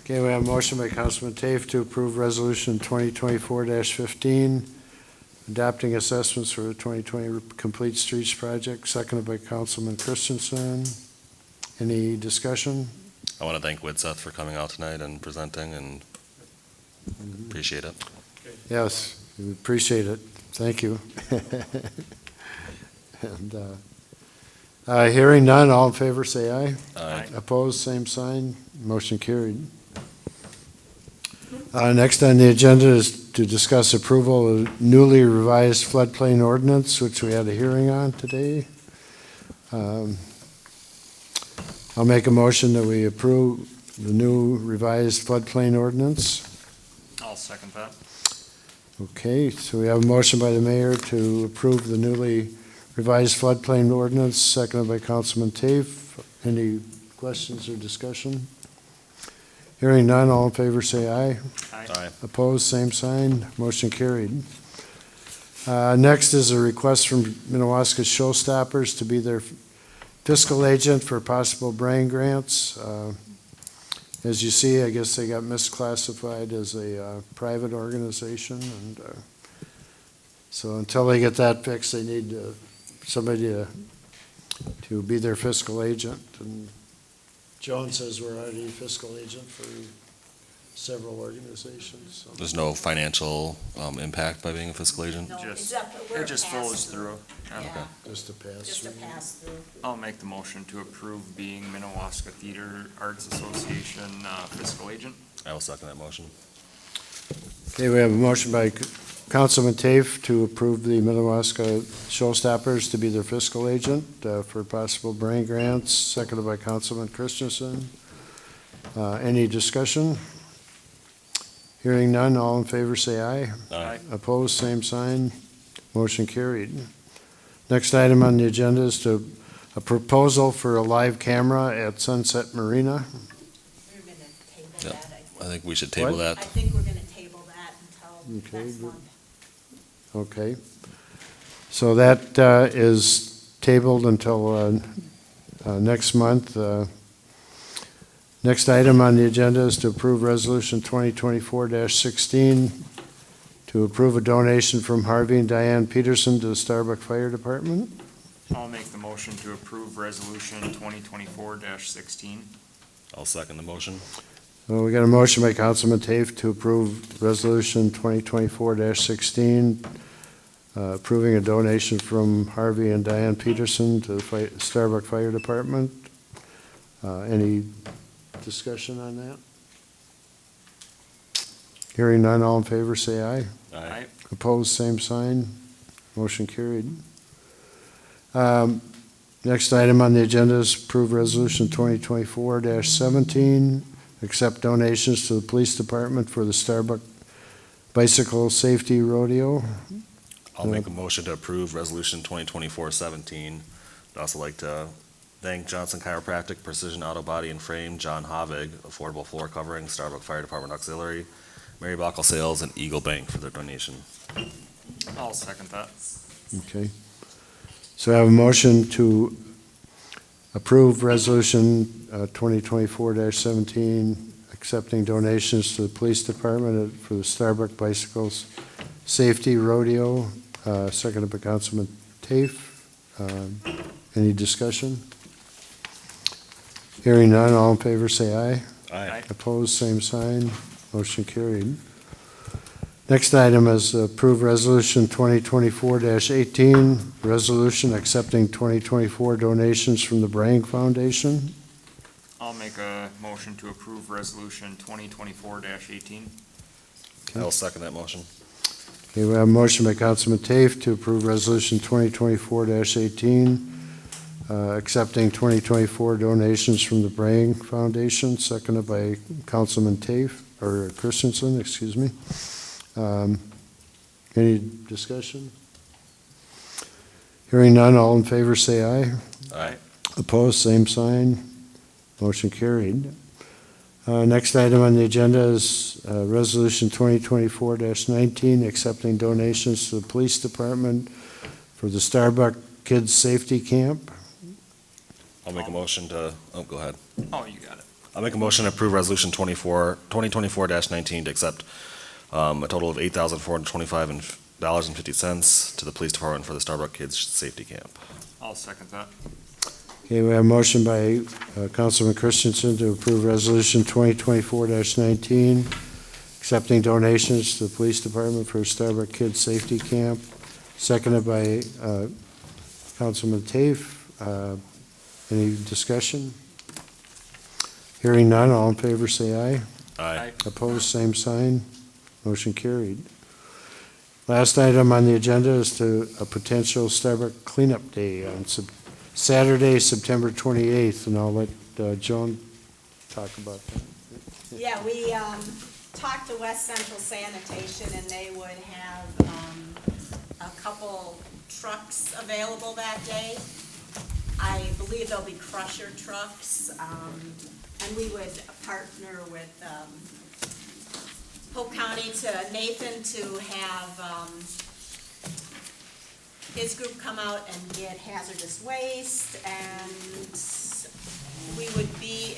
Okay, we have a motion by Councilman Tafe to approve resolution 2024-15, adopting assessments for the 2020 Complete Streets project, seconded by Councilman Christensen. Any discussion? I want to thank Widseth for coming out tonight and presenting, and appreciate it. Yes, we appreciate it. Thank you. And, hearing none, all in favor say aye. Aye. Opposed, same sign. Motion carried. Next on the agenda is to discuss approval of newly revised floodplain ordinance, which we had a hearing on today. I'll make a motion that we approve the new revised floodplain ordinance. I'll second that. Okay, so we have a motion by the mayor to approve the newly revised floodplain ordinance, seconded by Councilman Tafe. Any questions or discussion? Hearing none, all in favor say aye. Aye. Opposed, same sign. Motion carried. Next is a request from Minnewaska Showstoppers to be their fiscal agent for possible brain grants. As you see, I guess they got misclassified as a private organization, and so until they get that fixed, they need somebody to be their fiscal agent. And Joan says we're already fiscal agent for several organizations. So. There's no financial impact by being a fiscal agent? No, Just- except we're It just flows pass-through. through. Yeah, Just to pass. just a through. pass-through. I'll make the motion to approve being Minnewaska Theater Arts Association fiscal agent. I will second that motion. Okay, we have a motion by Councilman Tafe to approve the Minnewaska Showstoppers to be their fiscal agent for possible brain grants, seconded by Councilman Christensen. Any discussion? Hearing none, all in favor say aye. Aye. Opposed, same sign. Motion carried. Next item on the agenda is a proposal for a live camera at Sunset Marina. We're gonna table Yep. that, I think we should table What? that. I think we're gonna table that until Okay, next good. month. Okay. So that is tabled until next month. Next item on the agenda is to approve Resolution 2024-16 to approve a donation from Harvey and Diane Peterson to the Starbuck Fire Department. I'll make the motion to approve resolution 2024-16. I'll second the motion. Well, we got a motion by Councilman Tafe to approve Resolution 2024-16, approving a donation from Harvey and Diane Peterson to the Starbuck Fire Department. Any discussion on that? Hearing none, all in favor, say aye. Aye. Opposed, same sign. Motion carried. Next item on the agenda is approve Resolution 2024-17, accept donations to the Police Department for the Starbuck Bicycle Safety Rodeo. I'll make a motion to approve Resolution 2024-17. I'd also like to thank Johnson Chiropractic, Precision Auto Body and Frame, John Havig, Affordable Floor Covering, Starbuck Fire Department Auxiliary, Mary Bockel Sales, and Eagle Bank for their donation. I'll second that. Okay. So I have a motion to approve Resolution 2024-17, accepting donations to the police department for the Starbuck Bicycles Safety Rodeo, seconded by Councilman Tafe. Any discussion? Hearing none, all in favor say aye. Aye. Opposed, same sign. Motion carried. Next item is approve Resolution 2024-18, resolution accepting 2024 donations from the Brang Foundation. I'll make a motion to approve resolution 2024-18. I'll second that motion. Okay, we have a motion by Councilman Tafe to approve Resolution 2024-18, accepting 2024 donations from the Brang Foundation, seconded by Councilman Tafe, or Christensen, excuse me. Any discussion? Hearing none, all in favor say aye. Aye. Opposed, same sign. Motion carried. Next item on the agenda is Resolution 2024-19, accepting donations to the police department for the Starbuck Kids Safety Camp. I'll make a motion to, go ahead. Oh, you got it. I'll make a motion to approve Resolution 2024-19 to accept a total of $8,425.50 to the police department for the Starbuck Kids Safety Camp. I'll second that. Okay, we have a motion by Councilman Christensen to approve Resolution 2024-19, accepting donations to the police department for Starbuck Kids Safety Camp, seconded by Councilman Tafe. Any discussion? Hearing none, all in favor say aye. Aye. Opposed, same sign. Motion carried. Last item on the agenda is to a potential Starbuck cleanup day on Saturday, September 28th, and I'll let Joan talk about that. Yeah, we talked to West Central Sanitation, and they would have a couple trucks available that day. I believe they'll be crusher trucks, and we would partner with Polk County to Nathan to have his group come out and get hazardous waste, and we would be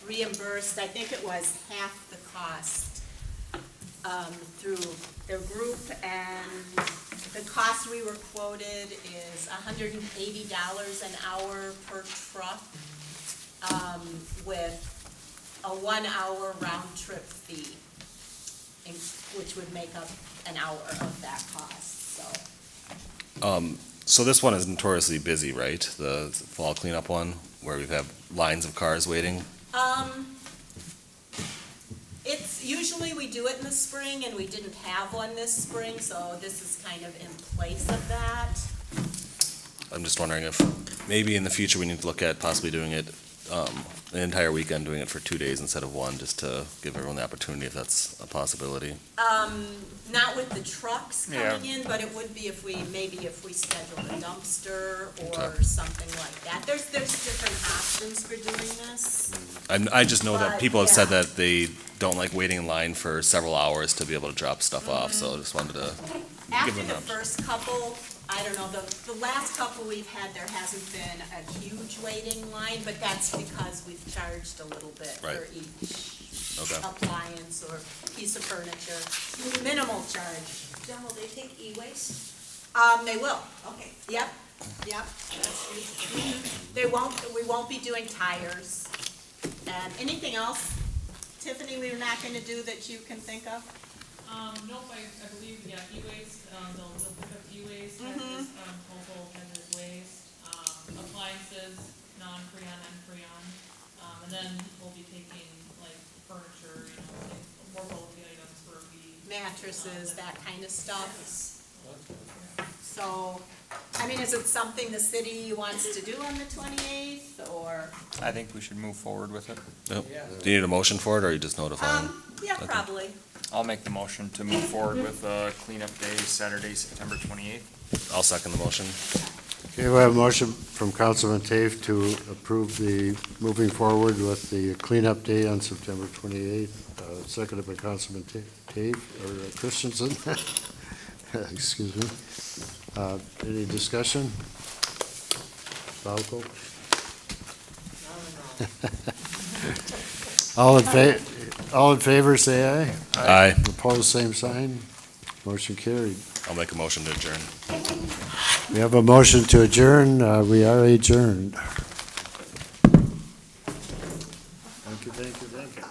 reimbursed, I think it was half the cost through their group, and the cost we were quoted is $180 an hour per truck, with a 1 hour round trip fee, which would make up an hour of that cost, so. So this one is notoriously busy, right? The fall cleanup one, where we have lines of cars waiting? It's, usually we do it in the spring, and we didn't have one this spring, so this is kind of in place of that. I'm just wondering if maybe in the future we need to look at possibly doing it an entire weekend, doing it for 2 days instead of one, just to give everyone the opportunity if that's a possibility. Not with the trucks coming in, but it would be if we scheduled a dumpster or something like that. There's different options for doing this. I just know that But, people have said yeah. that they don't like waiting in line for several hours to be able to drop stuff off, so I just wanted to give After them the that. first couple, I don't know, the last couple we've had, there hasn't been a huge waiting line, but that's because we've charged a little bit for Right. each Okay. appliance or piece of furniture. Minimal charge. Jen, will they take e-waste? They will. Okay. Yep. They won't, we won't be doing tires. And anything else, Tiffany, we're not gonna do that you can think of? Nope, I believe, yeah, e-waste, they'll pick up e-waste, hazardous, household hazardous waste, appliances, non-freon and freon. And then we'll be taking like furniture, more bulky items for Mattresses, that kind of stuff. So, I mean, is it something the city wants to do on the 28th, or? I think we should move forward with it. Yep. Do you need a motion for it, or are you just notifying? Yeah, probably. I'll make the motion to move forward with cleanup day, Saturday, September 28th. I'll second the motion. Okay, we have a motion from Councilman Tafe to approve the, moving forward with the cleanup day on September 28th, seconded by Councilman Tafe, or Christensen. Excuse me. Any discussion? Falco? All in favor, say aye. Aye. Opposed, same sign. Motion carried. I'll make a motion to adjourn. We have a motion to adjourn. We are adjourned. Thank you, thank you, thank you.